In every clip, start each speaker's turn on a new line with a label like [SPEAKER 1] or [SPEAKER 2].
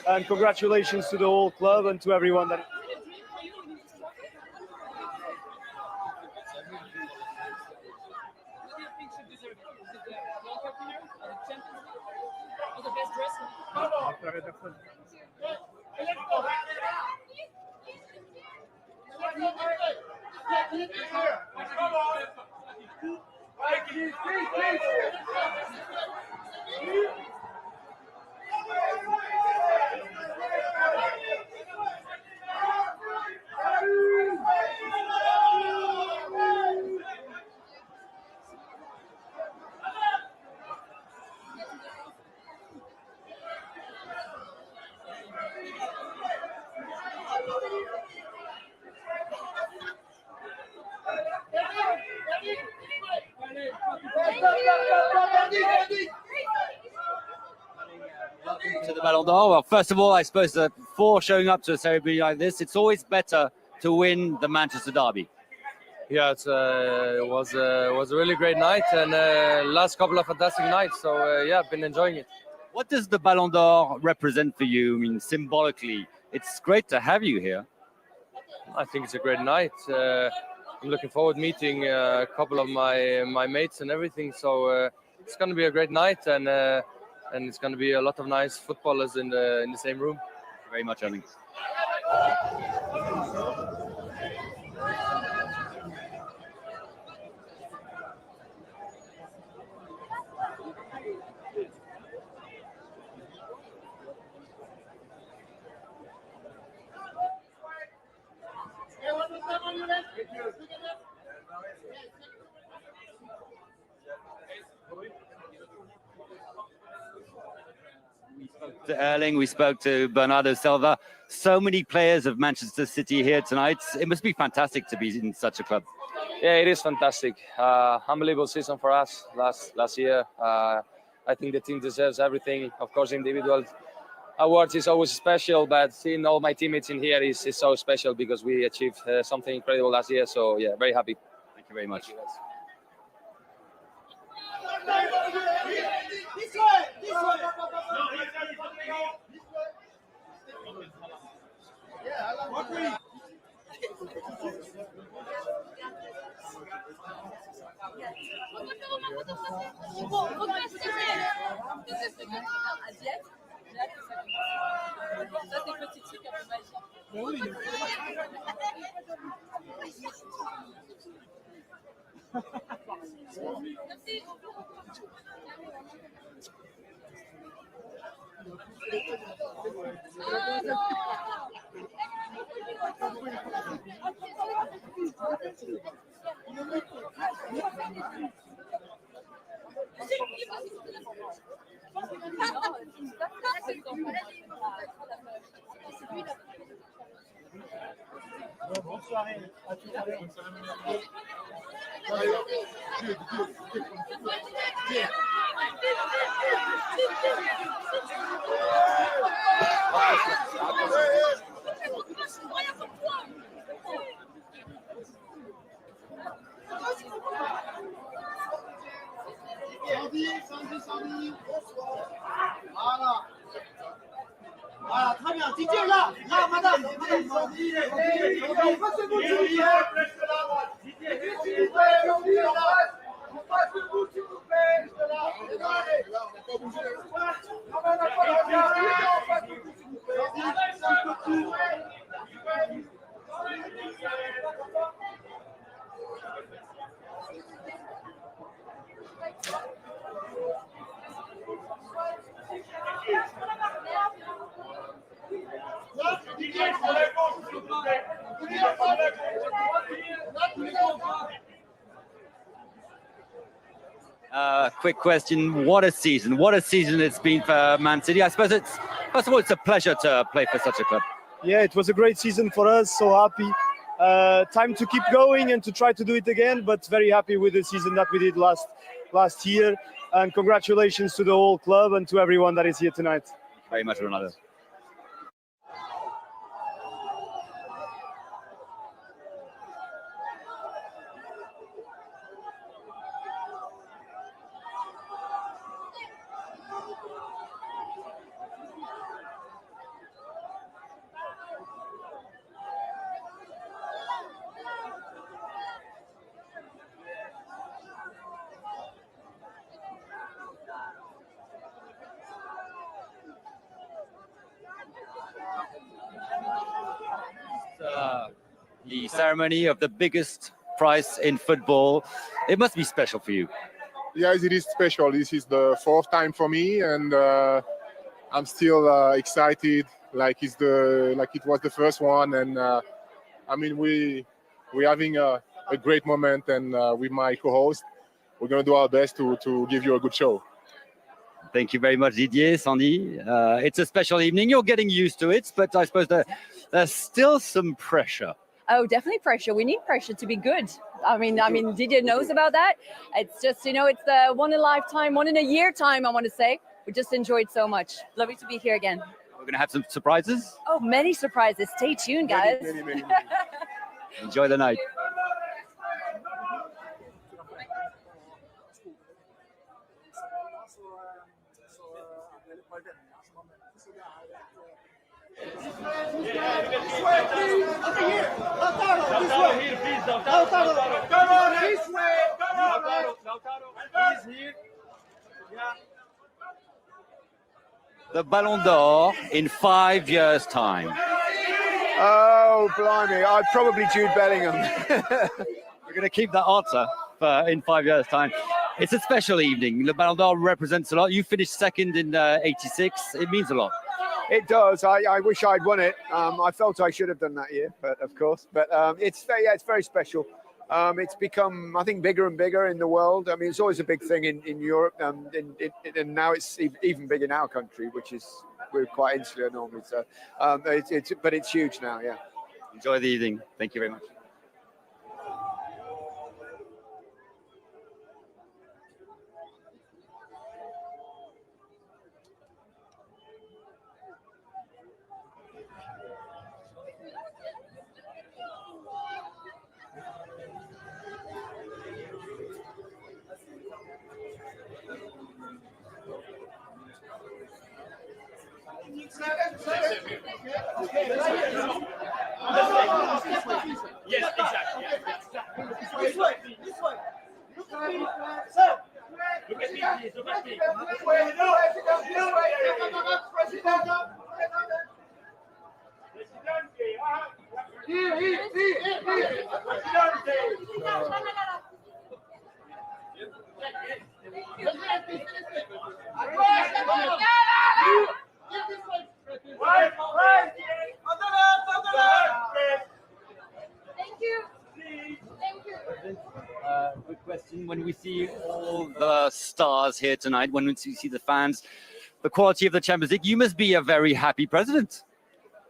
[SPEAKER 1] And congratulations to the whole club and to everyone that.
[SPEAKER 2] To the Ballon d'Or. Well, first of all, I suppose that before showing up to a ceremony like this, it's always better to win the Manchester Derby.
[SPEAKER 3] Yeah, it was a really great night and last couple of fantastic nights. So yeah, I've been enjoying it.
[SPEAKER 2] What does the Ballon d'Or represent for you? I mean, symbolically, it's great to have you here.
[SPEAKER 3] I think it's a great night. I'm looking forward meeting a couple of my mates and everything. So it's going to be a great night and it's going to be a lot of nice footballers in the same room.
[SPEAKER 2] Thank you very much, Erling. To Erling, we spoke to Bernardo Silva. So many players of Manchester City here tonight. It must be fantastic to be in such a club.
[SPEAKER 3] Yeah, it is fantastic. Unbelievable season for us last year. I think the team deserves everything. Of course, individual awards is always special, but seeing all my teammates in here is so special because we achieved something incredible last year. So yeah, very happy.
[SPEAKER 2] Thank you very much. Quick question. What a season. What a season it's been for Man City. I suppose it's, first of all, it's a pleasure to play for such a club.
[SPEAKER 1] Yeah, it was a great season for us. So happy. Time to keep going and to try to do it again, but very happy with the season that we did last year. And congratulations to the whole club and to everyone that is here tonight.
[SPEAKER 2] Very much, Ronaldo. the ceremony of the biggest prize in football. It must be special for you.
[SPEAKER 4] Yes, it is special. This is the fourth time for me, and I'm still excited, like it was the first one. And I mean, we're having a great moment, and with my co-host, we're gonna do our best to give you a good show.
[SPEAKER 2] Thank you very much, Didier, Sandy. It's a special evening. You're getting used to it, but I suppose there's still some pressure.
[SPEAKER 5] Oh, definitely pressure. We need pressure to be good. I mean, Didier knows about that. It's just, it's the one in a lifetime, one in a year time, I want to say. We just enjoyed so much. Lovely to be here again.
[SPEAKER 2] We're going to have some surprises.
[SPEAKER 5] Oh, many surprises. Stay tuned, guys.
[SPEAKER 4] Many.
[SPEAKER 2] Enjoy the night. The Ballon d'Or in 5 years' time.
[SPEAKER 6] Oh, blimey. I'd probably Jude Bellingham.
[SPEAKER 2] We're going to keep that answer for in 5 years' time. It's a special evening. The Ballon d'Or represents a lot. You finished second in '86. It means a lot.
[SPEAKER 6] It does. I wish I'd won it. I felt I should have done that year, but of course. But it's very special. It's become, I think, bigger and bigger in the world. I mean, it's always a big thing in Europe, and now it's even big in our country, we're quite insular normally. So, but it's huge now. Yeah.
[SPEAKER 2] Enjoy the evening. Thank you very much.
[SPEAKER 7] Yes, exactly. This way. Look at me, please. Look at me.
[SPEAKER 2] Good question. When we see all the stars here tonight, when we see the fans, the quality of the Champions League, you must be a very happy president.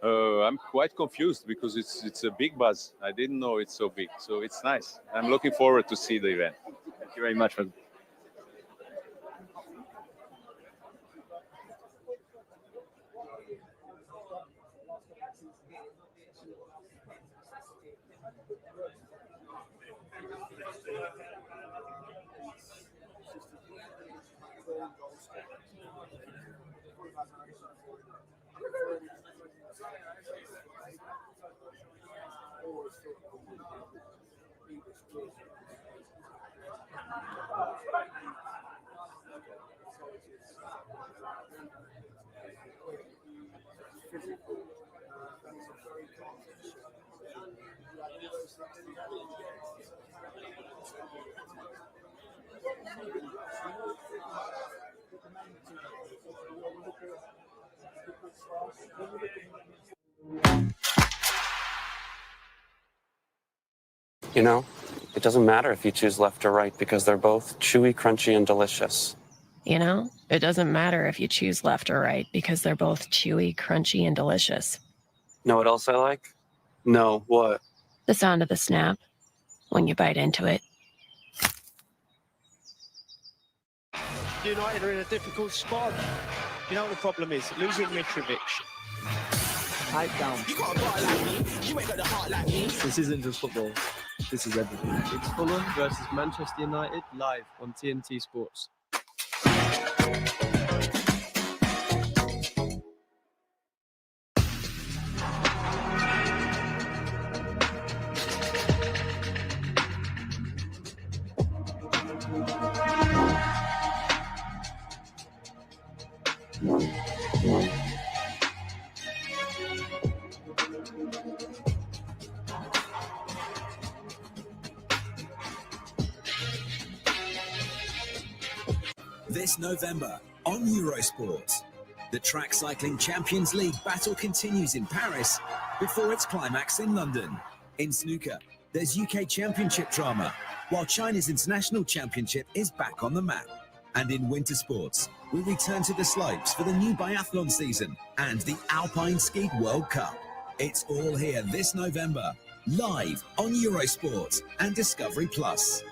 [SPEAKER 8] I'm quite confused because it's a big buzz. I didn't know it's so big, so it's nice. I'm looking forward to see the event.
[SPEAKER 2] Thank you very much.
[SPEAKER 9] You know, it doesn't matter if you choose left or right because they're both chewy, crunchy, and delicious.
[SPEAKER 10] You know, it doesn't matter if you choose left or right because they're both chewy, crunchy, and delicious.
[SPEAKER 9] Know what else I like? No, what?
[SPEAKER 10] The sound of the snap when you bite into it.
[SPEAKER 11] United are in a difficult spot. You know what the problem is? Losing Mitrovic. Pipe down. You got a heart like me. You ain't got the heart like me. This isn't just football. This is everything. It's Fulham versus Manchester United live on TNT Sports.
[SPEAKER 12] this November on Eurosport. The Track Cycling Champions League battle continues in Paris before its climax in London. In snooker, there's UK Championship drama, while China's International Championship is back on the map. And in winter sports, we return to the slopes for the new biathlon season and the Alpine Ski World Cup. It's all here this November, live on Eurosport and Discovery Plus.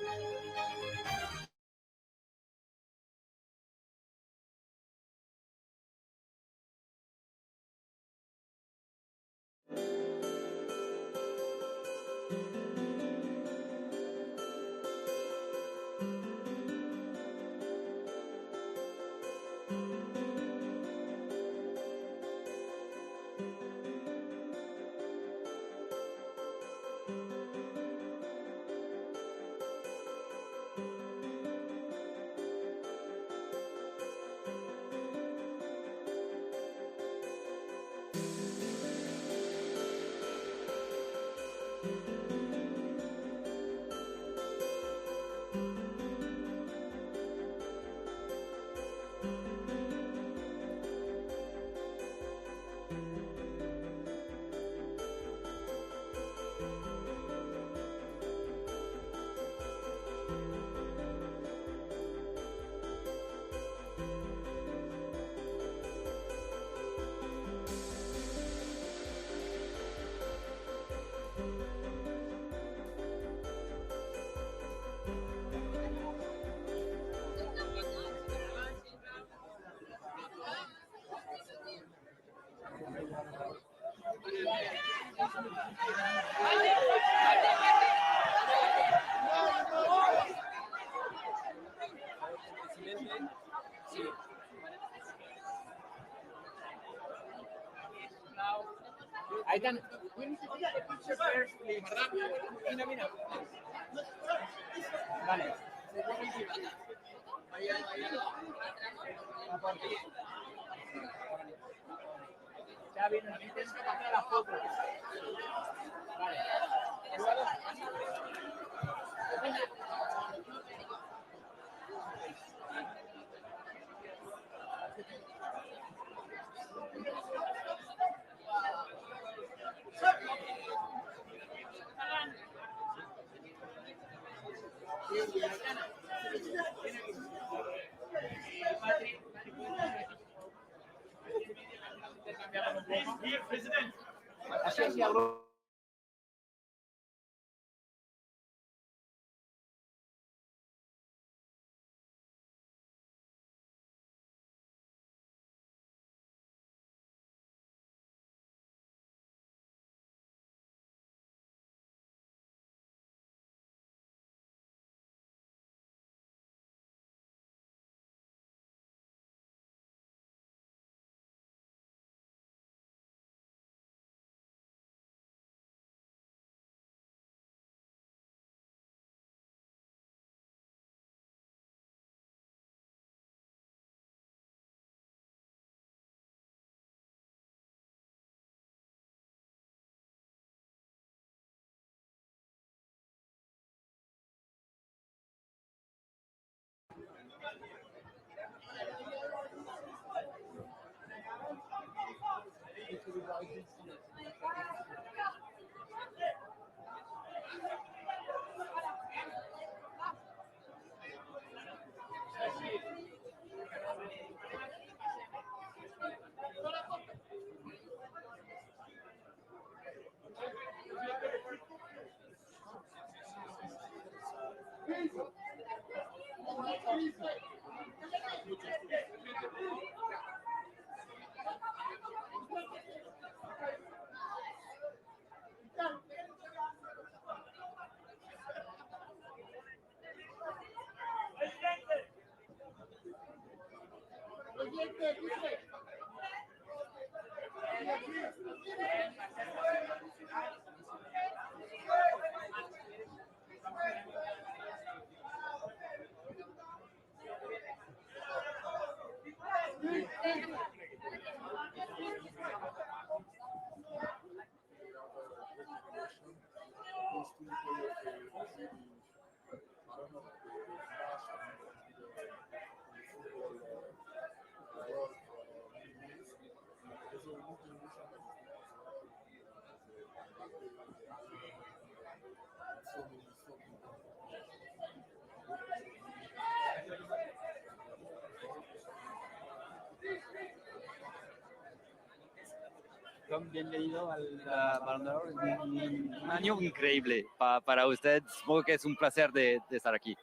[SPEAKER 2] welcome, bienvenido al Ballon d'Or. Un año increíble para usted. Supongo que es un placer de estar aquí.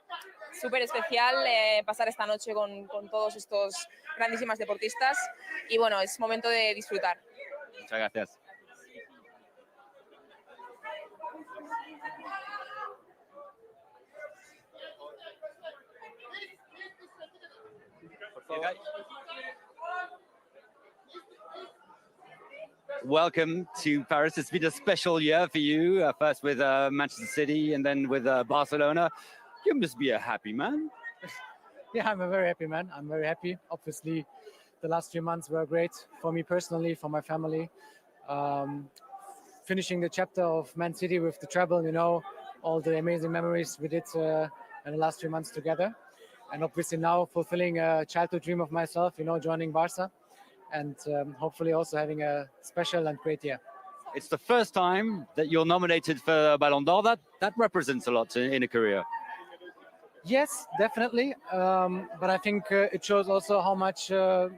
[SPEAKER 13] Súper especial pasar esta noche con todos estos grandísimas deportistas y bueno, es momento de disfrutar.
[SPEAKER 2] Muchas gracias. Welcome to Paris. It's been a special year for you, first with Manchester City and then with Barcelona. You must be a happy man.
[SPEAKER 14] Yeah, I'm a very happy man. I'm very happy. Obviously, the last 3 months were great for me personally, for my family. Finishing the chapter of Man City with the treble, you know, all the amazing memories we did in the last 3 months together. And obviously now fulfilling a childhood dream of myself, you know, joining Barca. And hopefully also having a special and great year.
[SPEAKER 2] It's the first time that you're nominated for Ballon d'Or. That represents a lot in a career.
[SPEAKER 14] Yes, definitely. But I think it shows also how much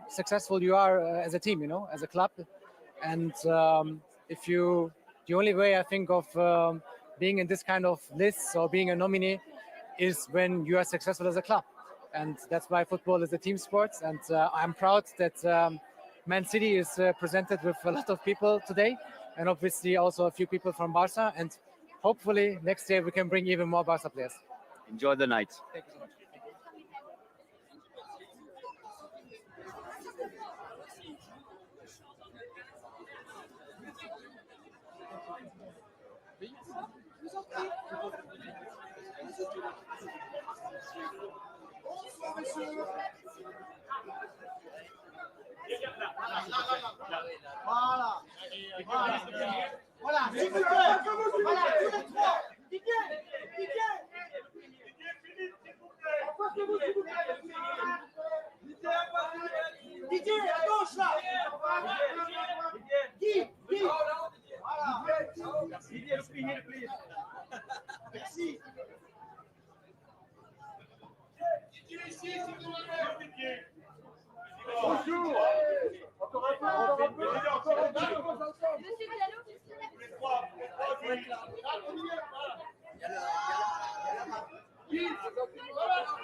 [SPEAKER 14] successful you are as a team, you know, as a club. And the only way I think of being in this kind of lists or being a nominee is when you are successful as a club. And that's why football is a team sport. And I'm proud that Man City is presented with a lot of people today, and obviously also a few people from Barca. And hopefully next year we can bring even more Barca players.
[SPEAKER 2] Enjoy the night.
[SPEAKER 14] Thank you so much.
[SPEAKER 7] Voilà. Voilà. S'il vous plaît. Voilà, tous les trois. Didier. En face de vous, s'il vous plaît. Didier, à gauche, là. Guy. Voilà. Didier, please. Merci. Didier, ici, s'il vous plaît. Didier. Bonjour. Encore un peu. Monsieur Diallo. Les trois.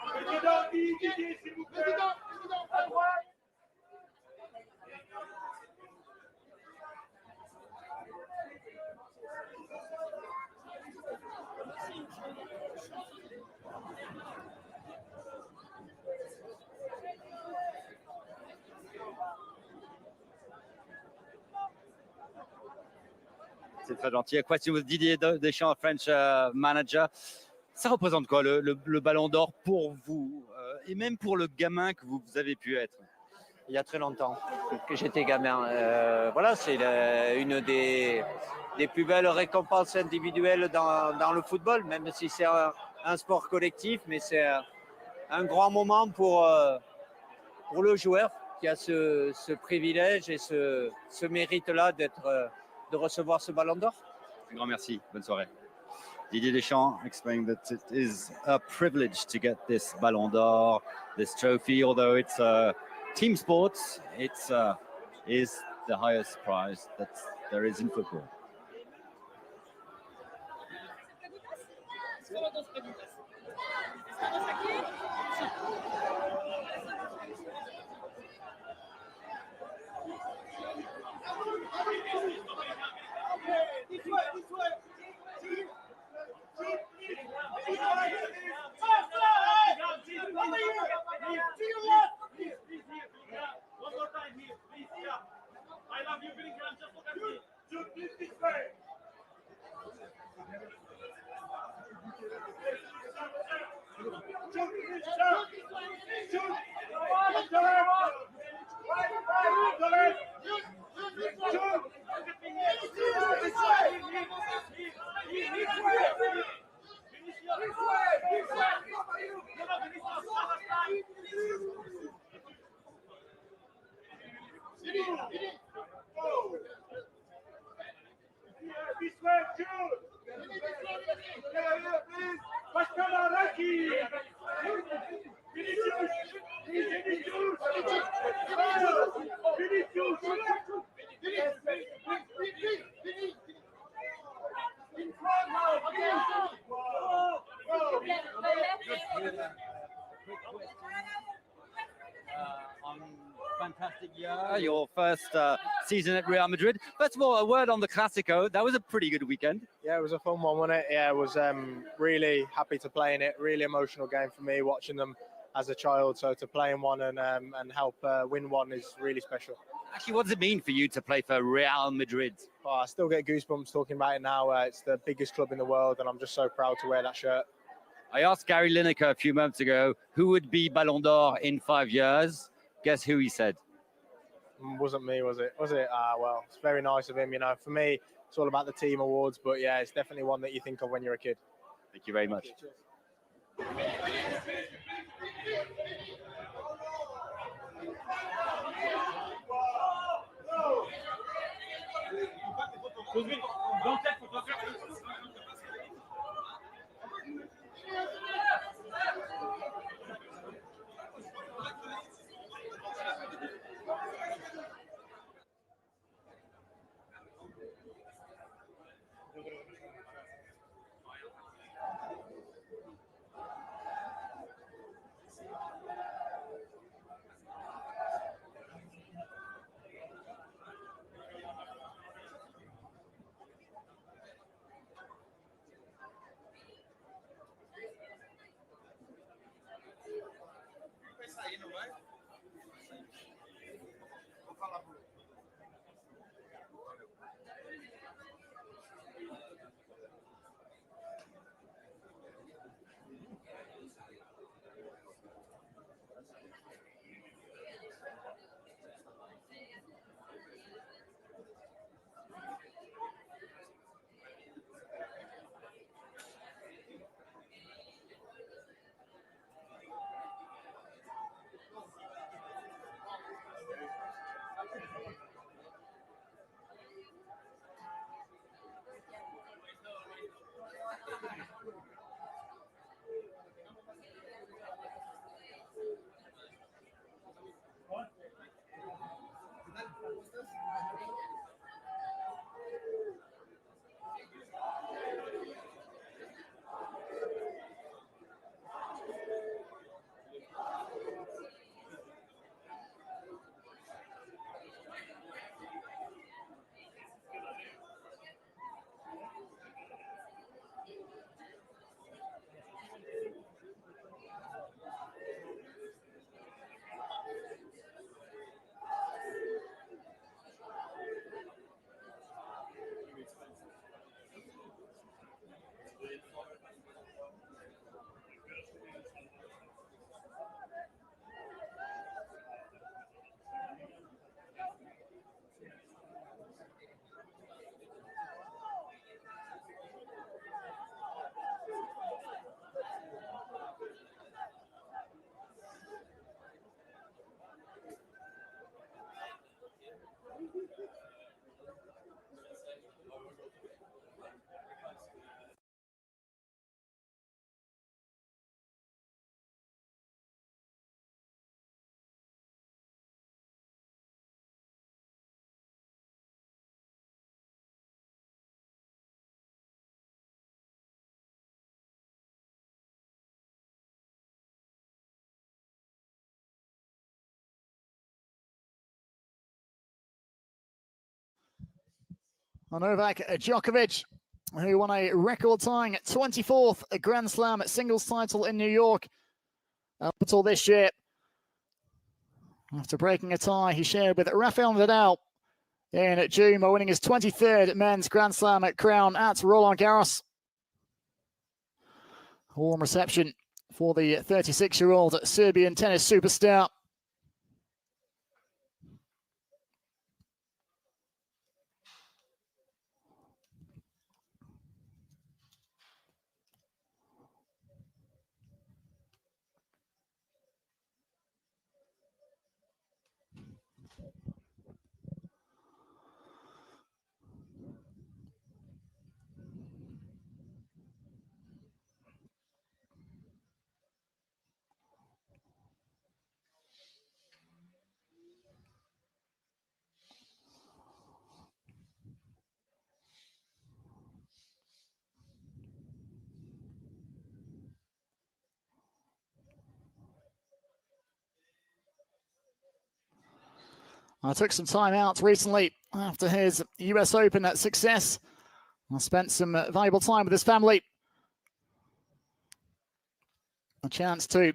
[SPEAKER 7] Président, Didier, s'il vous plaît. Président, à droite.
[SPEAKER 2] C'est très gentil. A question with Didier Deschamps, French manager. Ça représente quoi le Ballon d'Or pour vous et même pour le gamin que vous avez pu être?
[SPEAKER 15] Il y a très longtemps que j'étais gamin. Voilà, c'est une des plus belles récompenses individuelles dans le football, même si c'est un sport collectif, mais c'est un grand moment pour le joueur qui a ce privilège et ce mérite-là de recevoir ce Ballon d'Or.
[SPEAKER 2] Un grand merci. Bonne soirée. Didier Deschamps explained that it is a privilege to get this Ballon d'Or, this trophy, although it's team sports, it is the highest prize that there is in football. fantastic year, your first season at Real Madrid. First of all, a word on the Clásico. That was a pretty good weekend.
[SPEAKER 16] Yeah, it was a fun one, wasn't it? Yeah, I was really happy to play in it. Really emotional game for me, watching them as a child. So to play in one and help win one is really special.
[SPEAKER 2] Actually, what does it mean for you to play for Real Madrid?
[SPEAKER 16] Oh, I still get goosebumps talking about it now. It's the biggest club in the world, and I'm just so proud to wear that shirt.
[SPEAKER 2] I asked Gary Lineker a few months ago who would be Ballon d'Or in 5 years. Guess who he said?
[SPEAKER 16] Wasn't me, was it? Was it? Well, it's very nice of him. You know, for me, it's all about the team awards. But yeah, it's definitely one that you think of when you're a kid.
[SPEAKER 2] Thank you very much.
[SPEAKER 17] Novak Djokovic, who won a record-tying 24th Grand Slam singles title in New York up until this year. After breaking a tie he shared with Rafael Nadal in June by winning his 23rd men's Grand Slam crown at Roland Garros. Warm reception for the 36-year-old Serbian tennis superstar. took some time out recently after his US Open success. I spent some valuable time with his family. A chance to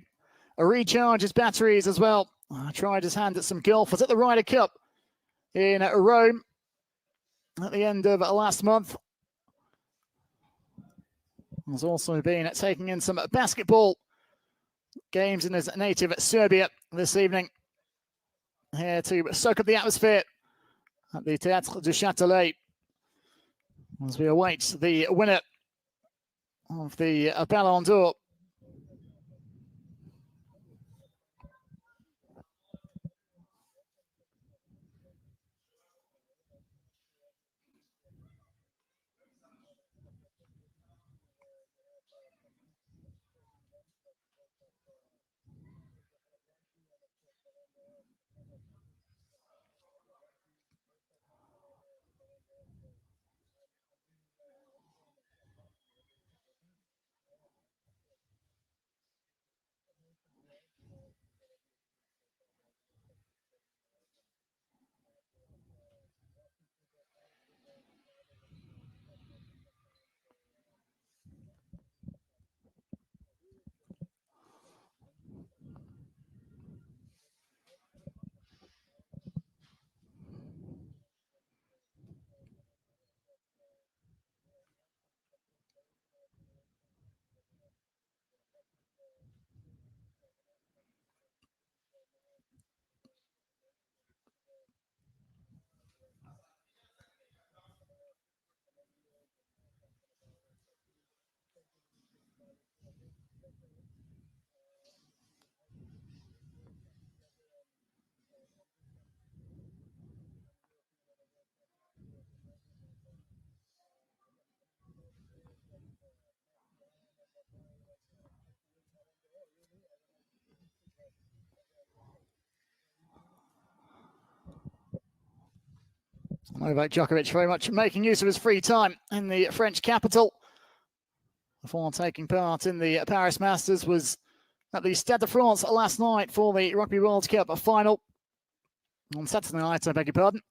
[SPEAKER 17] recharge his batteries as well. I tried his hand at some golf. Was at the Ryder Cup in Rome at the end of last month. He's also been taking in some basketball games in his native Serbia this evening. Here to soak up the atmosphere at the Théâtre du Châtelet as we await the winner of the Ballon d'Or. Novak Djokovic very much making use of his free time in the French capital. Before taking part in the Paris Masters, was at the Stade de France last night for the Rugby World Cup final. On Saturday night, I beg your pardon,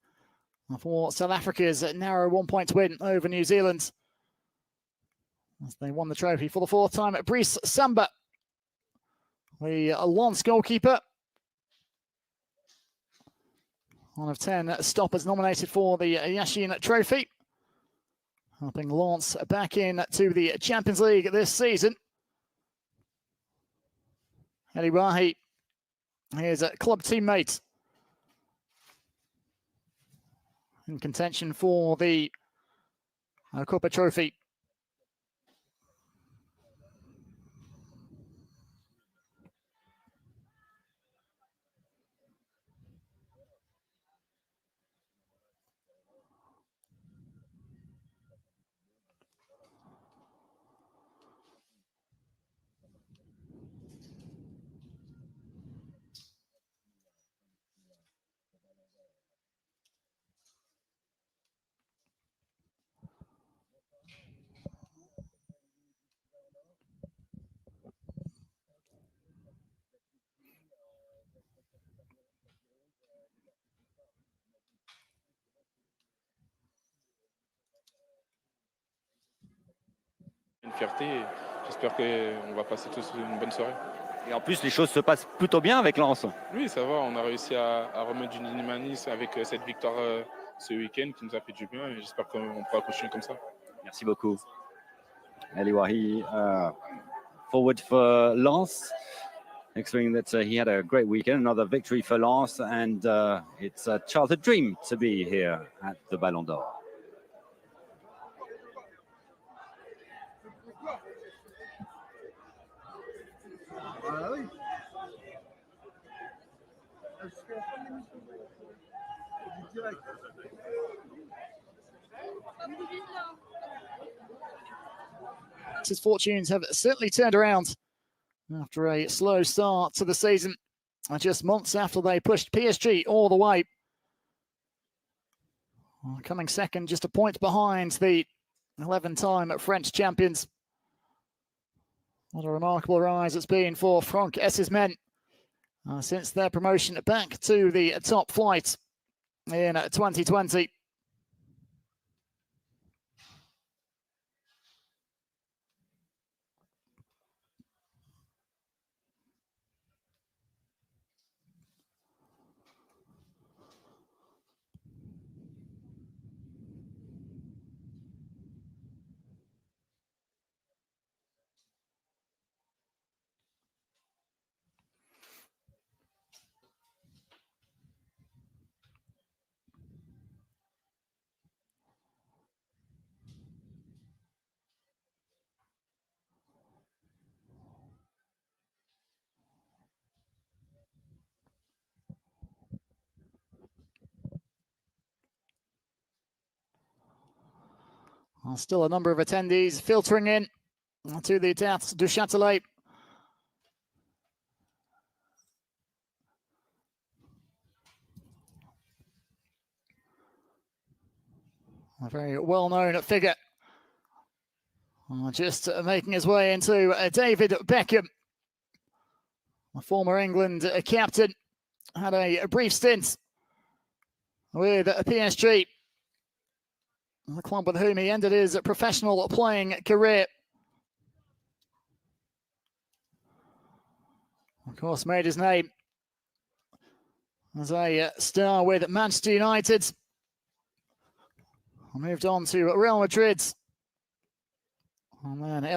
[SPEAKER 17] for South Africa's narrow 1-point win over New Zealand, as they won the trophy for the fourth time at Brice Samba, the Lens goalkeeper. One of 10 stoppers nominated for the Yashin Trophy, helping Lens back in to the Champions League this season. Eli Wahi, his club teammate, in contention for the Kopa Trophy.
[SPEAKER 18] Une fierté, j'espère qu'on va passer tous une bonne soirée.
[SPEAKER 2] Et en plus, les choses se passent plutôt bien avec Lens.
[SPEAKER 18] Oui, ça va, on a réussi à remettre du Nice avec cette victoire ce week-end qui nous a fait du bien et j'espère qu'on pourra continuer comme ça.
[SPEAKER 2] Merci beaucoup. Eli Wahi, forward for Lens, explaining that he had a great weekend, another victory for Lens, and it's a childhood dream to be here at the Ballon d'Or.
[SPEAKER 17] His fortunes have certainly turned around after a slow start to the season, just months after they pushed PSG all the way. Coming second, just a point behind the 11-time French champions. What a remarkable rise it's been for Franck Esses men since their promotion back to the top flight in 2020. Still a number of attendees filtering in to the Théâtre du Châtelet. A very well-known figure. Just making his way into David Beckham, a former England captain, had a brief stint with PSG, the club with whom he ended his professional playing career. Of course, made his name as a star with Manchester United. Moved on to Real Madrid. And then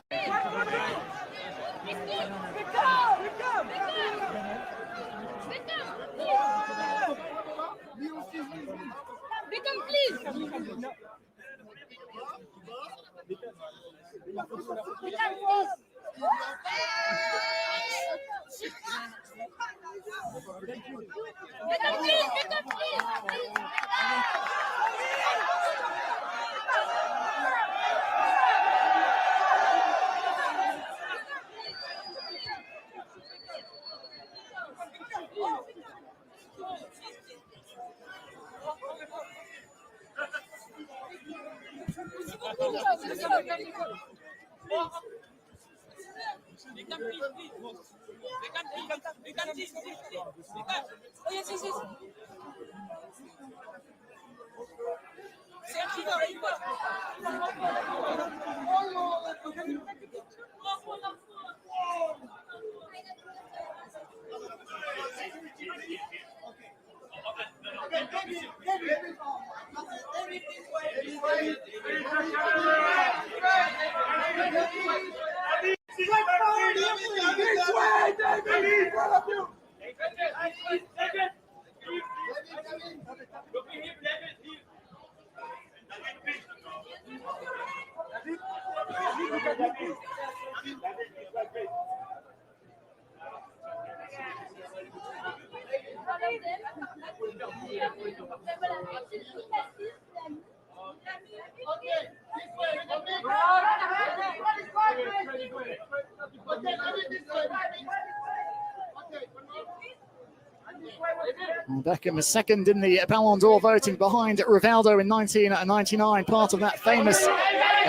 [SPEAKER 17] Beckham is second in the Ballon d'Or voting behind Rivaldo in 1999, part of that famous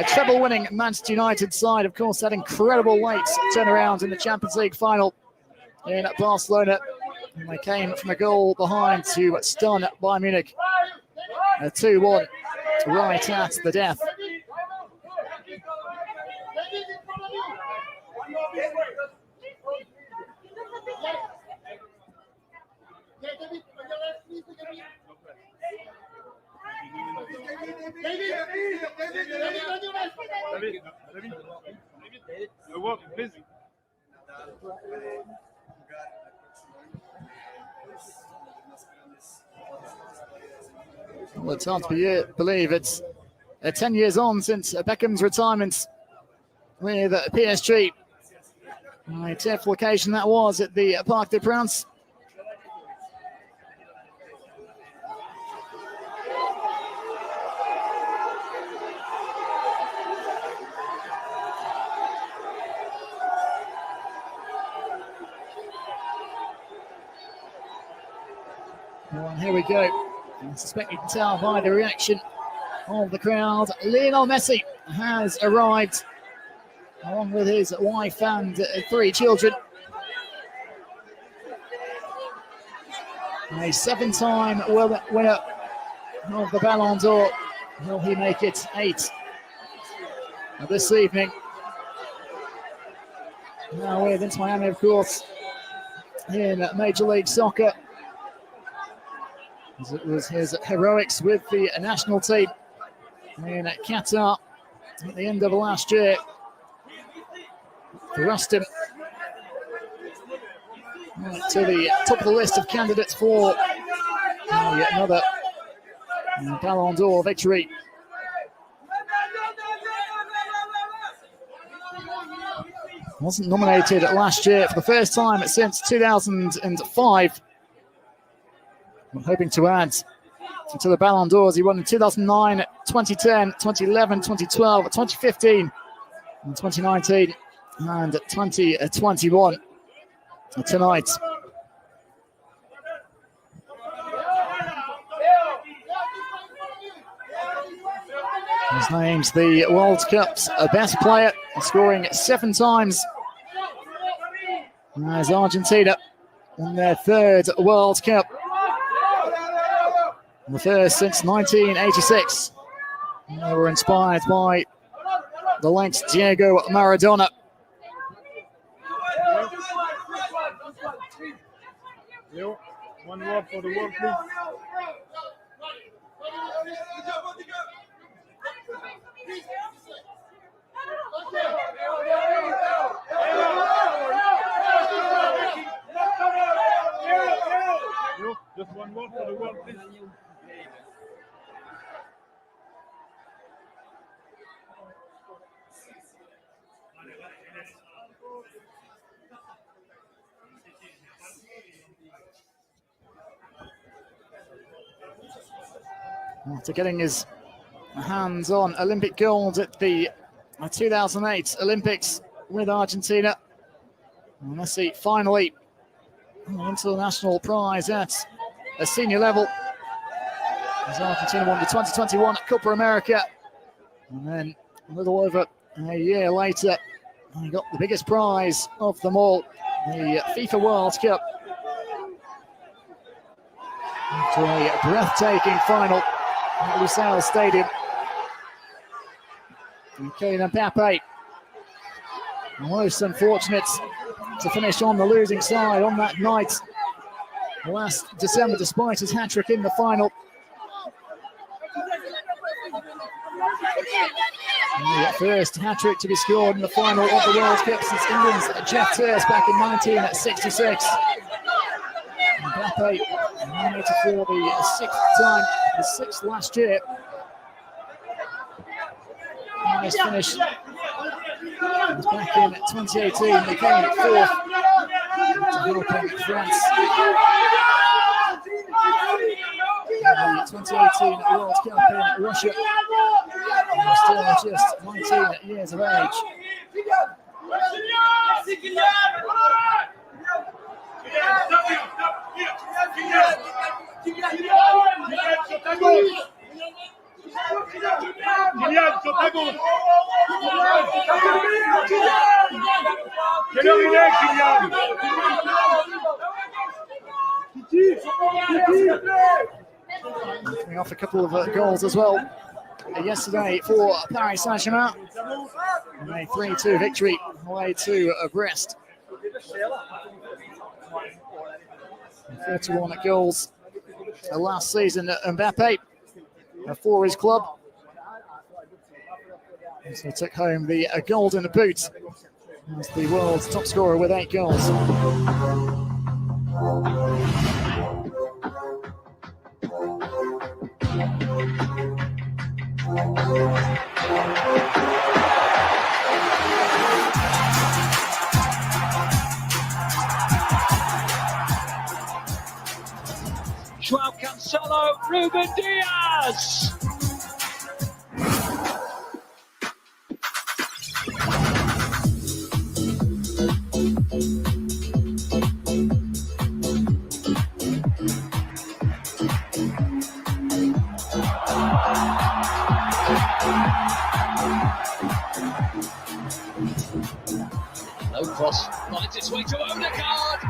[SPEAKER 17] treble-winning Manchester United side. Of course, that incredible late turnaround in the Champions League final in Barcelona. And they came from a goal behind to stun Bayern Munich. A 2-1 right at the death. Well, it's hard to believe it's 10 years on since Beckham's retirement with PSG. A tearful occasion that was at the Parc des Princes. Well, here we go. I suspect you can tell by the reaction of the crowd. Lionel Messi has arrived along with his wife and 3 children. A 7-time winner of the Ballon d'Or. Will he make it 8 this evening? Now with Inter Miami, of course, in Major League Soccer. As it was his heroics with the national team in Qatar at the end of last year. Thrust him to the top of the list of candidates for yet another Ballon d'Or victory. Wasn't nominated last year for the first time since 2005. I'm hoping to add to the Ballon d'Ors. He won in 2009, 2010, 2011, 2012, 2015, and 2019, and 2021 tonight. He's named the World Cup's best player, scoring 7 times. As Argentina won their 3rd World Cup, the first since 1986. They were inspired by the late Diego Maradona.
[SPEAKER 1] One word for the world, please. Just one word for the world, please.
[SPEAKER 17] After getting his hands on Olympic gold at the 2008 Olympics with Argentina, Messi finally into the national prize at a senior level as Argentina won the 2021 Copa America, and then a little over a year later he got the biggest prize of them all, the FIFA World Cup, after a breathtaking final at Lusail Stadium. And Kylian Mbappe, most unfortunate to finish on the losing side on that night last December, despite his hat-trick in the final. And the first hat-trick to be scored in the final of the World Cup since England's Jeff Turse back in 1966. Mbappe nominated for the 6th time, the 6th last year. Nice finish. Was back in 2018, they came 4th to helping France in the 2018 World Cup in Russia. And they're still just 19 years of age.
[SPEAKER 1] Kylian, sur ta gauche. Quelle heure il est, Kylian?
[SPEAKER 17] Coming off a couple of goals as well yesterday for Paris Saint-Germain. And a 3-2 victory away to Brest. 31 goals last season. Mbappe for his club. So took home the golden boot as the world's top scorer with 8 goals.
[SPEAKER 19] Joao Cancelo, Ruben Diaz. Low cross finds its way to Odegaard.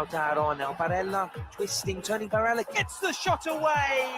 [SPEAKER 11] Lautaro, now Barella, twisting, turning Barella, gets the shot away!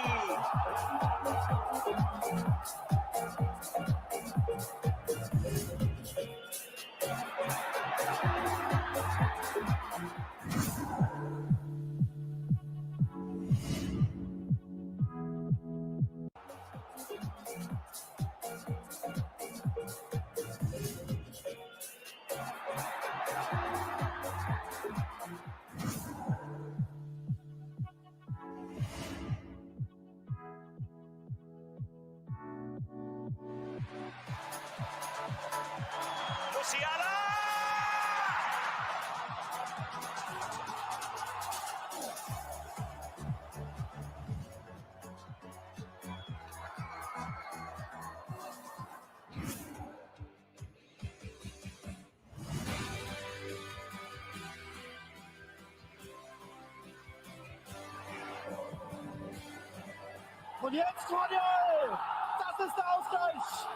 [SPEAKER 7] Und jetzt 2-0! Das ist der Ausgleich!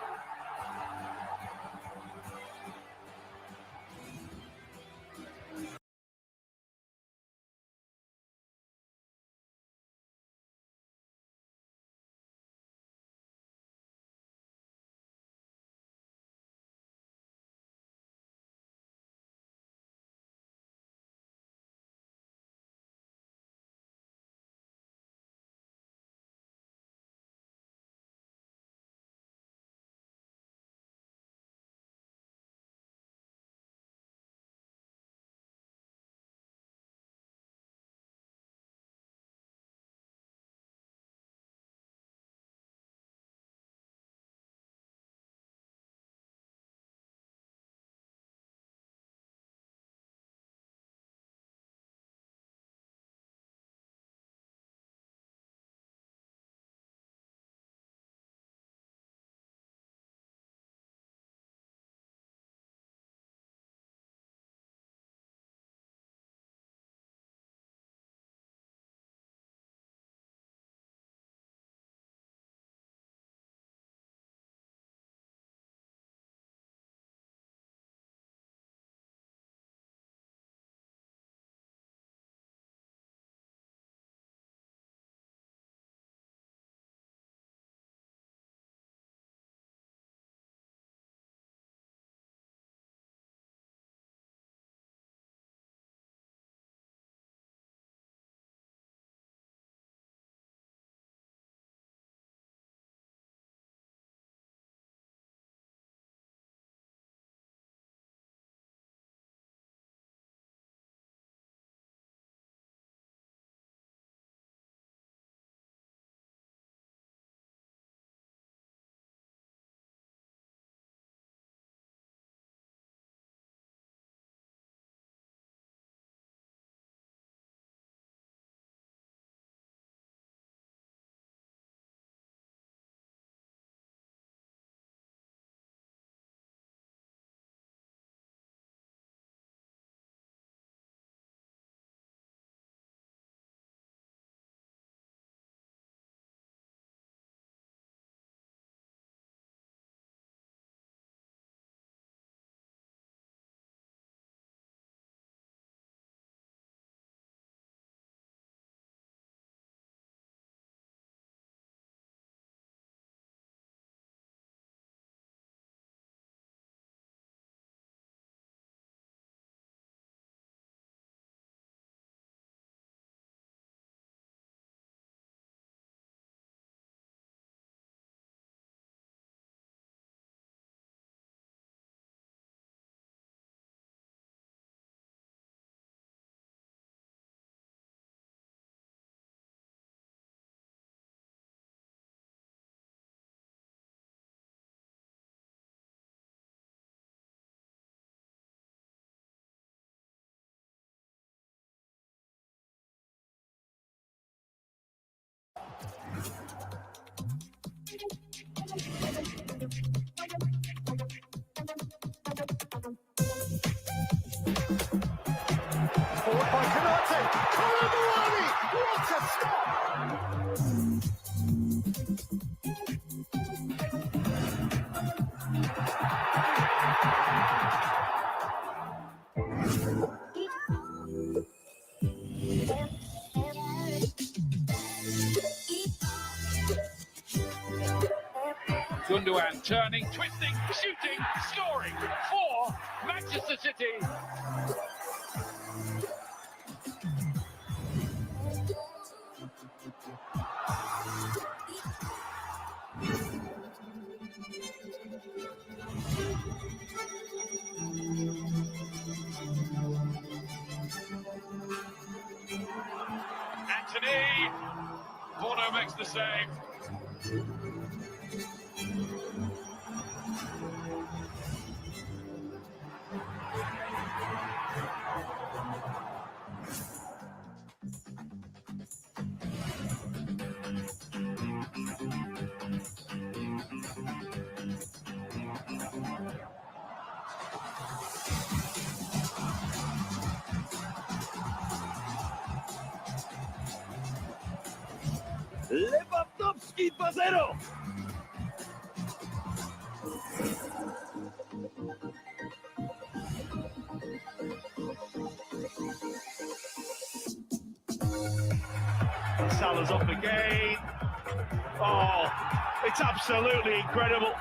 [SPEAKER 7] Forward by Canate. Colomboani! What a stop!
[SPEAKER 19] Gundogan turning, twisting, shooting, scoring for Manchester City. Anthony, Bono makes the save.
[SPEAKER 7] Lewandowski 2-0.
[SPEAKER 19] Salah's off again. Oh, it's absolutely incredible.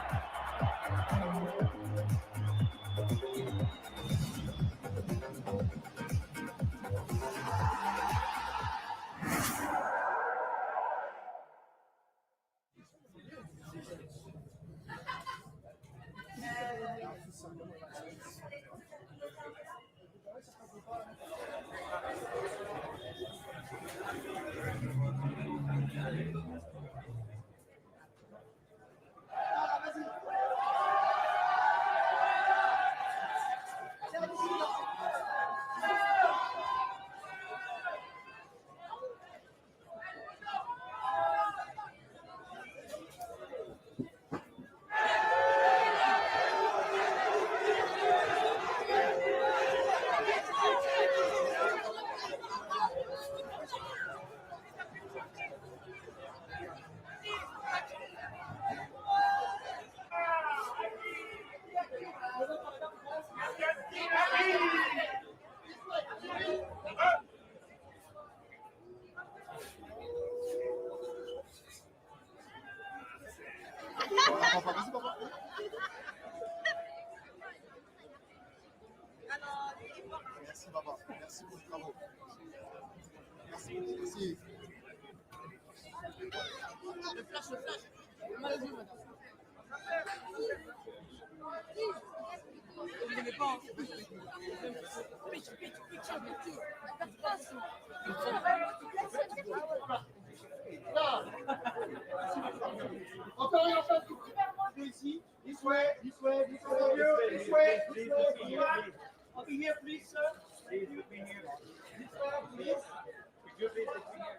[SPEAKER 7] Merci papa, merci pour le travail. Merci, merci. Le flash, le flash. Mal au bout maintenant. Je ne pas. Pitch, encore une fois, ici. This way, this way, this way, this way, this way. Over here, please, sir. Please, you be here. This way, please. Could you please be here?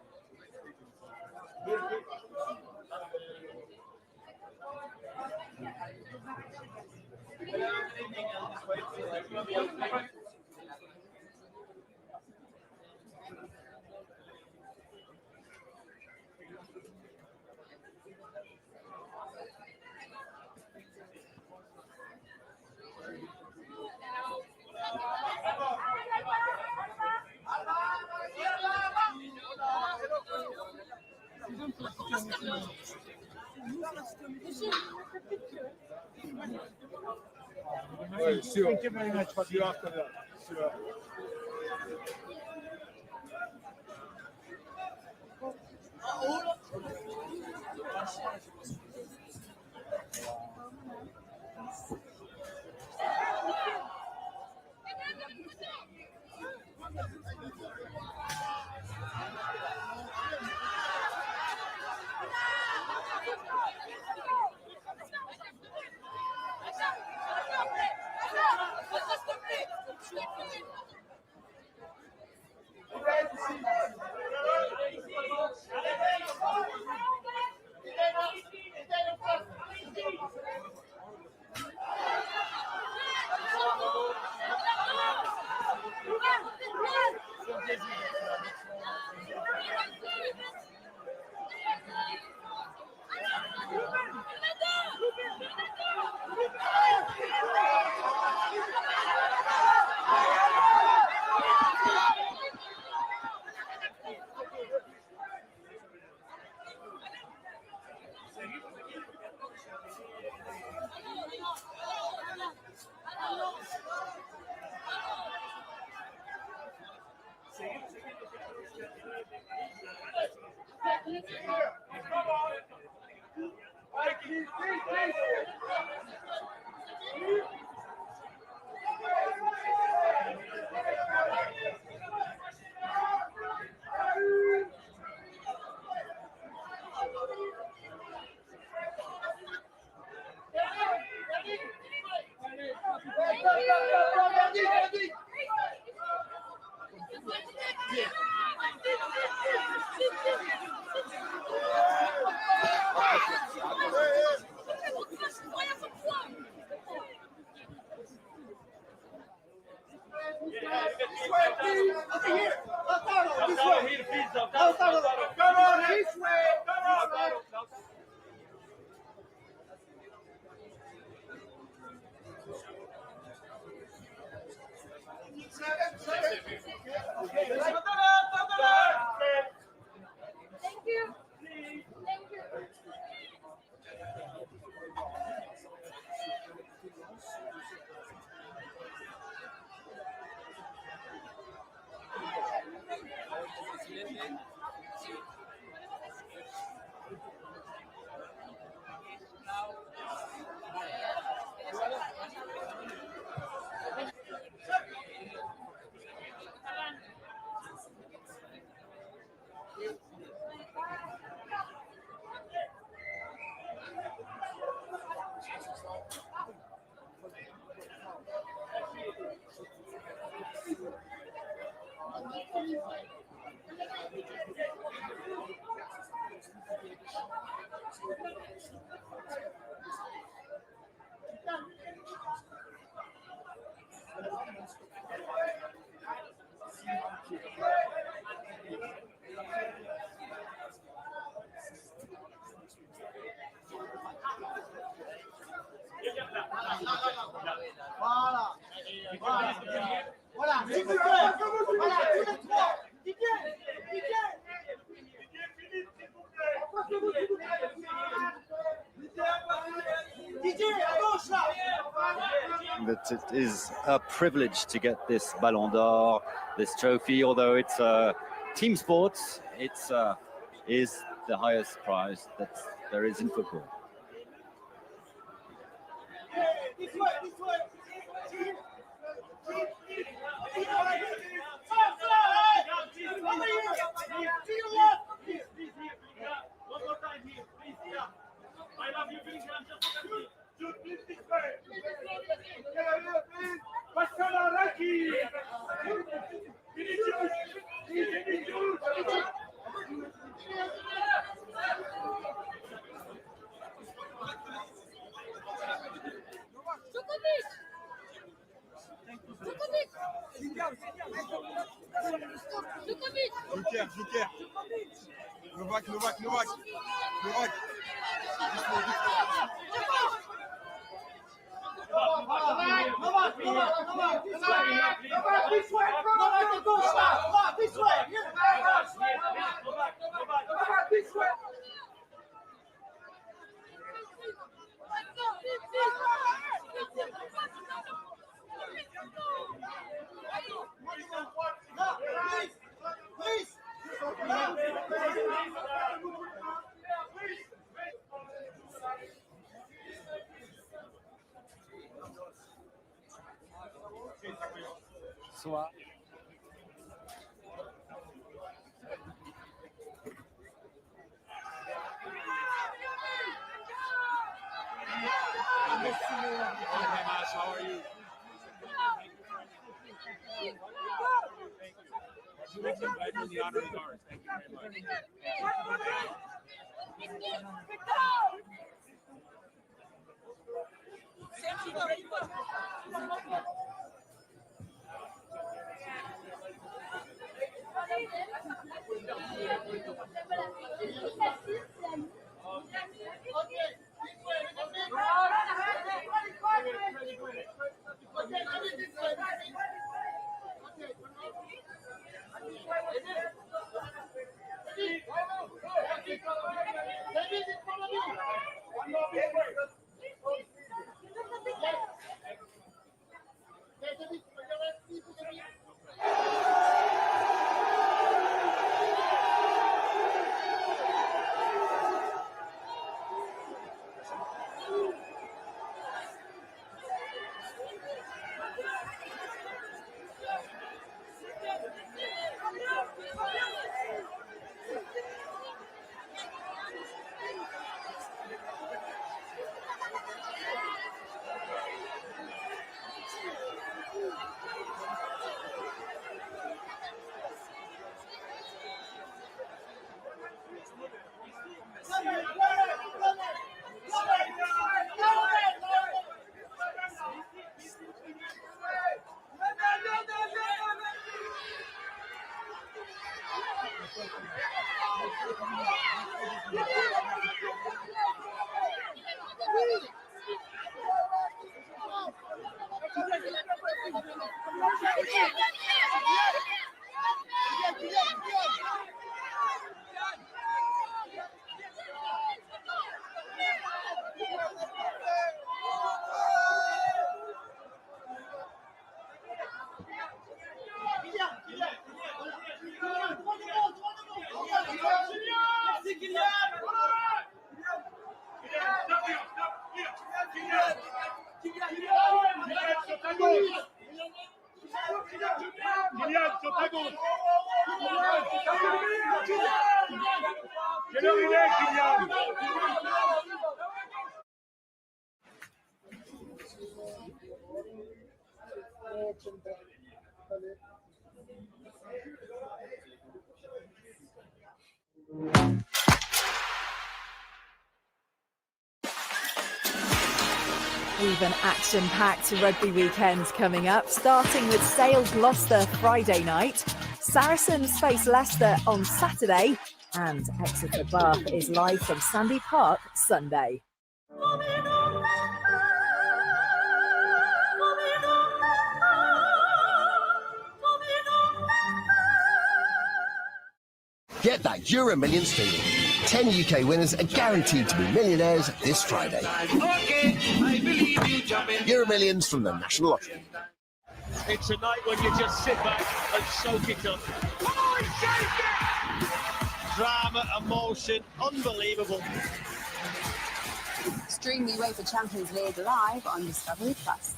[SPEAKER 7] Oui, sûr. Thank you very much. Sûr after that. Sûr. Voilà. Voilà. Si tu veux, voilà, tous les trois.
[SPEAKER 2] That it is a privilege to get this Ballon d'Or, this trophy. Although it's team sports, it's is the highest prize that there is in football.
[SPEAKER 7] Joker. Novak.
[SPEAKER 14] Soir.
[SPEAKER 7] How are you? The honor is ours. Thank you very much.
[SPEAKER 20] Even action-packed rugby weekends coming up, starting with Sale Gloucester Friday night. Saracens face Leicester on Saturday, and Exeter Bath is live from Sandy Park Sunday.
[SPEAKER 21] Get that Euro Millions feeling. 10 UK winners are guaranteed to be millionaires this Friday. Euro Millions from the National Lottery.
[SPEAKER 7] It's a night when you just sit back and soak it up. Drama, emotion, unbelievable.
[SPEAKER 22] Stream the UEFA Champions League live on Discovery Plus.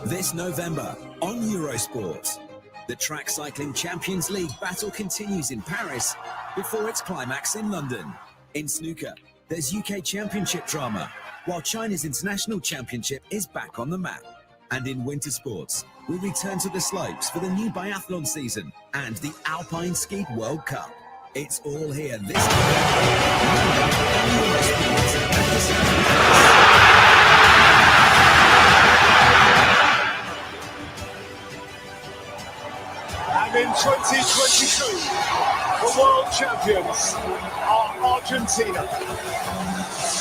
[SPEAKER 12] This November on Eurosport, the Track Cycling Champions League battle continues in Paris before its climax in London. In snooker, there's UK Championship drama, while China's International Championship is back on the map. And in winter sports, we return to the slopes for the new biathlon season and the Alpine Ski World Cup. It's all here this
[SPEAKER 23] And in 2022, the world champions are Argentina.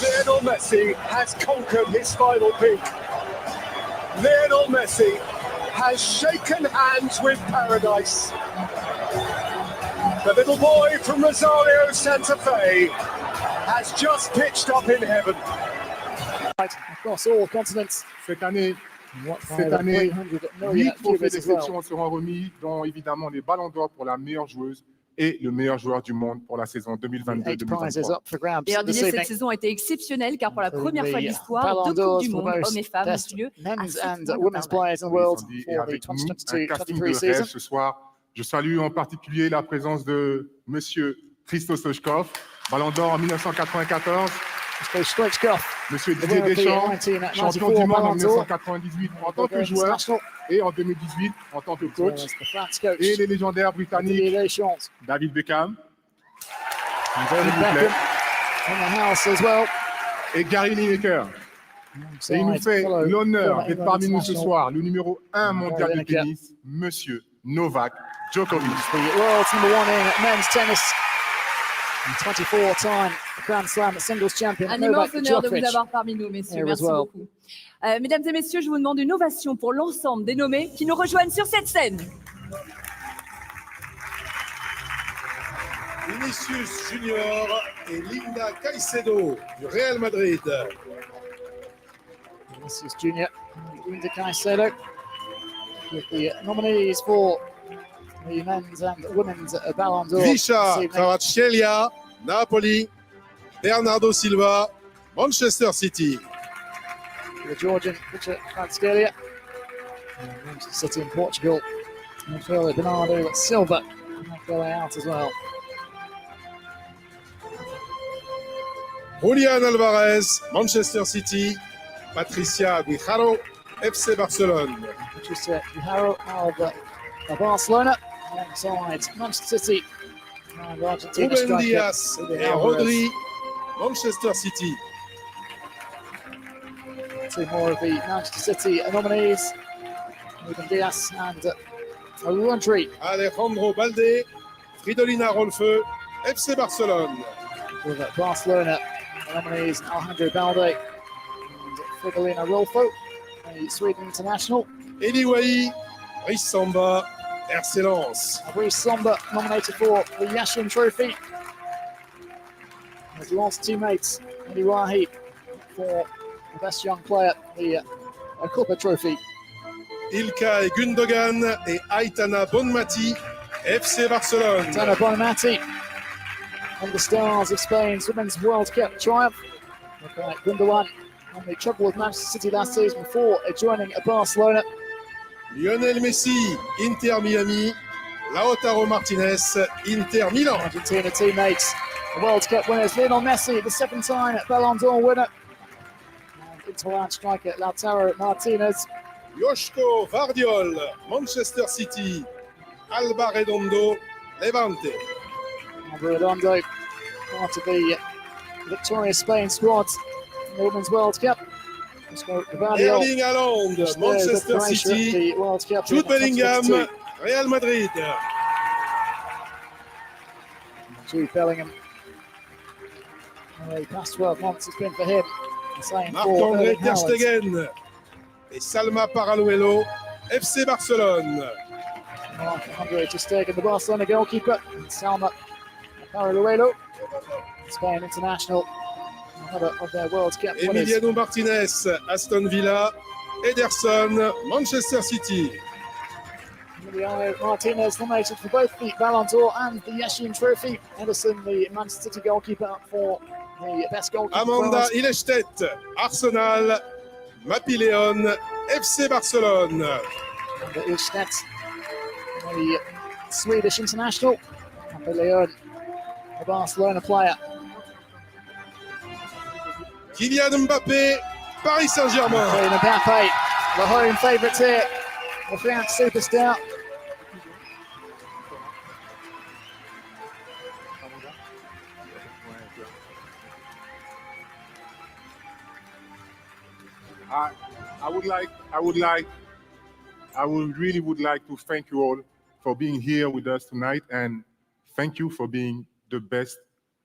[SPEAKER 23] Lionel Messi has conquered his final peak. Lionel Messi has shaken hands with paradise. The little boy from Rosario, Santa Fe has just pitched up in heaven.
[SPEAKER 17] Across all continents.
[SPEAKER 4] Cette année, 8 trophées d'exception seront remis, dont évidemment les Ballons d'Or pour la meilleure joueuse et le meilleur joueur du monde pour la saison 2022-2023.
[SPEAKER 5] D'ailleurs, Didier, cette saison a été exceptionnelle car pour la première fois de l'histoire, 2 Coupes du Monde, hommes et femmes, ont eu lieu
[SPEAKER 4] Ce soir, je salue en particulier la présence de Monsieur Christos Stoichkov, Ballon d'Or en 1994. Monsieur Didier Deschamps, champion du monde en 1998 en tant que joueur et en 2018 en tant que coach. Et les légendaires britanniques David Beckham, et Gary Lineker. Et il nous fait l'honneur d'être parmi nous ce soir, le numéro 1 mondial de tennis, Monsieur Novak Djokovic.
[SPEAKER 17] 24-time Grand Slam singles champion.
[SPEAKER 5] Un immense honneur de vous avoir parmi nous, messieurs. Merci beaucoup. Mesdames et messieurs, je vous demande une ovation pour l'ensemble des nommés qui nous rejoignent sur cette scène.
[SPEAKER 23] Vinicius Junior et Linda Caicedo du Real Madrid.
[SPEAKER 17] Vinicius Junior, Linda Caicedo, with the nominees for the men's and women's Ballon d'Or.
[SPEAKER 23] Visha Kvaratskhelia, Napoli. Bernardo Silva, Manchester City.
[SPEAKER 17] The Georgian Visha Kvaratskhelia, Manchester City in Portugal. Midfielder Bernardo Silva, go out as well.
[SPEAKER 23] Julián Alvarez, Manchester City. Patricia Guijarro, FC Barcelone.
[SPEAKER 17] Patricia Guijarro of Barcelona, alongside Manchester City And Argentina
[SPEAKER 23] Ruben
[SPEAKER 17] striker
[SPEAKER 23] Diaz
[SPEAKER 17] Julian
[SPEAKER 23] et
[SPEAKER 17] Alvarez.
[SPEAKER 23] Rodri, Manchester City.
[SPEAKER 17] Two more of the Manchester City nominees, Ruben Diaz and Rodri.
[SPEAKER 23] Alejandro Balde, Fridolina Rolfö, FC Barcelone.
[SPEAKER 17] With Barcelona nominees Alejandro Balde and Fridolina Rolfo, the Sweden international.
[SPEAKER 23] Eliwai, Brice Samba, RC Lens.
[SPEAKER 17] Brice Samba nominated for the Yashin Trophy. His last teammates, Eliwai, for the best young player, the Kopa Trophy.
[SPEAKER 23] Ilkay Gundogan et Aitana Bonmati, FC Barcelone.
[SPEAKER 17] Aitana Bonmati, on the stars of Spain's Women's World Cup triumph. Okay, Gundogan on the trouble with Manchester City last season before joining Barcelona.
[SPEAKER 23] Lionel Messi, Inter Miami. Lautaro Martinez, Inter Milan.
[SPEAKER 17] Argentina teammates, the World Cup winners. Lionel Messi, the seven-time Ballon d'Or winner. And Inter Milan striker Lautaro Martinez.
[SPEAKER 23] Joško Vardiol, Manchester City. Alba Redondo, Levante.
[SPEAKER 17] Alba Redondo, part of the victorious Spain squad in the Women's World Cup.
[SPEAKER 23] Erling Haaland, Manchester City. Jude Bellingham, Real Madrid.
[SPEAKER 17] Jude Bellingham. The past 12 months has been for him.
[SPEAKER 23] Marc-André Ter Stegen et Salma Paraluelo, FC Barcelone.
[SPEAKER 17] Marc-André Ter Stegen, the Barcelona goalkeeper, and Salma Paraluelo, Spain international, another of their World Cup winners.
[SPEAKER 23] Emiliano Martinez, Aston Villa. Ederson, Manchester City.
[SPEAKER 17] Emiliano Martinez nominated for both the Ballon d'Or and the Yashin Trophy. Ederson, the Manchester City goalkeeper, for the best goalkeeper.
[SPEAKER 23] Amanda Ilestedt, Arsenal. Mapileon, FC Barcelone.
[SPEAKER 17] Amanda Ilestedt, the Swedish international. Mapileon, the Barcelona player.
[SPEAKER 23] Kylian Mbappé, Paris Saint-Germain.
[SPEAKER 17] Kylian Mbappé, the home favourites here, the French superstar.
[SPEAKER 4] I really would like to thank you all for being here with us tonight, and thank you for being the best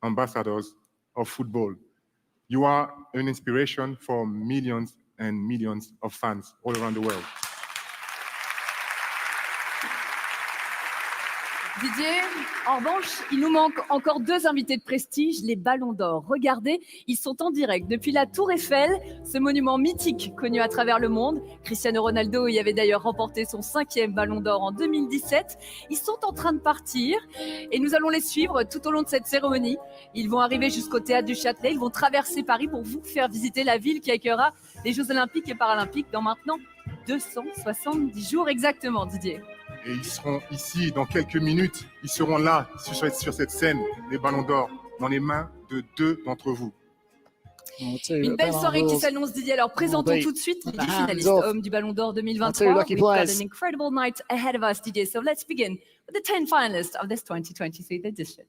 [SPEAKER 4] ambassadors of football. You are an inspiration for millions and millions of fans all around the world.
[SPEAKER 5] Didier, en revanche, il nous manque encore deux invités de prestige, les Ballons d'Or. Regardez, ils sont en direct depuis la Tour Eiffel, ce monument mythique connu à travers le monde. Cristiano Ronaldo y avait d'ailleurs remporté son 5e Ballon d'Or en 2017. Ils sont en train de partir et nous allons les suivre tout au long de cette cérémonie. Ils vont arriver jusqu'au Théâtre du Châtelet, ils vont traverser Paris pour vous faire visiter la ville qui accueillera les Jeux Olympiques et Paralympiques dans maintenant 270 jours exactement, Didier.
[SPEAKER 4] Et ils seront ici dans quelques minutes. Ils seront là, sur cette scène, les Ballons d'Or, dans les mains de deux d'entre vous.
[SPEAKER 5] Une belle soirée qui s'annonce, Didier. Alors, présentons tout de suite les finalistes hommes du Ballon d'Or 2023. We've got an incredible night ahead of us, Didier. So let's begin with the 10 finalists of this 2023 edition.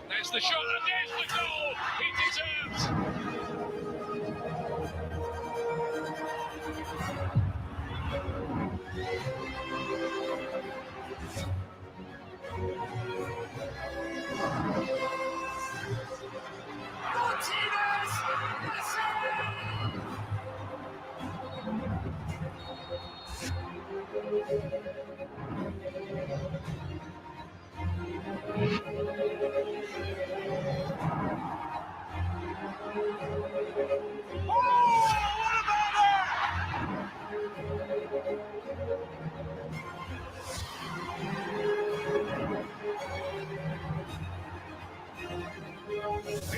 [SPEAKER 19] There's the shot and there's the goal he deserves.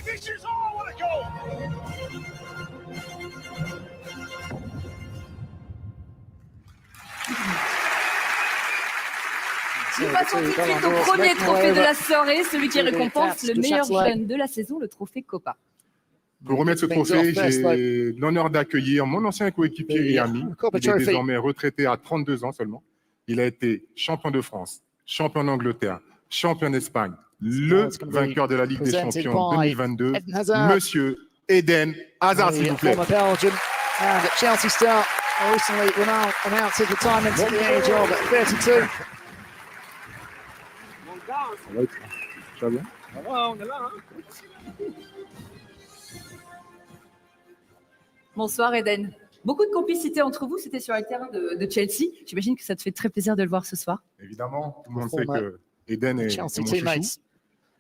[SPEAKER 19] This is all what a goal!
[SPEAKER 5] Les Passons tout de suite au premier trophée de la soirée, celui qui récompense le meilleur jeune de la saison, le trophée Kopa.
[SPEAKER 4] Pour remettre ce trophée, j'ai l'honneur d'accueillir mon ancien coéquipier et ami. Il est désormais retraité à 32 ans seulement. Il a été champion de France, champion d'Angleterre, champion d'Espagne, le vainqueur de la Ligue des Champions 2022, Monsieur Eden Hazard, s'il vous plaît.
[SPEAKER 17] And Chelsea star recently announced his retirement at the age of 32.
[SPEAKER 4] Ça va bien?
[SPEAKER 11] On est là,
[SPEAKER 5] Bonsoir Eden. Beaucoup de complicité entre vous, c'était sur le terrain de Chelsea. J'imagine que ça te fait très plaisir de le voir ce soir.
[SPEAKER 4] Évidemment, tout le monde sait que Eden est mon chouchou.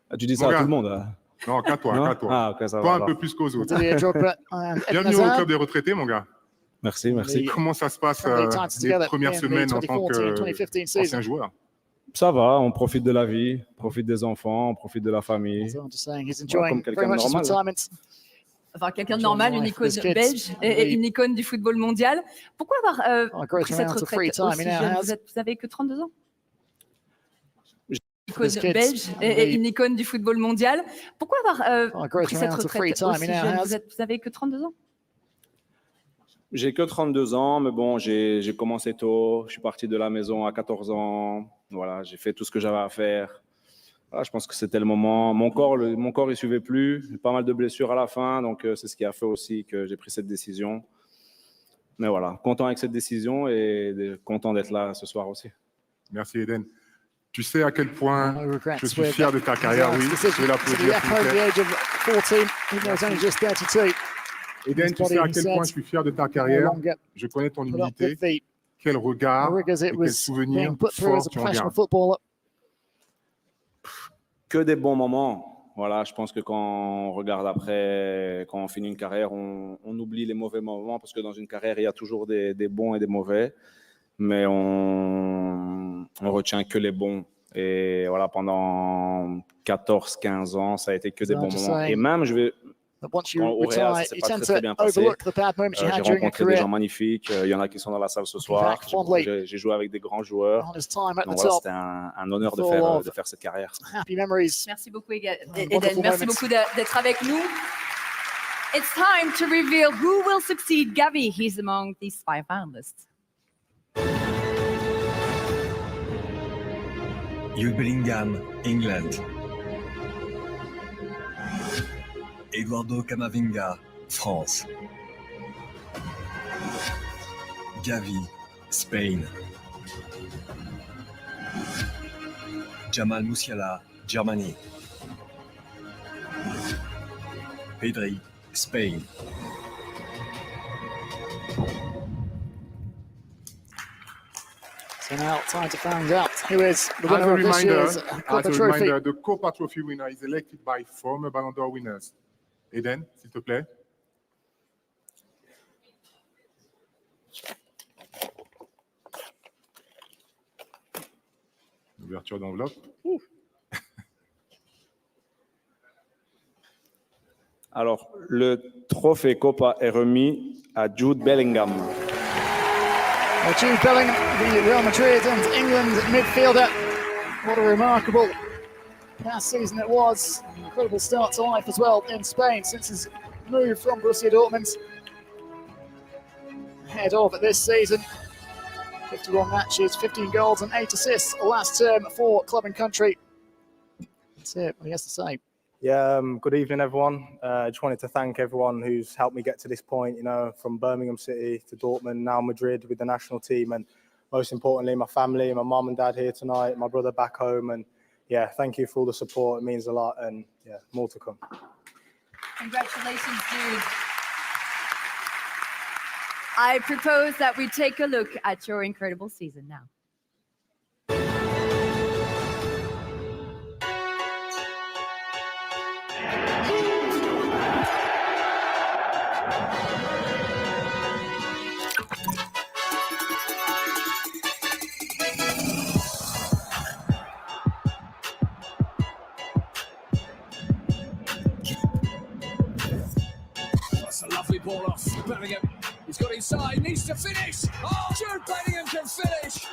[SPEAKER 3] Ah, tu dis ça à tout le monde, hein.
[SPEAKER 4] Non, qu'à toi, qu'à toi.
[SPEAKER 3] Ah, okay, ça
[SPEAKER 4] toi
[SPEAKER 3] va,
[SPEAKER 4] un peu plus qu'aux autres.
[SPEAKER 17] Bienvenue
[SPEAKER 4] Bienvenue au club des retraités, mon gars.
[SPEAKER 3] Merci, merci.
[SPEAKER 4] Comment ça se passe les premières semaines en tant qu'ancien joueur?
[SPEAKER 3] Ça va, on profite de la vie, on profite des enfants, on profite de la famille. Comme quelqu'un de normal.
[SPEAKER 5] Enfin, quelqu'un de normal, une icône belge et une icône du football mondial. Pourquoi avoir pris cette retraite aussi jeune? Vous avez que 32 ans? Icône belge et une icône du football mondial. Pourquoi avoir pris cette retraite aussi jeune? Vous avez que 32 ans?
[SPEAKER 3] J'ai que 32 ans, mais bon, j'ai commencé tôt. Je suis parti de la maison à 14 ans. Voilà, j'ai fait tout ce que j'avais à faire. Voilà, je pense que c'était le moment. Mon corps, il suivait plus. J'ai pas mal de blessures à la fin, donc c'est ce qui a fait aussi que j'ai pris cette décision. Mais voilà, content avec cette décision et content d'être là ce soir aussi.
[SPEAKER 4] Merci Eden. Tu sais à quel point je suis fier de ta carrière, oui. Je vais l'applaudir. Eden, tu sais à quel point je suis fier de ta carrière. Je connais ton humilité. Quel regard et quel souvenir fort tu en gardes.
[SPEAKER 3] Que des bons moments. Voilà, je pense que quand on regarde après, quand on finit une carrière, on oublie les mauvais moments parce que dans une carrière, il y a toujours des bons et des mauvais. Mais on retient que les bons. Et voilà, pendant 14-15 ans, ça a été que des bons moments. Et même, au Real, ça s'est pas très bien passé. J'ai rencontré des gens magnifiques. Il y en a qui sont dans la salle ce soir. J'ai joué avec des grands joueurs. Donc voilà, c'était un honneur de faire cette carrière.
[SPEAKER 5] Merci beaucoup, Eden. Merci beaucoup d'être avec nous. It's time to reveal who will succeed Gavi. He's among these 5 finalists.
[SPEAKER 12] Jude Bellingham, England. Eduardo Camavinga, France. Gavi, Spain. Jamal Musiala, Germany. Pedri, Spain.
[SPEAKER 17] So now, time to find out who is the winner of this year's Kopa Trophy.
[SPEAKER 4] The Kopa Trophy winner is elected by former Ballon d'Or winners. Eden, s'il te plaît. Ouverture d'enveloppe.
[SPEAKER 3] Alors, le trophée Kopa est remis à Jude Bellingham.
[SPEAKER 17] Jude Bellingham, the Real Madrid and England midfielder. What a remarkable past season it was. An incredible start to life as well in Spain since his move from Borussia Dortmund. Ahead of this season, 51 matches, 15 goals and 8 assists last term for club and country. That's it, what he has to say.
[SPEAKER 16] Yeah, good evening, everyone. I just wanted to thank everyone who's helped me get to this point, you know, from Birmingham City to Dortmund, now Madrid with the national team, and most importantly, my family, my mum and dad here tonight, my brother back home, and yeah, thank you for all the support. It means a lot, and yeah, more to come.
[SPEAKER 5] Congratulations, Jude. I propose that we take a look at your incredible season now.
[SPEAKER 19] That's a lovely ball off Bellingham. He's got inside, needs to finish. Oh, Jude Bellingham can finish.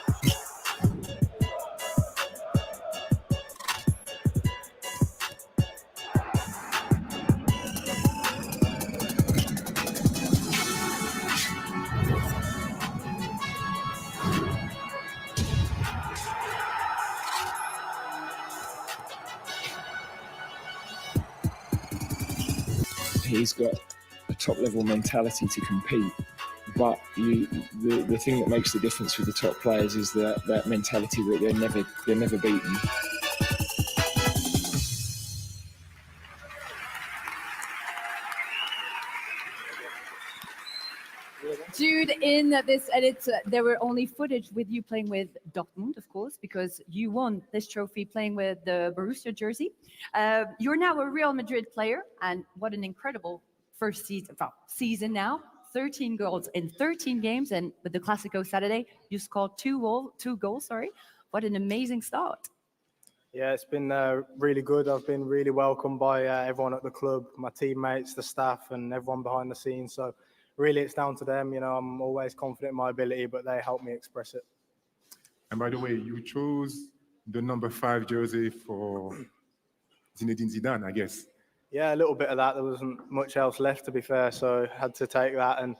[SPEAKER 6] he's got a top-level mentality to compete. But the thing that makes the difference with the top players is that mentality that they're never beaten.
[SPEAKER 5] Jude, in this edit, there were only footage with you playing with Dortmund, of course, because you won this trophy playing with the Borussia jersey. You're now a Real Madrid player, and what an incredible first season now. 13 goals in 13 games, and with the Clásico Saturday, you scored two goals. What an amazing start.
[SPEAKER 16] Yeah, it's been really good. I've been really welcomed by everyone at the club, my teammates, the staff, and everyone behind the scenes. So really, it's down to them. You know, I'm always confident in my ability, but they help me express it.
[SPEAKER 4] And by the way, you chose the number 5 jersey for Zinedine Zidane, I guess.
[SPEAKER 16] Yeah, a little bit of that. There wasn't much else left, to be fair, so I had to take that. And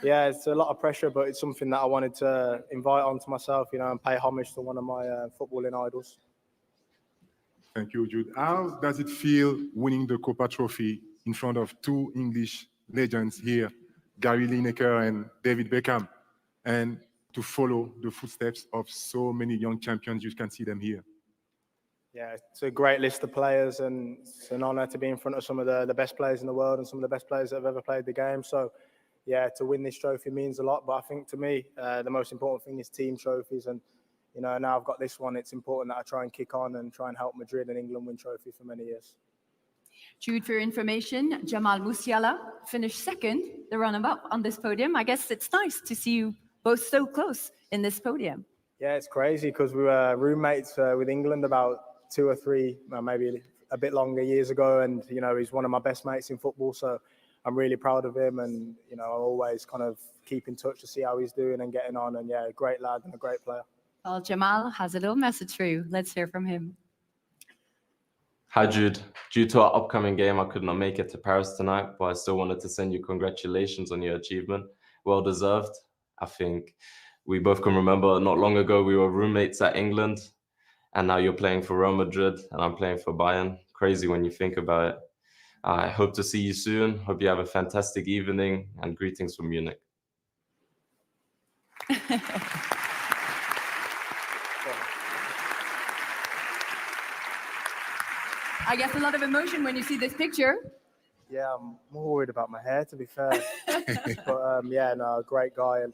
[SPEAKER 16] yeah, it's a lot of pressure, but it's something that I wanted to invite onto myself, you know, and pay homage to one of my footballing idols.
[SPEAKER 4] Thank you, Jude. How does it feel winning the Kopa Trophy in front of 2 English legends here, Gary Lineker and David Beckham, and to follow the footsteps of so many young champions? You can see them here.
[SPEAKER 16] Yeah, it's a great list of players, and it's an honour to be in front of some of the best players in the world and some of the best players that have ever played the game. So, yeah, to win this trophy means a lot. But I think to me, the most important thing is team trophies. And, you know, now I've got this one, it's important that I try and kick on and try and help Madrid and England win trophy for many years.
[SPEAKER 5] Jude, for your information, Jamal Musiala finished second, the runner-up on this podium. I guess it's nice to see you both so close in this podium.
[SPEAKER 16] Yeah, it's crazy because we were roommates with England about 2 or 3, maybe a bit longer years ago. And, you know, he's one of my best mates in football. So I'm really proud of him. And, you know, I always kind of keep in touch to see how he's doing and getting on. And, yeah, a great lad and a great player.
[SPEAKER 5] Well, Jamal has a little message for you. Let's hear from him.
[SPEAKER 8] Hi, Jude. Due to our upcoming game, I could not make it to Paris tonight, but I still wanted to send you congratulations on your achievement. Well deserved. I think we both can remember not long ago we were roommates at England, and now you're playing for Real Madrid and I'm playing for Bayern. Crazy when you think about it. I hope to see you soon. Hope you have a fantastic evening, and greetings from Munich.
[SPEAKER 5] I guess a lot of emotion when you see this picture.
[SPEAKER 16] Yeah, I'm more worried about my hair, to be fair. But yeah, no, great guy, and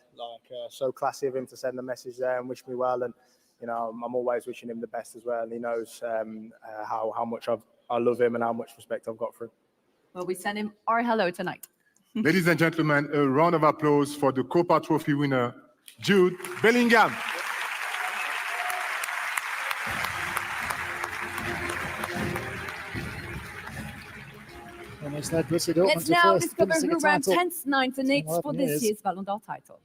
[SPEAKER 16] so classy of him to send a message there and wish me well. And you know, I'm always wishing him the best as well. He knows how much I love him and how much respect I've got for him.
[SPEAKER 5] Well, we send him our hello tonight.
[SPEAKER 4] Ladies and gentlemen, a round of applause for the Kopa Trophy winner, Jude Bellingham.
[SPEAKER 5] Let's now discover who ranked 10th, 9th, and 8th for this year's Ballon d'Or title.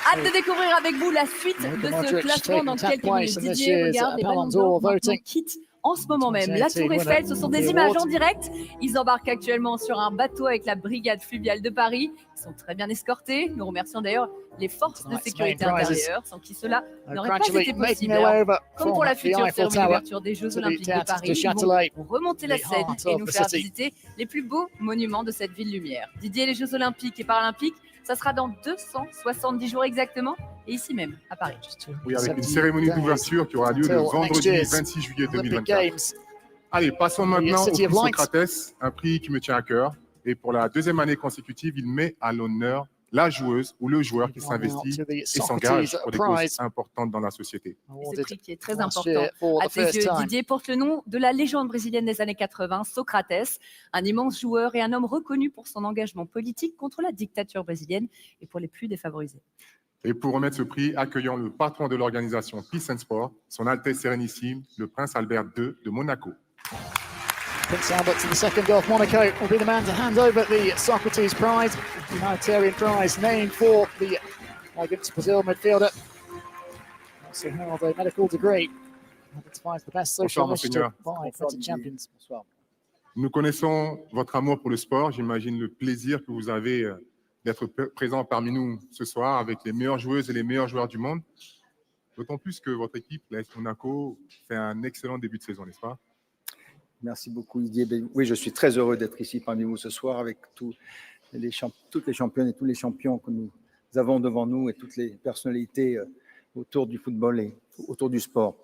[SPEAKER 5] Hâte de découvrir avec vous la suite de ce classement dans quelques minutes. Didier, regarde, les Ballons d'Or maintenant quittent en ce moment même la Tour Eiffel. Ce sont des images en direct. Ils embarquent actuellement sur un bateau avec la brigade fluviale de Paris. Ils sont très bien escortés. Nous remercions d'ailleurs les forces de sécurité intérieure, sans qui cela n'aurait pas été possible. Comme pour la future cérémonie d'ouverture des Jeux Olympiques de Paris, ils vont remonter la Seine et nous faire visiter les plus beaux monuments de cette ville lumière. Didier, les Jeux Olympiques et Paralympiques, ça sera dans 270 jours exactement, et ici même, à Paris.
[SPEAKER 4] Oui, avec une cérémonie d'ouverture qui aura lieu le vendredi 26 juillet 2024. Allez, passons maintenant au prix Socrates, un prix qui me tient à cœur. Et pour la 2e année consécutive, il met à l'honneur la joueuse ou le joueur qui s'investit et s'engage pour des causes importantes dans la société.
[SPEAKER 5] Ce prix qui est très important à tes yeux, Didier, porte le nom de la légende brésilienne des années 80, Socrates, un immense joueur et un homme reconnu pour son engagement politique contre la dictature brésilienne et pour les plus défavorisés.
[SPEAKER 4] Et pour remettre ce prix, accueillons le patron de l'organisation Peace and Sport, son Altesse Sérénissime, le prince Albert II de Monaco.
[SPEAKER 17] Prince Albert to the second golf. Monaco will be the man to hand over the Socrates Prize, humanitarian prize named for the against Brazil midfielder. Also held a medical degree. Identifies the best social initiative by French champions.
[SPEAKER 4] Nous connaissons votre amour pour le sport. J'imagine le plaisir que vous avez d'être présent parmi nous ce soir avec les meilleures joueuses et les meilleurs joueurs du monde. D'autant plus que votre équipe, l'AS Monaco, fait un excellent début de saison, n'est-ce pas?
[SPEAKER 9] Merci beaucoup, Didier. Oui, je suis très heureux d'être ici parmi vous ce soir avec toutes les championnes et tous les champions que nous avons devant nous et toutes les personnalités autour du football et autour du sport.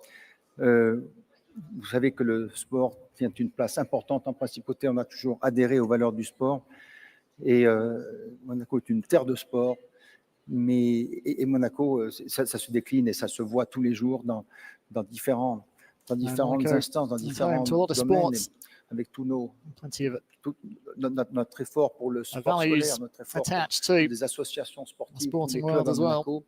[SPEAKER 9] Vous savez que le sport tient une place importante en Principauté. On a toujours adhéré aux valeurs du sport. Et Monaco est une terre de sport. Et Monaco, ça se décline et ça se voit tous les jours dans différentes instances, dans différents domaines, avec tous notre effort pour le sport scolaire, notre effort pour des associations sportives, tous les clubs à Monaco.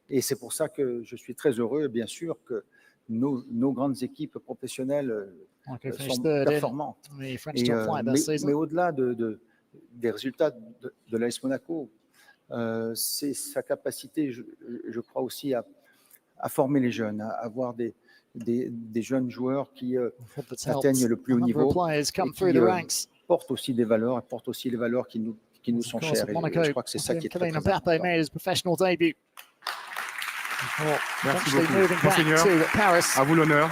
[SPEAKER 9] Et c'est pour ça que je suis très heureux, bien sûr, que nos grandes équipes professionnelles sont performantes. Mais au-delà des résultats de l'AS Monaco, c'est sa capacité, je crois aussi, à former les jeunes, à avoir des jeunes joueurs qui atteignent le plus haut niveau et qui portent aussi des valeurs, apportent aussi les valeurs qui nous sont chères. Et je crois que c'est ça qui est très important.
[SPEAKER 4] Merci beaucoup. Monseigneur, à vous l'honneur.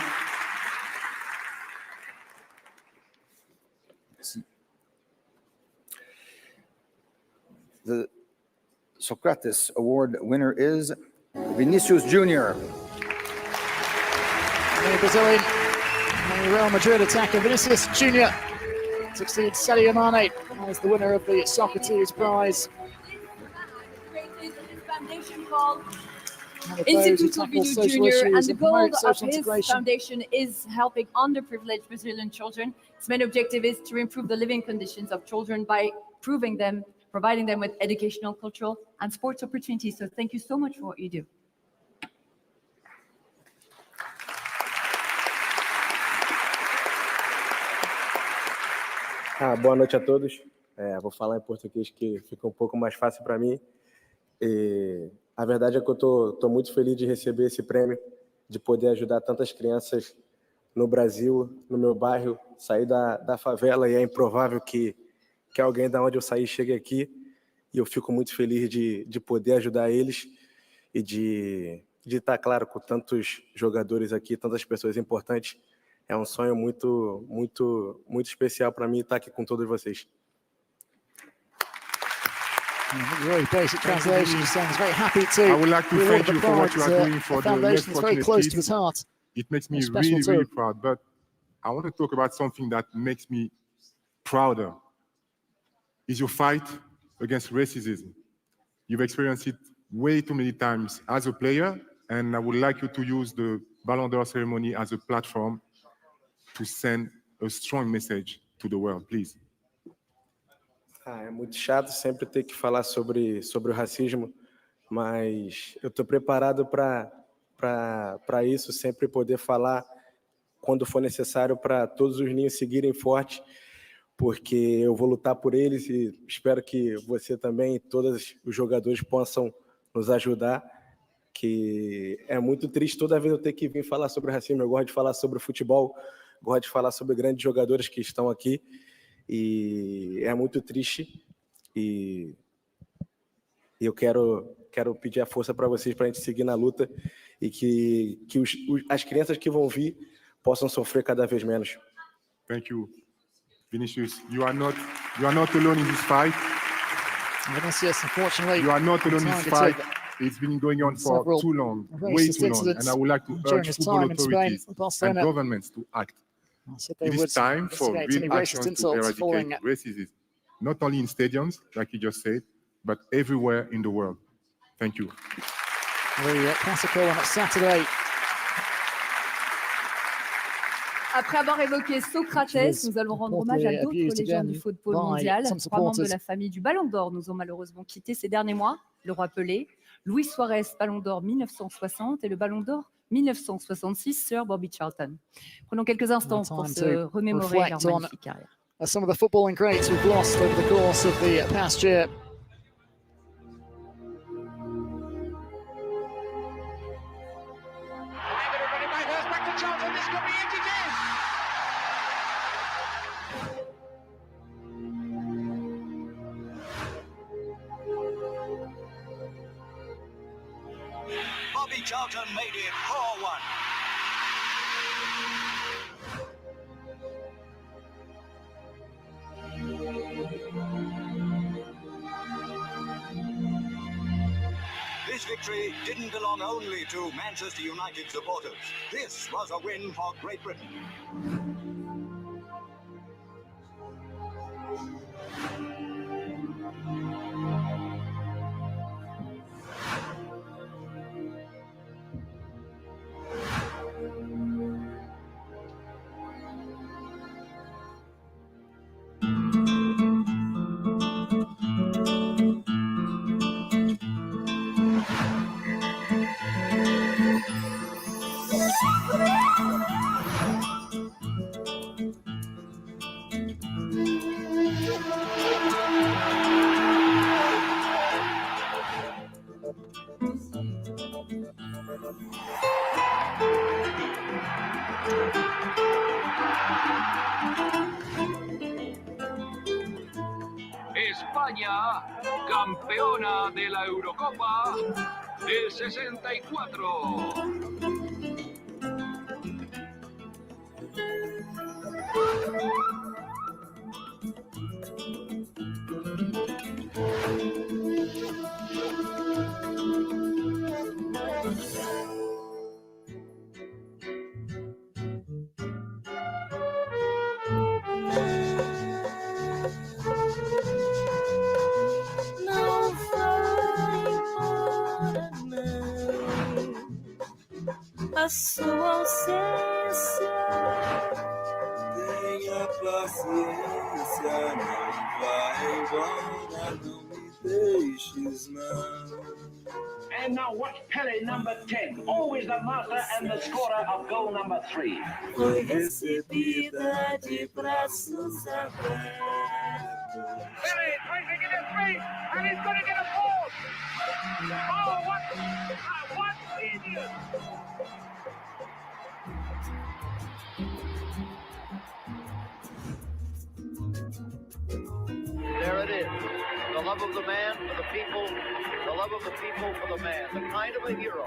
[SPEAKER 9] Merci. The Socrates Award winner is Vinicius Jr.
[SPEAKER 17] The Brazilian Real Madrid attacker Vinicius Jr. succeeds Sadio Mane as the winner of the Socrates Prize.
[SPEAKER 5] Instituto Vino Jr. and the goal of his foundation is helping underprivileged Brazilian children. Its main objective is to improve the living conditions of children by providing them with educational, cultural and sports opportunities. So thank you so much for what you do.
[SPEAKER 10] Boa noite a todos. Vou falar em português que fica um pouco mais fácil para mim. A verdade é que eu tô muito feliz de receber esse prêmio, de poder ajudar tantas crianças no Brasil, no meu bairro, sair da favela, e é improvável que alguém da onde eu saí chegue aqui, e eu fico muito feliz de poder ajudar eles e de estar, claro, com tantos jogadores aqui, tantas pessoas importantes. É um sonho muito, muito, muito especial para mim estar aqui com todos vocês.
[SPEAKER 17] Very basic translation. He sounds very happy to.
[SPEAKER 4] I would like to thank you for what you are doing for the less
[SPEAKER 17] foundation. It's very close to his heart.
[SPEAKER 4] It makes me really, really proud. But I want to talk about something that makes me prouder. Is your fight against racism. You've experienced it way too many times as a player, and I would like you to use the Ballon d'Or ceremony as a platform to send a strong message to the world, please.
[SPEAKER 10] É muito chato sempre ter que falar sobre o racismo, mas eu estou preparado para isso, sempre poder falar quando for necessário para todos os ninhos seguirem forte, porque eu vou lutar por eles e espero que você também e todos os jogadores possam nos ajudar, que é muito triste toda vez eu ter que vir falar sobre racismo. Eu gosto de falar sobre futebol, gosto de falar sobre grandes jogadores que estão aqui, e é muito triste, e eu quero pedir a força para vocês, para a gente seguir na luta e que as crianças que vão vir possam sofrer cada vez menos.
[SPEAKER 4] Thank you, Vinicius. You are not alone in this fight.
[SPEAKER 17] Vinicius, unfortunately,
[SPEAKER 4] you are not alone in this fight. It's been going on for too long, way too long, and I would like to urge football authorities and governments to act. It is time for real action to eradicate racism, not only in stadiums, like you just said, but everywhere in the world. Thank you.
[SPEAKER 17] The classical on Saturday.
[SPEAKER 5] Après avoir évoqué Socrates, nous allons rendre hommage à d'autres légendes du football mondial. 3 membres de la famille du Ballon d'Or nous ont malheureusement quittés ces derniers mois. Le roi Pelé, Luis Suarez, Ballon d'Or 1960, et le Ballon d'Or 1966, Sir Bobby Charlton. Prenons quelques instants pour
[SPEAKER 17] Time
[SPEAKER 5] se
[SPEAKER 17] to
[SPEAKER 5] remémorer leur
[SPEAKER 17] reflect on
[SPEAKER 5] magnifique carrière.
[SPEAKER 17] some of the footballing greats we've lost over the course of the past year.
[SPEAKER 13] Bobby Charlton made it 4-1. This victory didn't belong only to Manchester United supporters. This was a win for Great Britain.
[SPEAKER 19] España, campeona de la Eurocopa del 64.
[SPEAKER 7] Não vai embora, não. A sua ausência.
[SPEAKER 15] Tenha paciência, não vai embora, não me deixes, não.
[SPEAKER 18] And now watch Pele, number 10, always the master and the scorer of goal number 3.
[SPEAKER 7] Foi recebida de braços abertos.
[SPEAKER 19] Pele trying to get a three, and he's going to get a fourth. Oh, what idiot!
[SPEAKER 24] There it is. The love of the man for the people, the love of the people for the man, the kind of a hero.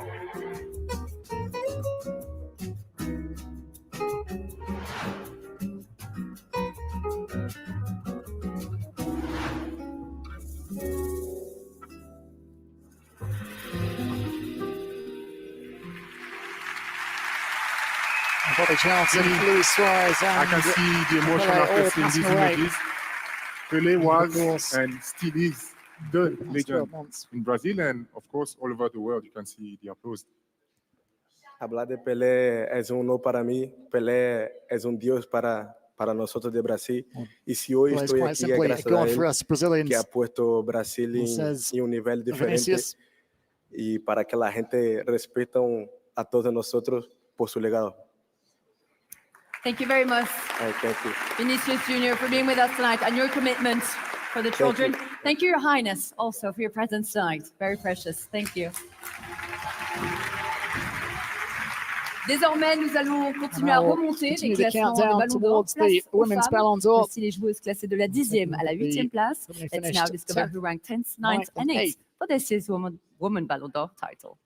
[SPEAKER 17] Bobby Charlton, Luis Suarez,
[SPEAKER 4] I can
[SPEAKER 17] and
[SPEAKER 4] see the emotion
[SPEAKER 17] Pele
[SPEAKER 4] after
[SPEAKER 17] all
[SPEAKER 4] seeing these
[SPEAKER 17] passing away.
[SPEAKER 4] images. Pele was and still is the legend in Brazil and, of course, all over the world. You can see the applause.
[SPEAKER 10] Hablar de Pelé es un honor para mí. Pelé es un Dios para nosotros de Brasil. Y si hoy
[SPEAKER 17] Well, it's
[SPEAKER 10] estoy
[SPEAKER 17] quite
[SPEAKER 10] aquí es
[SPEAKER 17] simply a
[SPEAKER 10] gracias a
[SPEAKER 17] God for
[SPEAKER 10] él
[SPEAKER 17] us Brazilians.
[SPEAKER 10] que ha puesto Brasil
[SPEAKER 17] He says,
[SPEAKER 10] en un nivel diferente
[SPEAKER 17] Vinicius.
[SPEAKER 10] y para que la gente respete a todos nosotros por su legado.
[SPEAKER 5] Thank you very much,
[SPEAKER 10] Thank you.
[SPEAKER 5] Vinicius Jr., for being with us tonight and your commitment for the children. Thank you, Your Highness, also for your presence tonight. Very precious. Thank you. Désormais, nous allons continuer à
[SPEAKER 17] And now we'll
[SPEAKER 5] remonter les
[SPEAKER 17] continue the
[SPEAKER 5] classements de
[SPEAKER 17] countdown
[SPEAKER 5] Ballon d'Or.
[SPEAKER 17] towards
[SPEAKER 5] Place
[SPEAKER 17] the
[SPEAKER 5] aux
[SPEAKER 17] Women's
[SPEAKER 5] femmes.
[SPEAKER 17] Ballon d'Or.
[SPEAKER 5] Voici les joueuses classées de la 10e à la 8e place.
[SPEAKER 17] Suddenly
[SPEAKER 5] Let's
[SPEAKER 17] finished
[SPEAKER 5] now discover
[SPEAKER 17] 10th,
[SPEAKER 5] who ranked 10th, 9th, and 8th for this year's Woman Ballon d'Or title.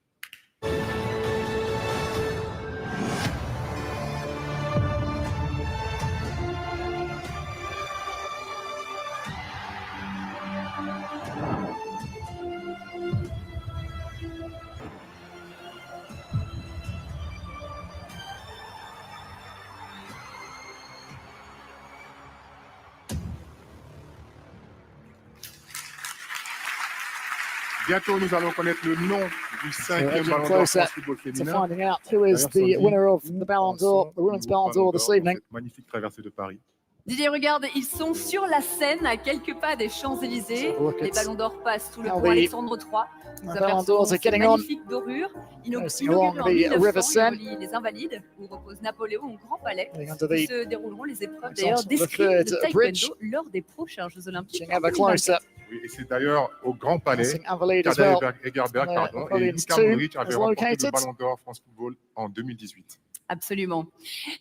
[SPEAKER 4] Bientôt, nous allons connaître le nom du
[SPEAKER 17] So
[SPEAKER 4] 5e
[SPEAKER 17] edging
[SPEAKER 4] Ballon d'Or
[SPEAKER 17] closer
[SPEAKER 4] France football
[SPEAKER 17] to
[SPEAKER 4] féminin.
[SPEAKER 17] finding out who is the winner of the Ballon d'Or, the Women's Ballon d'Or this evening.
[SPEAKER 4] Cette magnifique traversée de Paris.
[SPEAKER 5] Didier, regarde, ils sont sur la scène à quelques pas des Champs-Élysées. Les ballons d'or passent sous le pont Alexandre III. Nous apercevons ces magnifiques dorures inaugurées en 1900 et relient les Invalides, où repose Napoléon au Grand Palais. Où se dérouleront les épreuves d'ailleurs d'escrime de taekwondo lors des prochains Jeux Olympiques.
[SPEAKER 4] Oui, et c'est d'ailleurs au Grand Palais qu'Adèle Egerberg et Luka Modric avaient remporté le Ballon d'or France Football en 2018.
[SPEAKER 5] Absolument.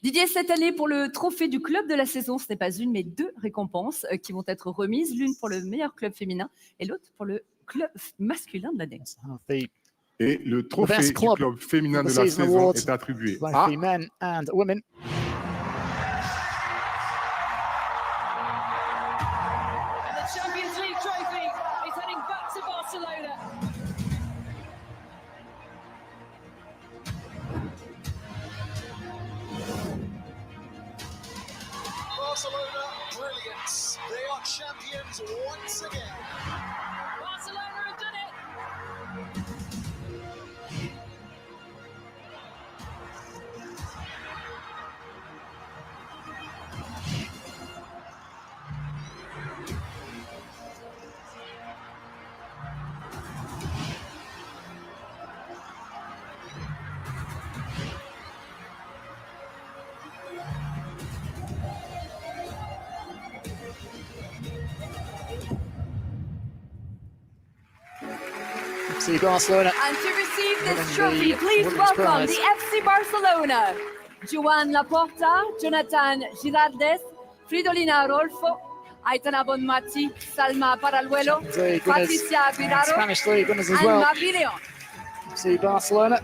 [SPEAKER 5] Didier, cette année, pour le trophée du club de la saison, ce n'est pas une, mais 2 récompenses qui vont être remises, l'une pour le meilleur club féminin et l'autre pour le club masculin de l'année.
[SPEAKER 4] Et le trophée du club féminin de la saison est attribué à...
[SPEAKER 23] Barcelona, brilliance. They are champions once again. Barcelona have done it.
[SPEAKER 17] FC Barcelona.
[SPEAKER 5] And to receive this trophy, please welcome the FC Barcelona. Joan Laporta, Jonathan Girardes, Fridolina Rolfo, Aitana Bonmati, Salma Paraluelo, Patricia Piraro,
[SPEAKER 17] Spanish League winners as
[SPEAKER 5] and
[SPEAKER 17] well.
[SPEAKER 5] Mavi Leon.
[SPEAKER 17] FC Barcelona.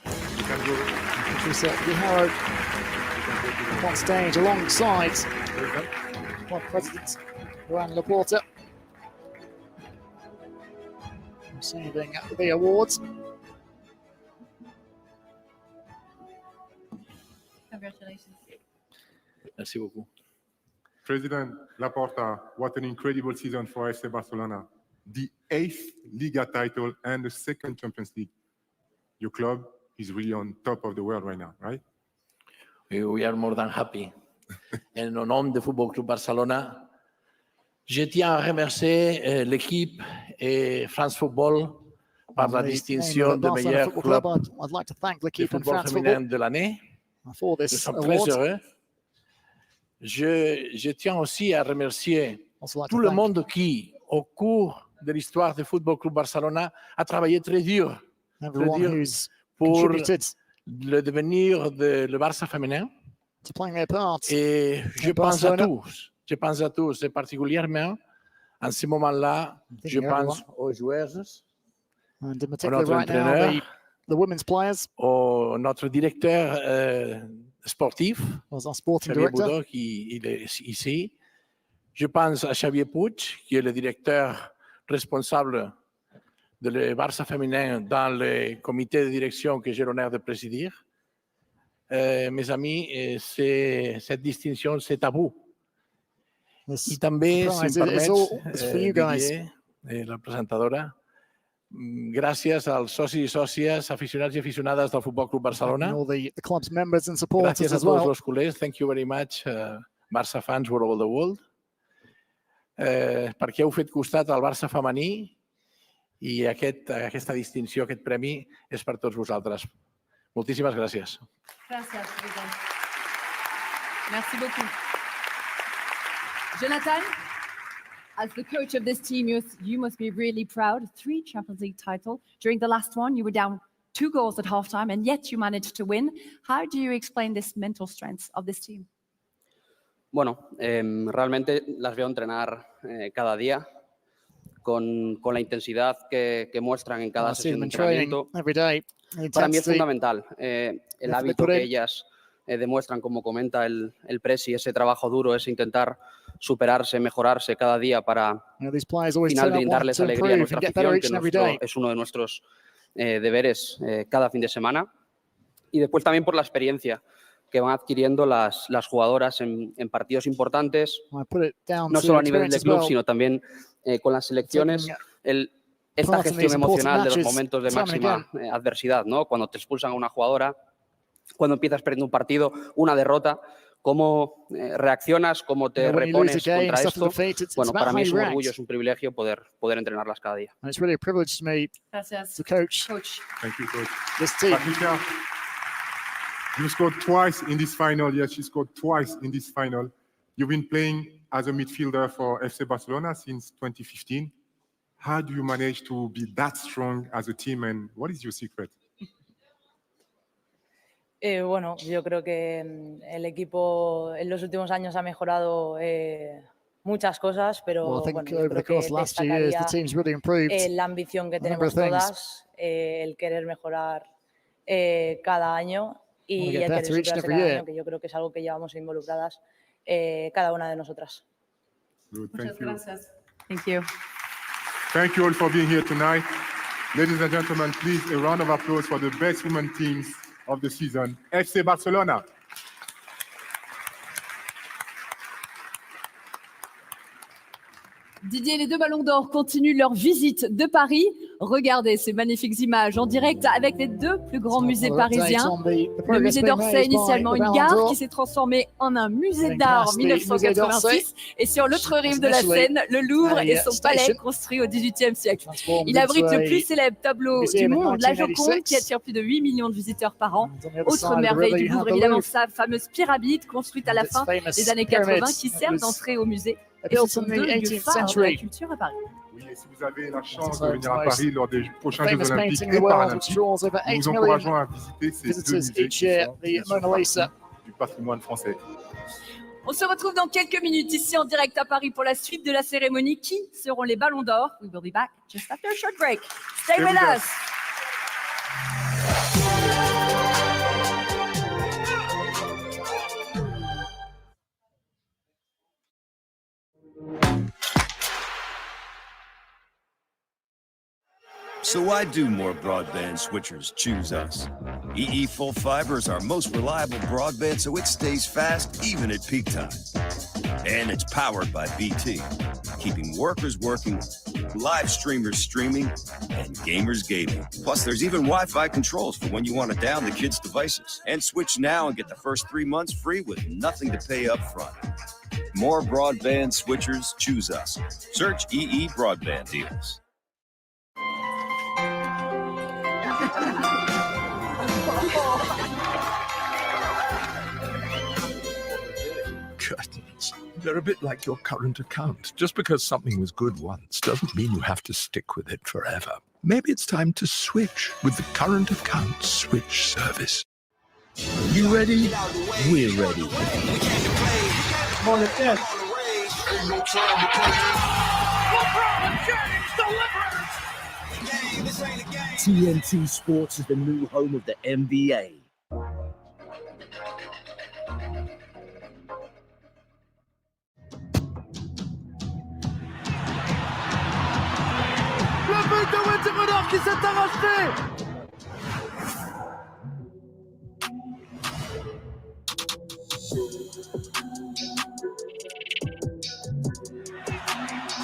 [SPEAKER 17] Patricia Piraro on stage alongside President Joan Laporta, receiving the awards.
[SPEAKER 5] Congratulations.
[SPEAKER 1] Merci beaucoup.
[SPEAKER 4] President Laporta, what an incredible season for FC Barcelona. The 8th Liga title and the 2nd Champions League. Your club is really on top of the world right now, right?
[SPEAKER 1] We are more than happy. En au nom du Football Club Barcelona, je tiens à remercier l'équipe et France Football par la distinction de meilleur club de football féminin de l'année. Nous sommes très heureux. Je tiens aussi à remercier tout le monde qui, au cours de l'histoire du Football Club Barcelona, a travaillé très dur pour le devenir de le Barça féminin. Et je pense à tous, et particulièrement en ce moment-là, je pense aux joueuses, à notre entraîneur, à notre directeur sportif, Xavier Boudot, qui est ici. Je pense à Xavier Puig, qui est le directeur responsable de le Barça féminin dans le comité de direction que j'ai l'honneur de présider. Mes amis, cette distinction, c'est à vous. Et també, si em permets, la presentadora, gràcies als socis i sòcies, aficionats i aficionades del Futbol Club Barcelona. Gràcies a tots els culers. Thank you very much, Barça fans all over the world. Perquè heu fet costat al Barça femení i aquesta distinció, aquest premi, és per tots vosaltres. Moltíssimes gràcies.
[SPEAKER 5] Gracias, President. Merci beaucoup. Jonathan, as the coach of this team, you must be really proud. 3 Champions League titles. During the last one, you were down 2 goals at halftime, and yet you managed to win. How do you explain this mental strength of this team?
[SPEAKER 2] Bueno, realmente las veo entrenar cada día con la intensidad que muestran en cada sesión de entrenamiento. Para mí es fundamental el hábito que ellas demuestran, como comenta el presi, ese trabajo duro, ese intentar superarse, mejorarse cada día para al final brindarles alegría a nuestra afición, que es uno de nuestros deberes cada fin de semana. Y después también por la experiencia que van adquiriendo las jugadoras en partidos importantes, no solo a nivel de club, sino también con las selecciones. El esta gestión emocional de los momentos de máxima adversidad, ¿no? Cuando te expulsan a una jugadora, cuando empiezas perdiendo un partido, una derrota, ¿cómo reaccionas? ¿Cómo te repones contra esto? Bueno, para mí es un orgullo, es un privilegio poder entrenarlas cada día.
[SPEAKER 17] And it's really a privilege to me
[SPEAKER 5] Gracias.
[SPEAKER 17] to coach
[SPEAKER 4] Thank you, coach.
[SPEAKER 17] this team.
[SPEAKER 4] Patricia, you scored twice in this final. Yes, she scored twice in this final. You've been playing as a midfielder for FC Barcelona since 2015. How do you manage to be that strong as a team, and what is your secret?
[SPEAKER 14] Bueno, yo creo que el equipo en los últimos años ha mejorado muchas cosas, pero bueno, yo creo que destacaría la ambición que tenemos todas, el querer mejorar cada año y el querer superarse cada año, que yo creo que es algo que llevamos involucradas cada una de nosotras.
[SPEAKER 5] Muchas gracias. Thank you.
[SPEAKER 4] Thank you all for being here tonight. Ladies and gentlemen, please a round of applause for the best women teams of the season, FC Barcelona.
[SPEAKER 5] Didier, les deux ballons d'or continuent leur visite de Paris. Regardez ces magnifiques images en direct avec les deux plus grands musées parisiens. Le musée d'Orsay, initialement une gare qui s'est transformée en un musée d'art en 1986. Et sur l'autre rive de la Seine, le Louvre et son palais construit au XVIIIe siècle. Il abrite le plus célèbre tableau du monde, la Joconde, qui attire plus de 8 millions de visiteurs par an. Autre merveille du Louvre, évidemment, sa fameuse pyramide construite à la fin des années 80 qui sert d'entrée au musée. Et ce sont deux lieux phares de la culture à Paris.
[SPEAKER 4] Oui, et si vous avez la chance de venir à Paris lors des prochains Jeux Olympiques et Paralympiques, nous vous encourageons à visiter ces deux musées qui sont du patrimoine français.
[SPEAKER 5] On se retrouve dans quelques minutes ici en direct à Paris pour la suite de la cérémonie. Qui seront les ballons d'or? We will be back just after a short break. Stay with us.
[SPEAKER 20] So why do more broadband switchers choose us? EE Full Fiber is our most reliable broadband, so it stays fast even at peak time. And it's powered by BT, keeping workers working, live streamers streaming, and gamers gaming. Plus, there's even Wi-Fi controls for when you want to down the kids' devices. And switch now and get the first 3 months free with nothing to pay up front. More broadband switchers choose us. Search EE Broadband Deals.
[SPEAKER 21] Curtains. They're a bit like your current account. Just because something was good once doesn't mean you have to stick with it forever. Maybe it's time to switch with the current account switch service. You ready? We're ready.
[SPEAKER 7] Come on, let's dance. Ain't no time to play. LeBron James delivers.
[SPEAKER 22] TNT Sports is the new home of the NBA.
[SPEAKER 7] Le but de Wendy Renard qui s'est arraché.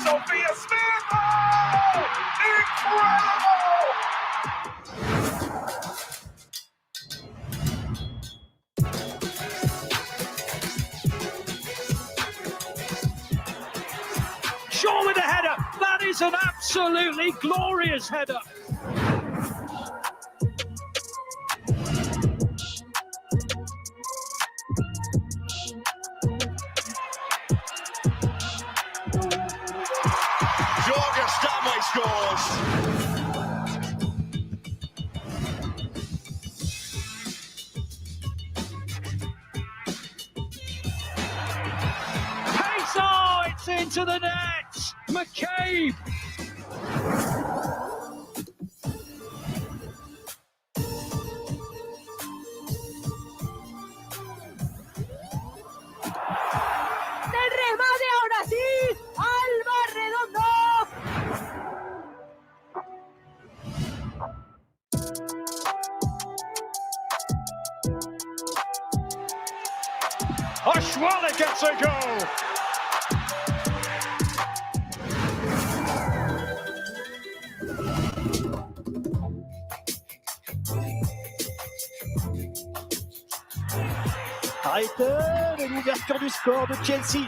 [SPEAKER 7] Sophia Smith! Oh, incredible!
[SPEAKER 11] Shaw with a header. That is an absolutely glorious header.
[SPEAKER 7] Jorgen Stanway scores.
[SPEAKER 11] Pace, oh, it's into the net. McCabe.
[SPEAKER 7] Del remate ahora sí. Alba Redondo.
[SPEAKER 11] Oshwala gets a goal. Brighton et l'ouverture du score de Chelsea.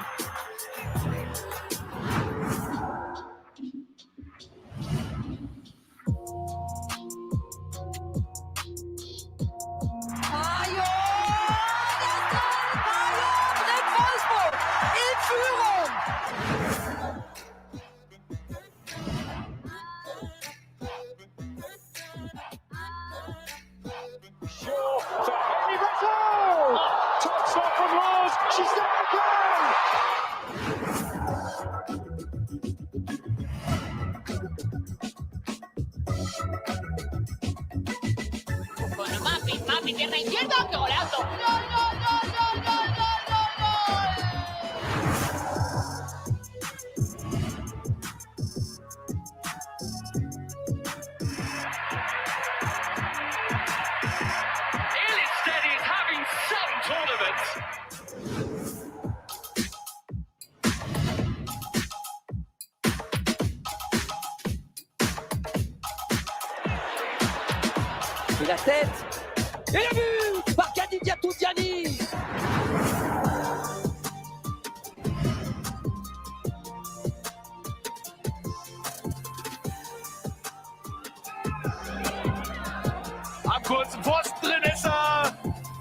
[SPEAKER 19] Mapi, pierna izquierda, ¡qué golazo! ¡Gol, gol, gol, gol, gol, gol,
[SPEAKER 3] Ill instead is having some tournaments.
[SPEAKER 6] Et la tête. Et le but par Khadija Toudiani.
[SPEAKER 3] Am kurzen Pfosten drin ist er.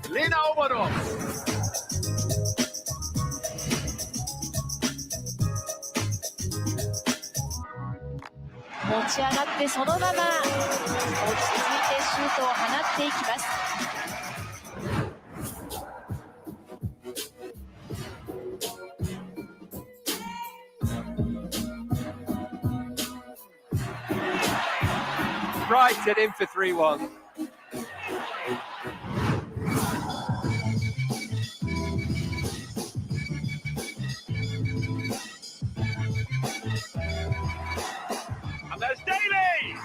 [SPEAKER 3] Lena Oberdorf.
[SPEAKER 6] Brighton in for 3-1.
[SPEAKER 3] And there's Daly.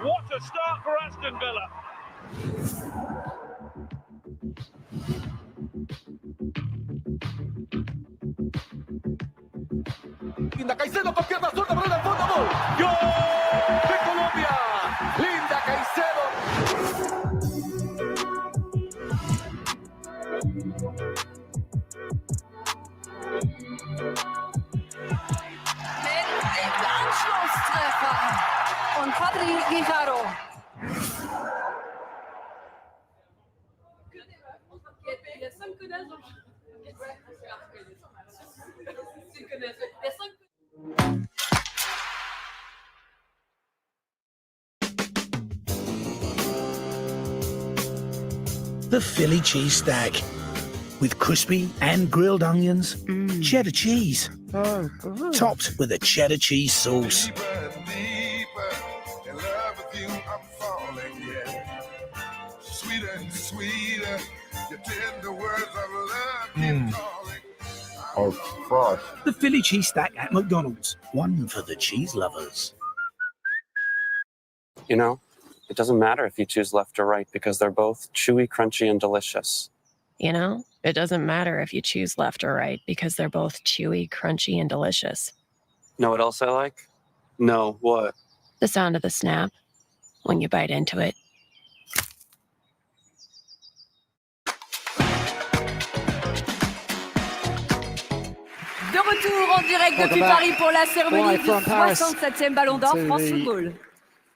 [SPEAKER 3] What a start for Aston Villa.
[SPEAKER 6] Linda Caicedo con pierna zurda, balón al fondo, gol. ¡Gol de Colombia! Linda Caicedo.
[SPEAKER 5] Mit dem Anschlusstreffer von Fabri Guijaro.
[SPEAKER 8] The Philly cheese stack with crispy and grilled onions, cheddar cheese, topped with a cheddar cheese sauce.
[SPEAKER 23] Sweeter and sweeter, your tender words of love.
[SPEAKER 8] Oh, gosh. The Philly cheese stack at McDonald's. One for the cheese lovers.
[SPEAKER 12] You know, it doesn't matter if you choose left or right because they're both chewy, crunchy, and delicious.
[SPEAKER 25] You know, it doesn't matter if you choose left or right because they're both chewy, crunchy, and delicious.
[SPEAKER 12] Know what else I like? No, what?
[SPEAKER 25] The sound of the snap when you bite into it.
[SPEAKER 5] De retour en direct depuis Paris pour la cérémonie du 67e Ballon d'Or France Football.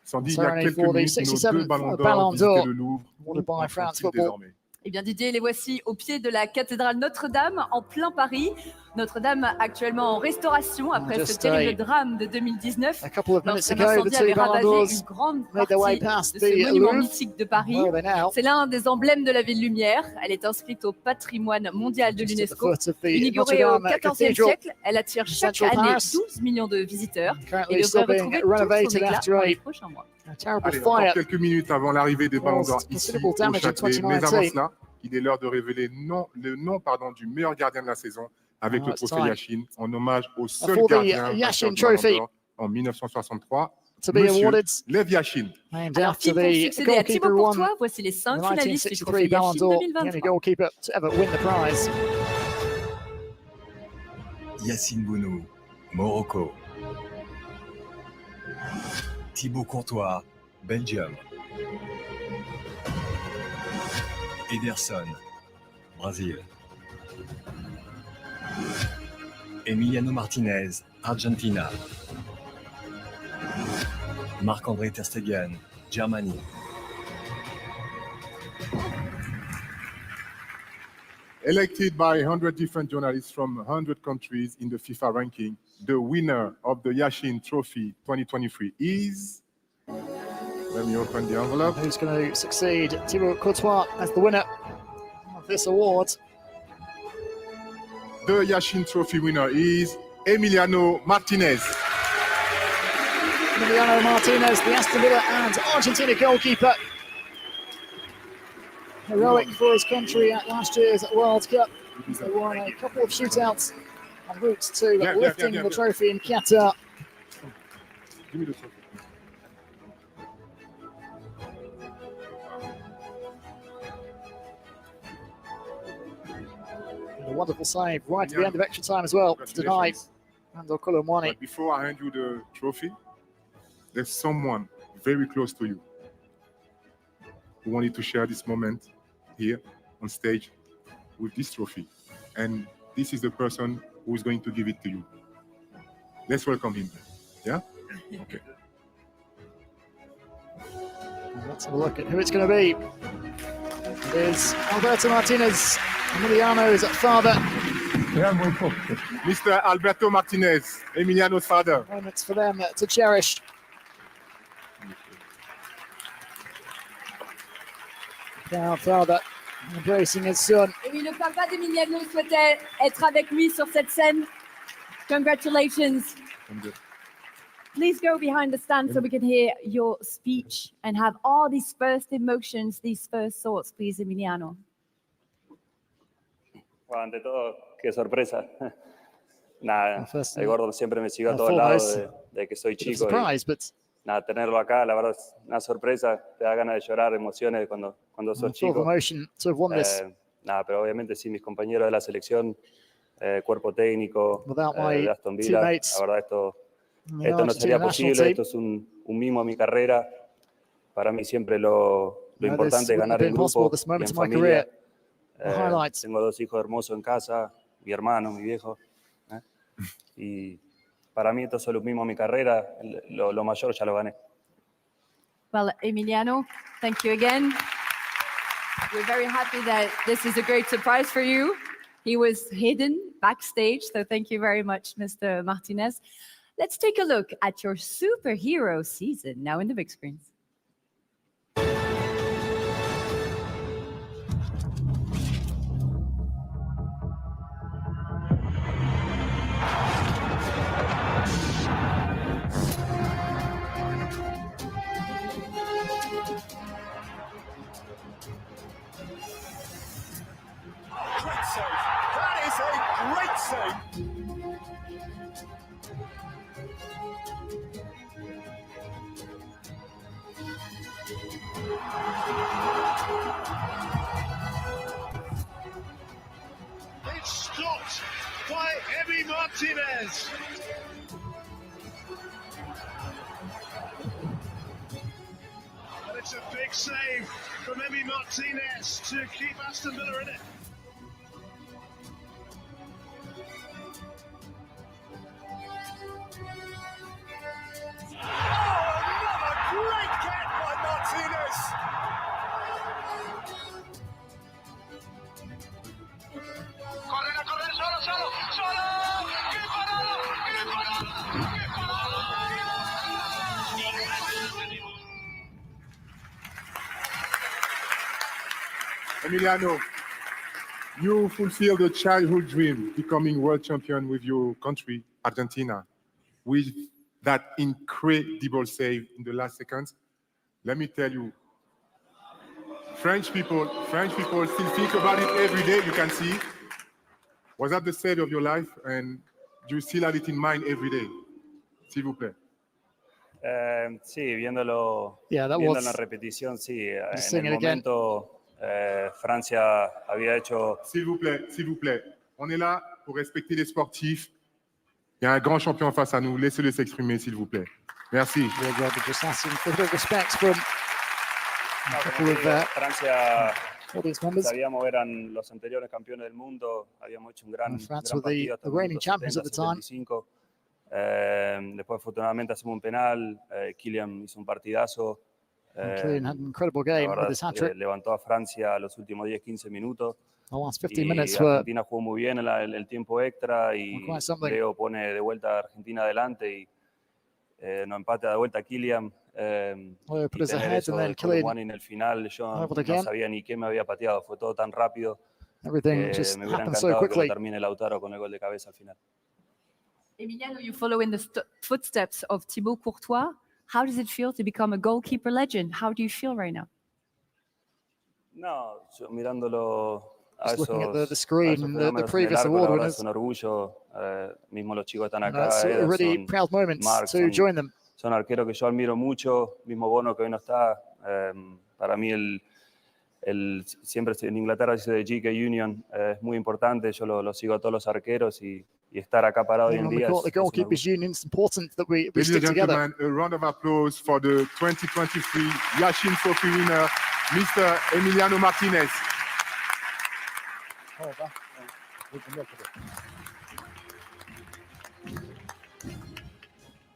[SPEAKER 4] Sans dire, il y a quelques minutes, nos deux Ballons d'Or visitaient le Louvre. On France désormais.
[SPEAKER 5] Eh bien Didier, les voici au pied de la cathédrale Notre-Dame, en plein Paris. Notre-Dame actuellement en restauration après ce terrible drame de 2019. Lorsqu'un incendie avait ravagé une grande partie de ce monument mythique de Paris. C'est l'un des emblèmes de la ville lumière. Elle est inscrite au patrimoine mondial de l'UNESCO. Inaugurée au XIVe siècle, elle attire chaque année 12 millions de visiteurs et devrait retrouver tout son éclat dans les prochains mois.
[SPEAKER 4] Allez, encore quelques minutes avant l'arrivée des Ballons d'Or ici au Châtelet. Mais avant cela, il est l'heure de révéler le nom du meilleur gardien de la saison avec le trophée Yashin en hommage au seul gardien
[SPEAKER 17] Yashin Trophy
[SPEAKER 4] en 1963, Monsieur Lev Yashin.
[SPEAKER 5] Alors, qui pour succéder à Thibaut Courtois, voici les 5 finalistes du trophée Yashin 2023.
[SPEAKER 20] Yacine Bounou, Morocco. Thibaut Courtois, Belgium. Ederson,
[SPEAKER 21] Brésil. Emiliano Martinez, Argentina. Marc-André ter Stegen, Germany.
[SPEAKER 4] Elected by 100 different journalists from 100 countries in the FIFA ranking, the winner of the Yashin Trophy 2023 is... Let me open the envelope.
[SPEAKER 17] Who's going to succeed Thibaut Courtois as the winner of this award?
[SPEAKER 4] The Yashin Trophy winner is Emiliano Martinez.
[SPEAKER 17] Emiliano Martinez, the Aston Villa and Argentina goalkeeper. Heroic for his country at last year's World Cup. They won a couple of shootouts en route to lifting the trophy in Qatar.
[SPEAKER 4] Give me the trophy.
[SPEAKER 17] A wonderful save right at the end of extra time as well to deny Andor Kolomwani.
[SPEAKER 4] But before I hand you the trophy, there's someone very close to you who wanted to share this moment here on stage with this trophy. And this is the person who is going to give it to you. Let's welcome him. Yeah? Okay.
[SPEAKER 17] Let's have a look at who it's going to be. It is Alberto Martinez, Emiliano's father.
[SPEAKER 4] Mr. Alberto Martinez, Emiliano's father.
[SPEAKER 17] Moments for them to cherish. Proud father embracing his son.
[SPEAKER 5] Et le papa d'Emiliano souhaitait être avec lui sur cette scène. Congratulations. Please go behind the stand so we can hear your speech and have all these first emotions, these first thoughts, please, Emiliano.
[SPEAKER 9] Bueno, ante todo, qué sorpresa. Nada, el gordo siempre me siguió a todos lados de que soy chico. Nada, tenerlo acá, la verdad es una sorpresa. Te da ganas de llorar, emociones cuando sos chico. Nada, pero obviamente sí, mis compañeros de la selección, cuerpo técnico, de Aston Villa, la verdad esto no sería posible, esto es un mimo a mi carrera. Para mí siempre lo importante es ganar en grupo y en familia. Tengo 2 hijos hermosos en casa, mi hermano, mi viejo. Y para mí esto es solo un mimo a mi carrera, lo mayor ya lo gané.
[SPEAKER 5] Well, Emiliano, thank you again. We're very happy that this is a great surprise for you. He was hidden backstage, so thank you very much, Mr. Martinez. Let's take a look at your superhero season now in the big screens.
[SPEAKER 23] That is a great save. It's stopped by Emi Martinez. And it's a big save from Emi Martinez to keep Aston Villa in it.
[SPEAKER 4] Emiliano, you fulfilled the childhood dream, becoming world champion with your country, Argentina, with that incredible save in the last seconds. Let me tell you, French people still think about it every day, you can see. Was that the save of your life, and do you still have it in mind every day? S'il vous plaît.
[SPEAKER 9] Sí, viéndolo en la repetición, sí. En el momento, Francia había hecho...
[SPEAKER 4] S'il vous plaît. On est là pour respecter les sportifs. Il y a un grand champion face à nous. Laissez-le s'exprimer, s'il vous plaît. Merci.
[SPEAKER 9] Francia
[SPEAKER 17] audience members.
[SPEAKER 9] Sabíamos eran los anteriores campeones del mundo, habíamos hecho un gran
[SPEAKER 17] France
[SPEAKER 9] gran
[SPEAKER 17] were the
[SPEAKER 9] partido hasta el
[SPEAKER 17] reigning
[SPEAKER 9] minuto
[SPEAKER 17] champions at
[SPEAKER 9] 70,
[SPEAKER 17] the time.
[SPEAKER 9] 75. Después afortunadamente hacemos un penal, Kylian hizo un partidazo.
[SPEAKER 17] Kylian had an incredible game with his hat-trick.
[SPEAKER 9] Levantó a Francia los últimos 10-15 minutos.
[SPEAKER 17] The last 15
[SPEAKER 9] Y
[SPEAKER 17] minutes were
[SPEAKER 9] Argentina jugó muy bien el tiempo extra y
[SPEAKER 17] quite something.
[SPEAKER 9] Leo pone de vuelta a Argentina adelante y nos empata de vuelta a Kylian.
[SPEAKER 17] Put
[SPEAKER 9] Y
[SPEAKER 17] us
[SPEAKER 9] tener
[SPEAKER 17] ahead
[SPEAKER 9] eso
[SPEAKER 17] and then
[SPEAKER 9] del Colo
[SPEAKER 17] Kylian
[SPEAKER 9] en el final, yo
[SPEAKER 17] over
[SPEAKER 9] no
[SPEAKER 17] again.
[SPEAKER 9] sabía ni qué me había pateado, fue todo tan rápido.
[SPEAKER 17] Everything
[SPEAKER 9] que
[SPEAKER 17] just
[SPEAKER 9] me hubiera
[SPEAKER 17] happened so
[SPEAKER 9] encantado que
[SPEAKER 17] quickly.
[SPEAKER 9] lo termine Lautaro con el gol de cabeza al final.
[SPEAKER 5] Emiliano, you follow in the footsteps of Thibaut Courtois. How does it feel to become a goalkeeper legend? How do you feel right now?
[SPEAKER 9] No, yo mirándolo a
[SPEAKER 17] Just looking at the
[SPEAKER 9] esos
[SPEAKER 17] screen, the
[SPEAKER 9] fenómenos en el
[SPEAKER 17] previous
[SPEAKER 9] arco, la
[SPEAKER 17] award
[SPEAKER 9] verdad
[SPEAKER 17] winners.
[SPEAKER 9] es un orgullo. Mismo los chicos están acá,
[SPEAKER 17] It's a really
[SPEAKER 9] Ederson,
[SPEAKER 17] proud moment
[SPEAKER 9] Marc,
[SPEAKER 17] to join them.
[SPEAKER 9] son arqueros que yo admiro mucho, mismo Bono que hoy no está. Para mí siempre en Inglaterra dice de GK Union, es muy importante, yo lo sigo a todos los arqueros y estar acá parado hoy en día
[SPEAKER 17] The goalkeepers union, it's important that we
[SPEAKER 4] Ladies
[SPEAKER 17] stick
[SPEAKER 4] and
[SPEAKER 17] together.
[SPEAKER 4] gentlemen, a round of applause for the 2023 Yashin Trophy winner, Mr. Emiliano Martinez.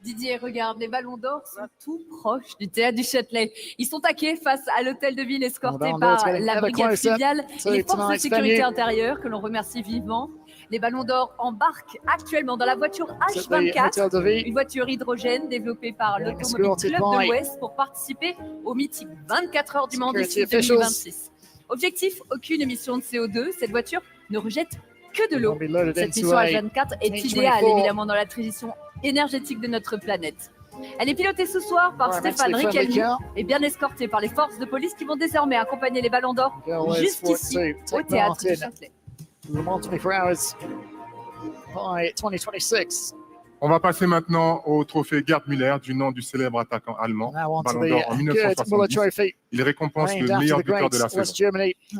[SPEAKER 5] Didier, regarde, les ballons d'or sont tout proches du théâtre du Châtelet. Ils sont taqués face à l'hôtel de ville escorté par la brigade fluviale et les forces de sécurité intérieure que l'on remercie vivement. Les ballons d'or embarquent actuellement dans la voiture H24, une voiture hydrogène développée par l'Automobile Club de l'Ouest pour participer au meeting 24 heures du Mans d'ici 2026. Objectif, aucune émission de CO2. Cette voiture ne rejette que de l'eau. Cette mission H24 est idéale évidemment dans la transition énergétique de notre planète. Elle est pilotée ce soir par Stéphane Ricalmi et bien escortée par les forces de police qui vont désormais accompagner les ballons d'or juste ici au théâtre du Châtelet.
[SPEAKER 17] Le Mans 24 hours by 2026.
[SPEAKER 4] On va passer maintenant au trophée Gerd Müller du nom du célèbre attaquant allemand, Ballon d'or en 1970. Il récompense le meilleur buteur de la saison.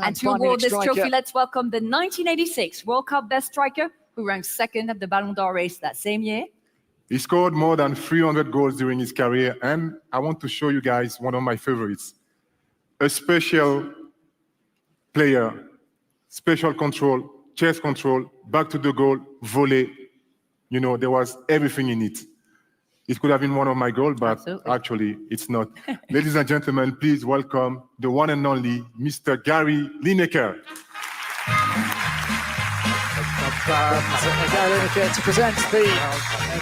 [SPEAKER 5] And to award this trophy, let's welcome the 1986 World Cup best striker who ranked second at the Ballon d'Or race that same year.
[SPEAKER 4] He scored more than 300 goals during his career, and I want to show you guys one of my favorites. A special player, special control, chest control, back to the goal, volley. You know, there was everything in it. It could have been one of my goals, but actually it's not. Ladies and gentlemen, please welcome the one and only Mr. Gary Lineker.
[SPEAKER 17] Gary Lineker to present the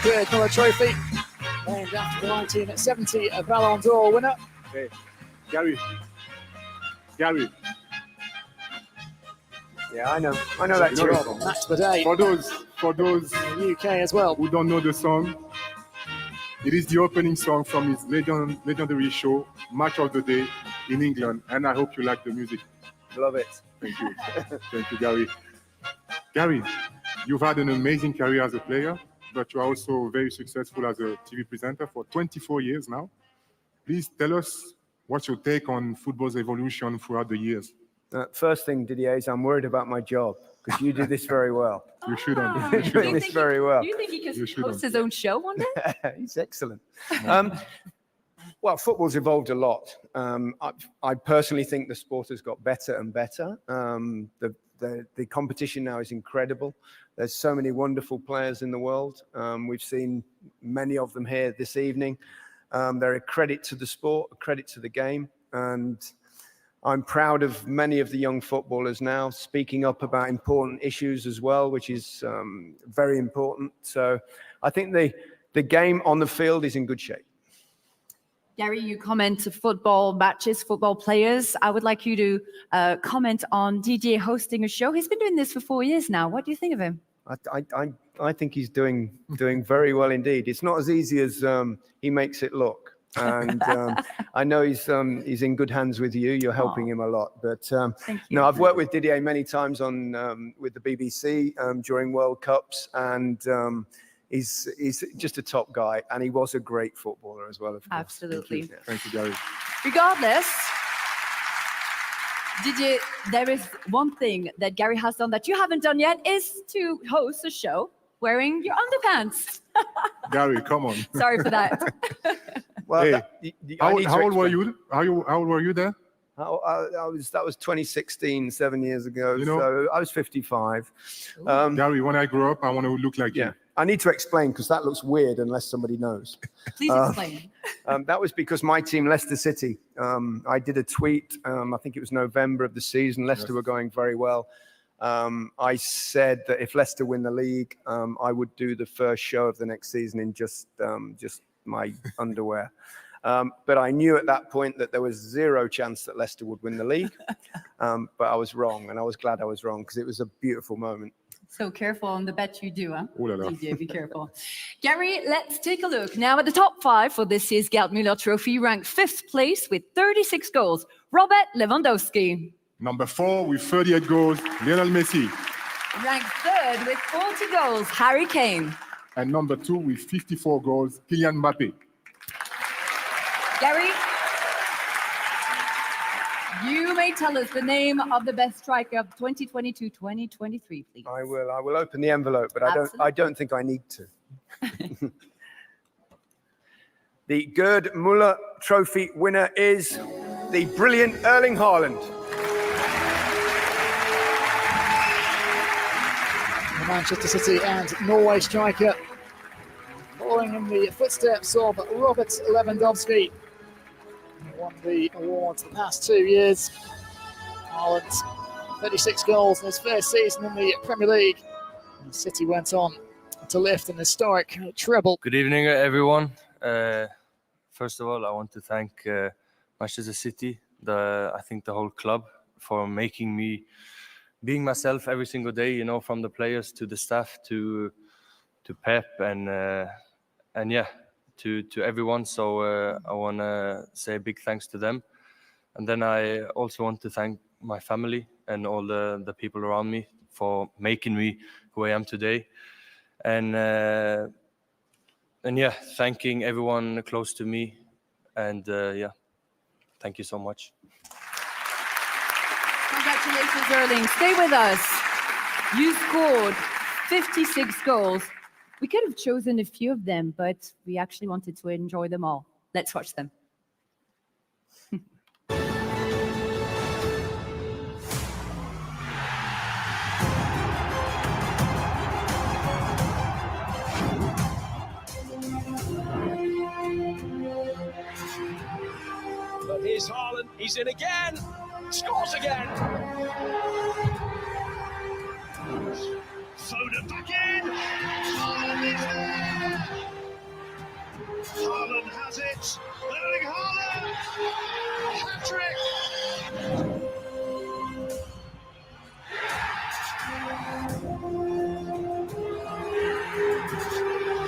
[SPEAKER 17] Gerd Müller Trophy, named after the 1970 Ballon d'Or winner.
[SPEAKER 4] Hey, Gary.
[SPEAKER 13] Yeah, I know that tune.
[SPEAKER 17] Match of the day.
[SPEAKER 4] For those
[SPEAKER 17] in the UK as well
[SPEAKER 4] who don't know the song, it is the opening song from his legendary show, Match of the Day in England, and I hope you like the music.
[SPEAKER 13] Love it.
[SPEAKER 4] Thank you. Thank you, Gary. Gary, you've had an amazing career as a player, but you're also very successful as a TV presenter for 24 years now. Please tell us what's your take on football's evolution throughout the years.
[SPEAKER 13] First thing, Didier, is I'm worried about my job because you do this very well.
[SPEAKER 4] You shouldn't.
[SPEAKER 13] You do this very well.
[SPEAKER 5] Do you think he could host his own show one day?
[SPEAKER 13] He's excellent. Well, football's evolved a lot. I personally think the sport has got better and better. The competition now is incredible. There's so many wonderful players in the world. We've seen many of them here this evening. They're a credit to the sport, a credit to the game, and I'm proud of many of the young footballers now speaking up about important issues as well, which is very important. So I think the game on the field is in good shape.
[SPEAKER 5] Gary, you comment football matches, football players. I would like you to comment on Didier hosting a show. He's been doing this for 4 years now. What do you think of him?
[SPEAKER 13] I think he's doing very well indeed. It's not as easy as he makes it look. And I know he's in good hands with you. You're helping him a lot. But no, I've worked with Didier many times with the BBC during World Cups, and he's just a top guy, and he was a great footballer as well, of course.
[SPEAKER 5] Absolutely.
[SPEAKER 4] Thank you, Gary.
[SPEAKER 5] Regardless, Didier, there is one thing that Gary has done that you haven't done yet, is to host a show wearing your underpants.
[SPEAKER 4] Gary, come on.
[SPEAKER 5] Sorry for that.
[SPEAKER 4] Well, hey, how old were you? How old were you there?
[SPEAKER 13] That was 2016, 7 years ago. So I was 55.
[SPEAKER 4] Gary, when I grow up, I want to look like you.
[SPEAKER 13] I need to explain because that looks weird unless somebody knows.
[SPEAKER 5] Please explain.
[SPEAKER 13] That was because my team, Leicester City, I did a tweet, I think it was November of the season. Leicester were going very well. I said that if Leicester win the league, I would do the first show of the next season in just my underwear. But I knew at that point that there was zero chance that Leicester would win the league. But I was wrong, and I was glad I was wrong because it was a beautiful moment.
[SPEAKER 5] So careful on the bet you do, huh?
[SPEAKER 4] Oh la la.
[SPEAKER 5] Didier, be careful. Gary, let's take a look. Now at the top 5 for this year's Gerd Müller Trophy, ranked 5th place with 36 goals, Robert Lewandowski.
[SPEAKER 4] Number 4 with 38 goals, Lionel Messi.
[SPEAKER 5] Ranked 3rd with 40 goals, Harry Kane.
[SPEAKER 4] And number 2 with 54 goals, Kylian Mbappé.
[SPEAKER 5] Gary, you may tell us the name of the best striker of 2022-2023, please.
[SPEAKER 13] I will open the envelope, but I don't think I need to. The Gerd Müller Trophy winner is the brilliant Erling Haaland.
[SPEAKER 17] The Manchester City and Norway striker, following in the footsteps of Robert Lewandowski. He won the awards the past 2 years. Haaland, 36 goals in his first season in the Premier League. And City went on to lift an historic treble.
[SPEAKER 10] Good evening, everyone. First of all, I want to thank Manchester City, I think the whole club, for making me being myself every single day, from the players to the staff to Pep and yeah, to everyone. So I want to say a big thanks to them. And then I also want to thank my family and all the people around me for making me who I am today. And yeah, thanking everyone close to me. And yeah, thank you so much.
[SPEAKER 5] Congratulations, Erling. Stay with us. You scored 56 goals. We could have chosen a few of them, but we actually wanted to enjoy them all. Let's watch them.
[SPEAKER 6] But here's Haaland. He's in again. Scores again. Foden back in. Haaland is there. Haaland has it. Erling Haaland. Hat-trick.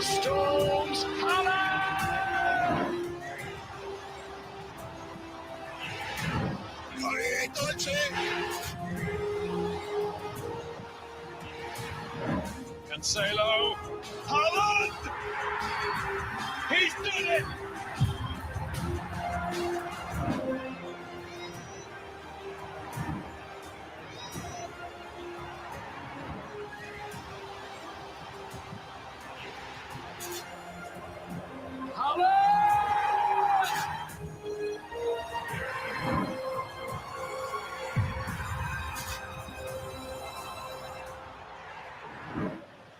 [SPEAKER 6] Storms. Haaland. Cancelo. Haaland! He's done it!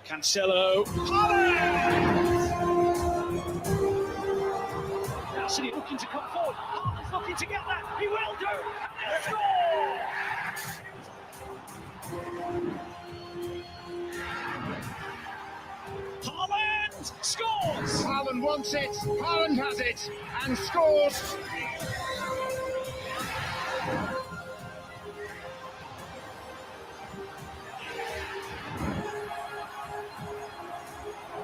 [SPEAKER 6] Cancelo. Now City looking to come forward. Haaland's looking to get that. He will do. Score! Haaland scores. Haaland wants it. Haaland has it and scores.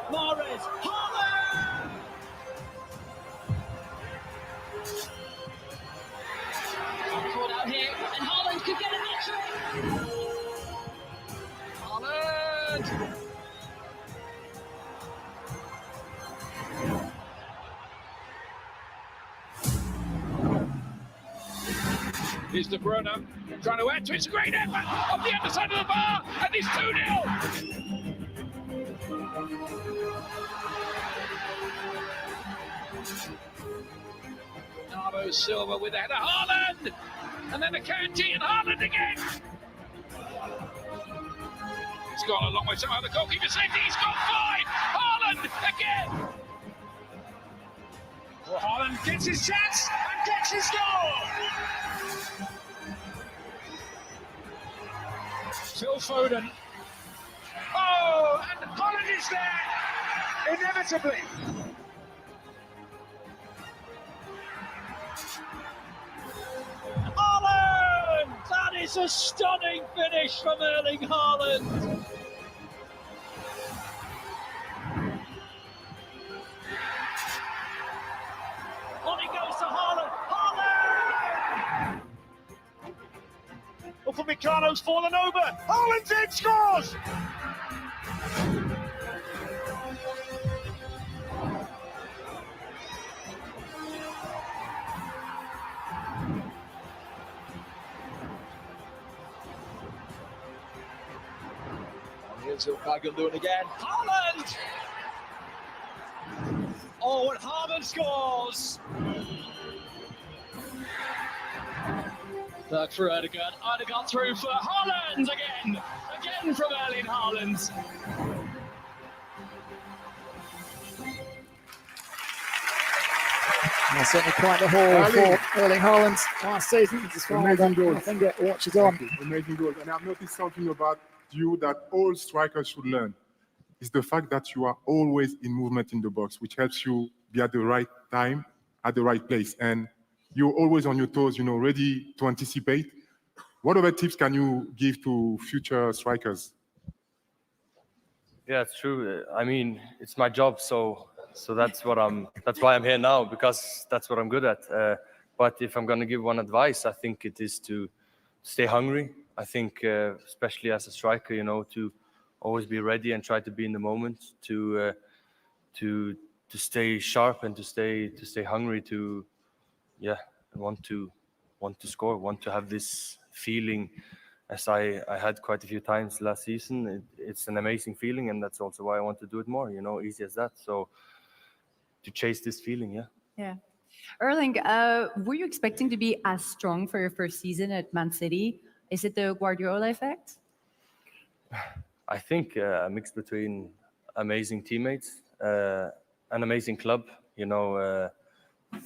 [SPEAKER 6] Mahrez, Haaland! Caught out here, and Haaland could get an hat-trick! Haaland! Here's De Bruyne, trying to add to it. Great effort off the underside of the bar, and it's 2-0! Bernardo Silva with the header. Haaland! And then a Kanti and Haaland again. He's gone a long way somehow. The goalkeeper safety. He's got 5. Haaland again. Well, Haaland gets his chance and gets his goal. Phil Foden. Oh, and Haaland is there, inevitably. Haaland! That is a stunning finish from Erling Haaland. On he goes to Haaland. Haaland! Upamecano's fallen over. Haaland's in, scores! Here's Ilkay again. Haaland! Oh, and Haaland scores! Back for Odegaard. Odegaard through for Haaland again! Again from Erling Haaland.
[SPEAKER 17] Well, certainly quite the haul for Erling Haaland last season.
[SPEAKER 4] Amazing goals.
[SPEAKER 17] I think it watches on.
[SPEAKER 4] Amazing goals. And I've noticed something about you that all strikers should learn. Is the fact that you are always in movement in the box, which helps you be at the right time, at the right place. And you're always on your toes, ready to anticipate. What other tips can you give to future strikers?
[SPEAKER 10] Yeah, it's true. I mean, it's my job, so that's why I'm here now, because that's what I'm good at. But if I'm going to give one advice, I think it is to stay hungry. I think, especially as a striker, to always be ready and try to be in the moment, to stay sharp and to stay hungry, to want to score, want to have this feeling, as I had quite a few times last season. It's an amazing feeling, and that's also why I want to do it more. Easy as that. So to chase this feeling,
[SPEAKER 5] Yeah. Erling, were you expecting to be as strong for your first season at Man City? Is it the Guardiola effect?
[SPEAKER 10] I think a mix between amazing teammates, an amazing club,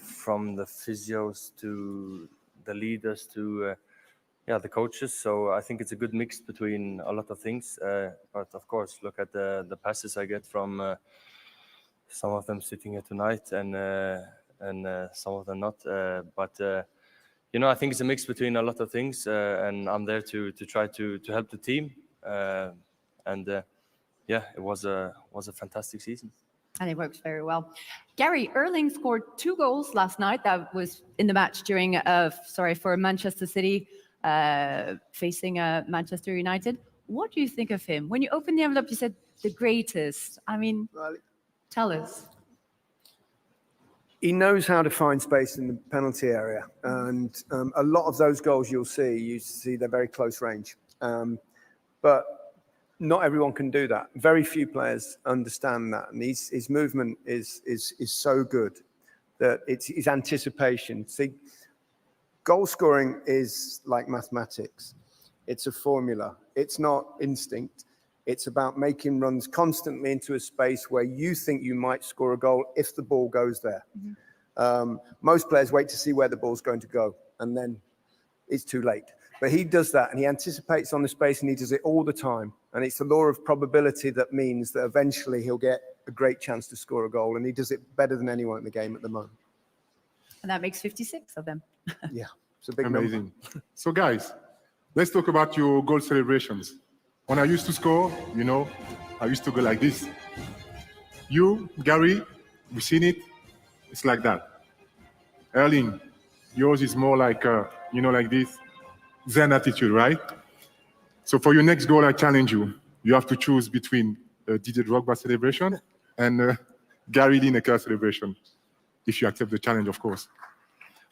[SPEAKER 10] from the physios to the leaders to the coaches. So I think it's a good mix between a lot of things. But of course, look at the passes I get from some of them sitting here tonight and some of them not. But I think it's a mix between a lot of things, and I'm there to try to help the team. It was a fantastic season.
[SPEAKER 5] And it works very well. Gary, Erling scored 2 goals last night. That was in the match for Manchester City facing Manchester United. What do you think of him? When you opened the envelope, you said the greatest. I mean, tell us.
[SPEAKER 13] He knows how to find space in the penalty area. And a lot of those goals you see they're very close range. But not everyone can do that. Very few players understand that. And his movement is so good that it's his anticipation. See, goal scoring is like mathematics. It's a formula. It's not instinct. It's about making runs constantly into a space where you think you might score a goal if the ball goes there. Mm-hmm. Most players wait to see where the ball's going to go, and then it's too late. But he does that, and he anticipates on the space, and he does it all the time. And it's the law of probability that means that eventually he'll get a great chance to score a goal, and he does it better than anyone in the game at the moment.
[SPEAKER 5] And that makes 56 of them.
[SPEAKER 13] Yeah, it's a big
[SPEAKER 4] Amazing. So guys, let's talk about your goal celebrations. When I used to score, I used to go like this. You, Gary, we've seen it. It's like that. Erling, yours is more like, like this. Zen attitude, right? So for your next goal, I challenge you. You have to choose between Didier Drogba celebration and Gary Lineker celebration. If you accept the challenge, of course.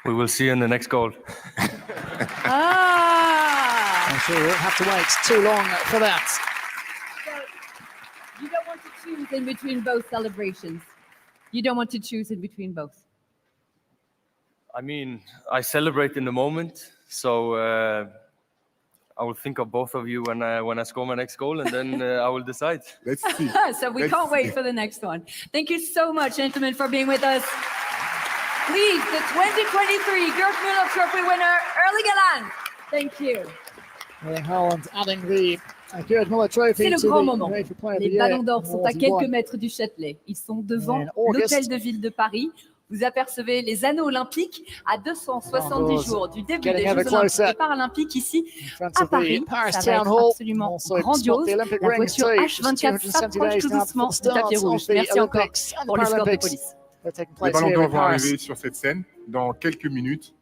[SPEAKER 10] We will see in the next goal.
[SPEAKER 17] I'm sure we'll have to wait too long for that.
[SPEAKER 5] So you don't want to choose in between both celebrations. You don't want to choose in between both.
[SPEAKER 10] I mean, I celebrate in the moment, So I will think of both of you when I score my next goal, and then I will decide.
[SPEAKER 4] Let's see.
[SPEAKER 5] So we can't wait for the next one. Thank you so much, gentlemen, for being with us. Please, the 2023 Gerd Müller Trophy winner, Erling Haaland. Thank you.
[SPEAKER 17] Erling Haaland adding the Gerd Müller Trophy.
[SPEAKER 5] C'est le grand moment. Les Ballons d'Or sont à quelques
[SPEAKER 17] mètres
[SPEAKER 5] mètres du Châtelet. Ils sont devant l'hôtel de ville de Paris. Vous apercevez les anneaux olympiques à 270 jours du début des Jeux Olympiques et Paralympiques ici à Paris. Ça va être absolument grandiose. La voiture H24 s'approche tout doucement du tapis rouge. Merci encore pour le score de police.
[SPEAKER 4] Les Ballons d'Or vont arriver sur cette scène dans quelques minutes,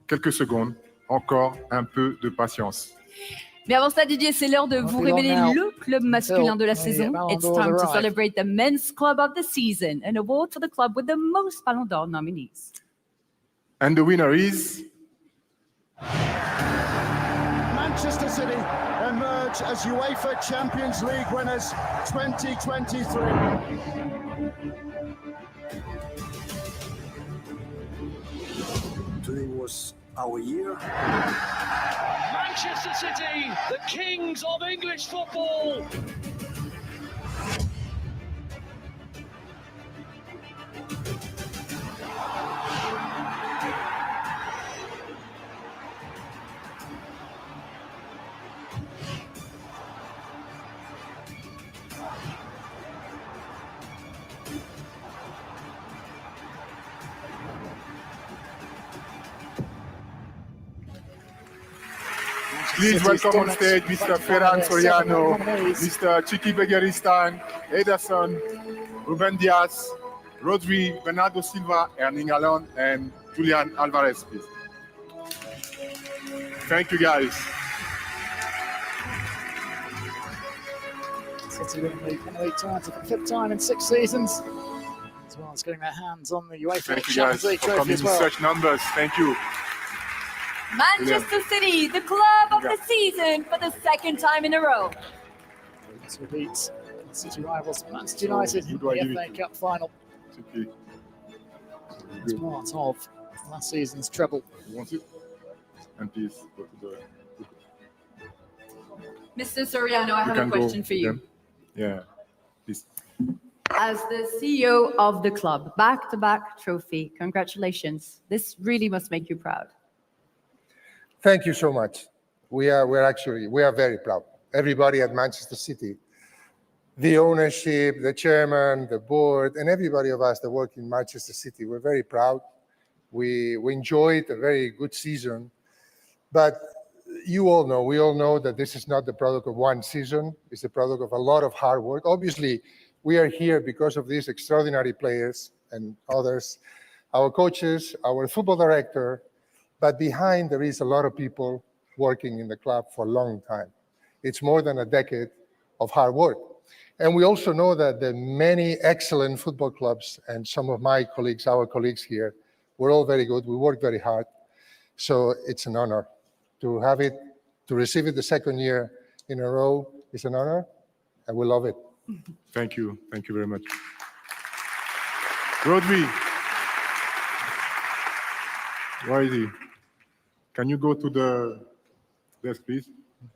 [SPEAKER 4] quelques secondes. Encore un peu de patience.
[SPEAKER 5] Mais avant ça, Didier, c'est l'heure de vous révéler le club masculin de la saison. It's time to celebrate the men's club of the season, an award for the club with the most Ballon d'Or nominees.
[SPEAKER 4] And the winner is...
[SPEAKER 23] Manchester City emerge as UEFA Champions League winners 2023.
[SPEAKER 22] Today was our year.
[SPEAKER 6] Manchester City, the kings of English football.
[SPEAKER 4] Please welcome on stage Mr. Ferran Soriano, Mr. Chiki Begiristain, Ederson, Ruben Diaz, Rodri, Bernardo Silva, Erling Haaland, and Julian Alvarez, please. Thank you, guys.
[SPEAKER 17] City winning the Premier League title for the fifth time in 6 seasons, as well as getting their hands on the UEFA Champions League trophy as well.
[SPEAKER 4] Thank you guys for coming in such numbers. Thank you.
[SPEAKER 5] Manchester City, the club of the season for the second time in a row.
[SPEAKER 17] This repeats City rivals Manchester United in the FA Cup final. It's part of last season's treble.
[SPEAKER 4] You want it? And please go to the...
[SPEAKER 5] Mr. Soriano, I have a question for you.
[SPEAKER 4] Yeah, please.
[SPEAKER 5] As the CEO of the club, back-to-back trophy, congratulations. This really must make you proud.
[SPEAKER 1] Thank you so much. We are very proud. Everybody at Manchester City, the ownership, the chairman, the board, and everybody of us that work in Manchester City, we're very proud. We enjoyed a very good season, but we all know that this is not the product of one season. It's the product of a lot of hard work. Obviously, we are here because of these extraordinary players and others, our coaches, our football director, but behind there is a lot of people working in the club for a long time. It's more than a decade of hard work. And we also know that the many excellent football clubs and some of my colleagues, our colleagues here, we're all very good. We work very hard. So it's an honor to have it, to receive it the second year in a row. It's an honor, and we love it.
[SPEAKER 4] Thank you. Thank you very much. Rodri. Where is he? Can you go to the desk, please?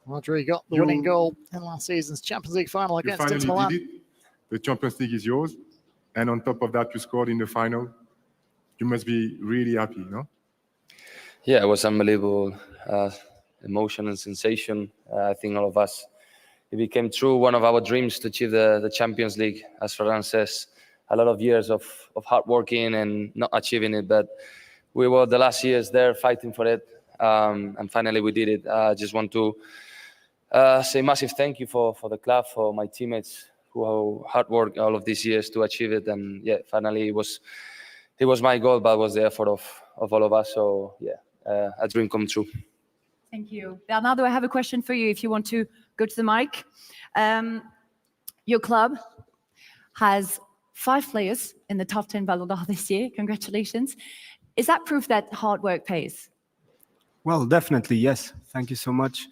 [SPEAKER 17] Rodri got the winning goal in last season's Champions League final against Inter Milan.
[SPEAKER 4] Did it. The Champions League is yours. And on top of that, you scored in the final. You must be really happy, no?
[SPEAKER 9] Yeah, it was unbelievable emotion and sensation. I think all of us, it became true, one of our dreams to achieve the Champions League. As Ferran says, a lot of years of hard working and not achieving it, but we were the last years there fighting for it, and finally we did it. I just want to say massive thank you for the club, for my teammates who hard worked all of these years to achieve it. And yeah, finally it was my goal, but it was the effort of all of us. So yeah, a dream come true.
[SPEAKER 5] Thank you. Bernardo, I have a question for you if you want to go to the mic. Your club has 5 players in the top 10 Ballon d'Or this year. Congratulations. Is that proof that hard work pays?
[SPEAKER 15] Well, definitely, yes. Thank you so much.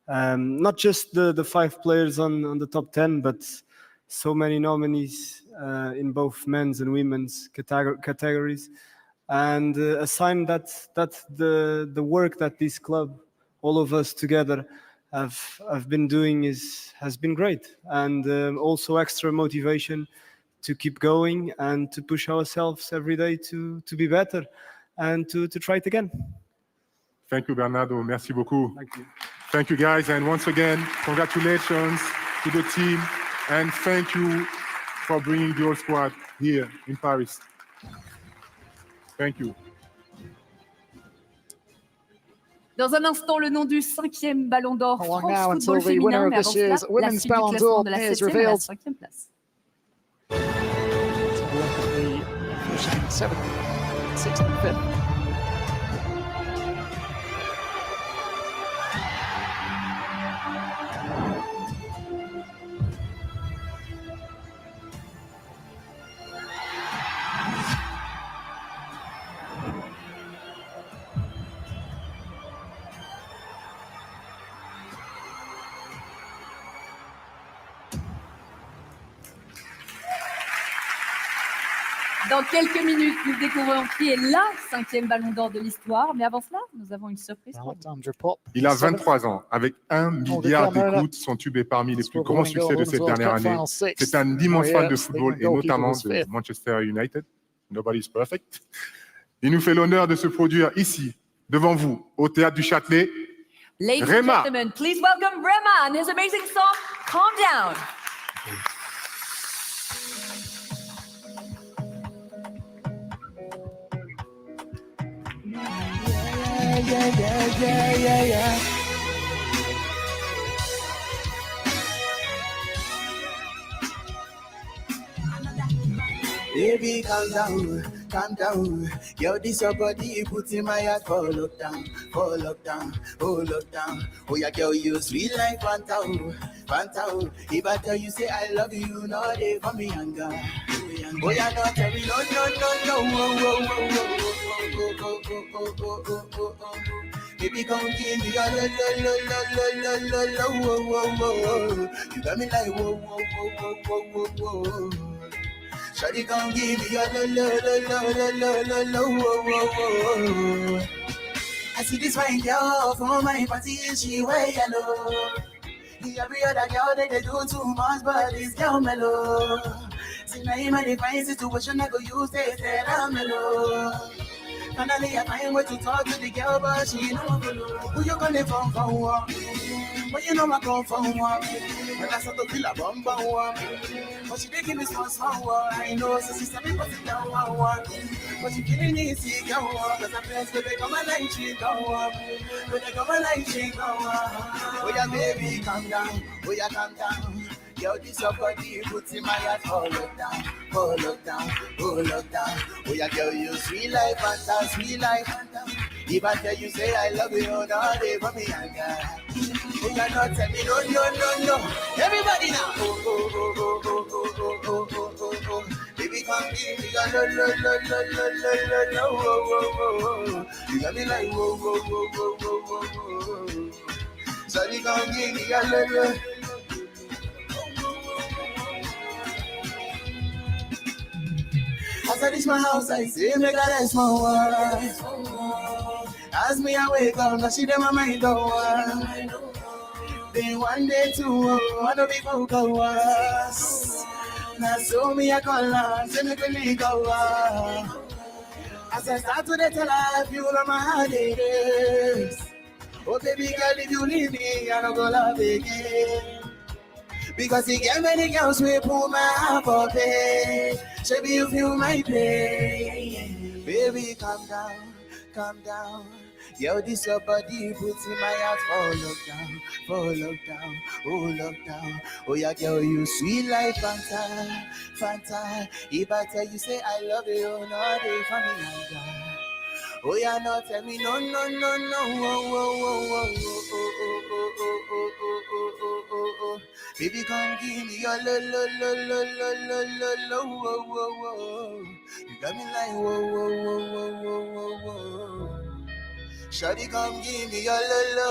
[SPEAKER 15] Not just the 5 players on the top 10, but so many nominees in both men's and women's categories. and a sign that the work that this club, all of us together, have been doing has been great, and also extra motivation to keep going and to push ourselves every day to be better and to try it again.
[SPEAKER 4] Thank you, Bernardo. Merci beaucoup.
[SPEAKER 15] Thank you.
[SPEAKER 4] Thank you, guys. And once again, congratulations to the team. And thank you for bringing the whole squad here in Paris. Thank you.
[SPEAKER 5] Dans un instant, le nom du 5e Ballon d'Or
[SPEAKER 17] Along
[SPEAKER 5] France
[SPEAKER 17] now
[SPEAKER 5] Football
[SPEAKER 17] until the winner
[SPEAKER 5] féminin,
[SPEAKER 17] of
[SPEAKER 5] mais
[SPEAKER 17] this
[SPEAKER 5] avant cela,
[SPEAKER 17] year's
[SPEAKER 5] la
[SPEAKER 17] Women's
[SPEAKER 5] suite du
[SPEAKER 17] Ballon
[SPEAKER 5] classement
[SPEAKER 17] d'Or
[SPEAKER 5] de la
[SPEAKER 17] is
[SPEAKER 5] 7e à la
[SPEAKER 17] revealed.
[SPEAKER 5] 5e place.
[SPEAKER 17] The 7th, 6th and 5th.
[SPEAKER 5] Dans quelques minutes, nous découvrons qui est la 5e Ballon d'Or de l'histoire. Mais avant cela, nous avons une surprise pour vous.
[SPEAKER 4] Il a 23 ans. Avec 1 milliard d'écoutes, son tube est parmi les plus grands succès de cette dernière année. C'est un immense fan de football et notamment de Manchester United. Nobody's perfect. Il nous fait l'honneur de se produire ici, devant vous, au Théâtre du Châtelet.
[SPEAKER 5] Ladies and
[SPEAKER 4] Rema.
[SPEAKER 5] gentlemen, please welcome Rema and his amazing song, Calm Down.
[SPEAKER 2] Yeah. Baby, calm down. Yo, this your body, put in my heart for lockdown. Oh yeah, girl, you sweet like Fanta. If I tell you, say I love you, no day for me, anger. Oh yeah, no, tell me, no. Baby, come give me a lo. You got me like whoa. Shawty, come give me a lo. I see this fine girl from my party, she wear yellow. Every other girl they do too much, but this girl mellow. See now in my fine situation, I go use this and I'm mellow. Finally I find way to talk to the girl, but she know I'm below. Who you gonna phone for? But you know I come for one. When I start to feel a bum. But she give me small I know, so she's telling me what's it down one. But she feeling easy, go on. Cause I press to become a light, she go on. When I come a light, she go on. Oh yeah, baby, calm down. Yo, this your body, puts in my heart, for lockdown. Oh yeah, girl, you sweet like Fanta. If I tell you, say I love you, no day for me, anger. Oh yeah, no, tell me, no. Everybody now. Oh. Baby, come give me a lo. You got me like whoa. Sorry, come give me a lo. As I reach my house, I say, make a rest my wife. As me I wake up, now she dem my mind go on. Then one day, two, wanna be focused. Now so me I call her, say me really go on. As I start to tell her, if you know my heart it is. Oh baby girl, if you leave me, I don't go love again. Because you get many girls we pull my heart for pain. Baby, you feel my pain. Baby, calm down. Yo, this your body puts in my heart for lockdown. Oh yeah, girl, you sweet like Fanta. If I tell you, say I love you, no day for me, anger. Oh yeah, no, tell me no. Baby, come give me your lo. You got me like whoa. Shawty, come give me your lo.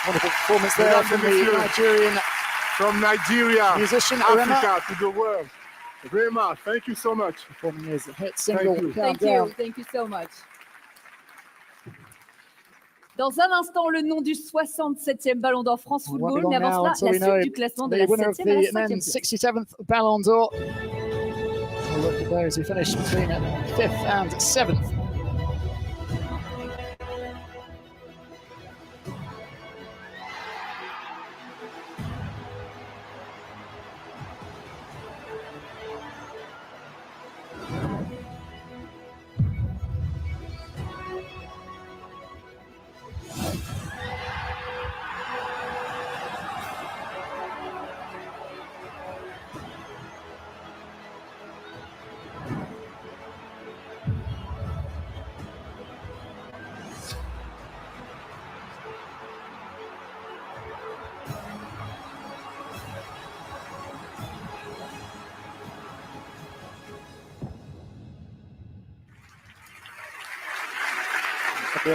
[SPEAKER 17] Wonderful performance there from the Nigerian
[SPEAKER 4] from Nigeria,
[SPEAKER 17] musician
[SPEAKER 4] Africa to the world. Rema, thank you so much.
[SPEAKER 17] Performing his hit single,
[SPEAKER 5] Thank you. Thank you so much. Dans un instant, le nom du 67e Ballon d'Or France Football, mais avant cela, la suite du classement de la 7e à la 5e place.
[SPEAKER 17] 67th Ballon d'Or. We'll look at those who finished between 5th and 7th.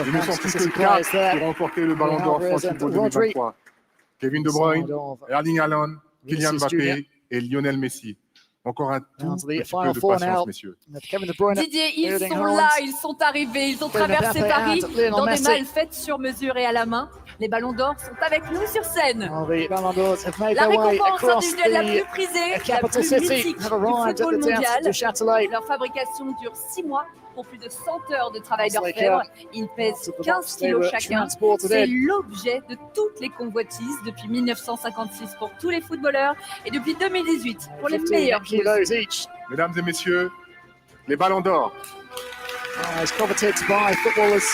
[SPEAKER 4] Ils ne sont plus que 4 pour remporter le Ballon d'Or France Football 2023. Kevin De Bruyne, Erling Haaland, Kylian Mbappé et Lionel Messi. Encore un tout petit peu de patience, messieurs.
[SPEAKER 5] Didier, ils sont là, ils sont arrivés, ils ont traversé Paris dans des malles faites sur mesure et à la main. Les Ballons d'Or sont avec nous sur scène. La récompense individuelle la plus prisée, la plus mythique du football mondial. Leur fabrication dure 6 mois pour plus de 100 heures de travail d'orfèvre. Ils pèsent 15 kilos chacun. C'est l'objet de toutes les convoitises depuis 1956 pour tous les footballeurs et depuis 2018 pour les meilleurs joueurs.
[SPEAKER 4] Mesdames et messieurs, les Ballons d'Or.
[SPEAKER 17] As coveted by footballers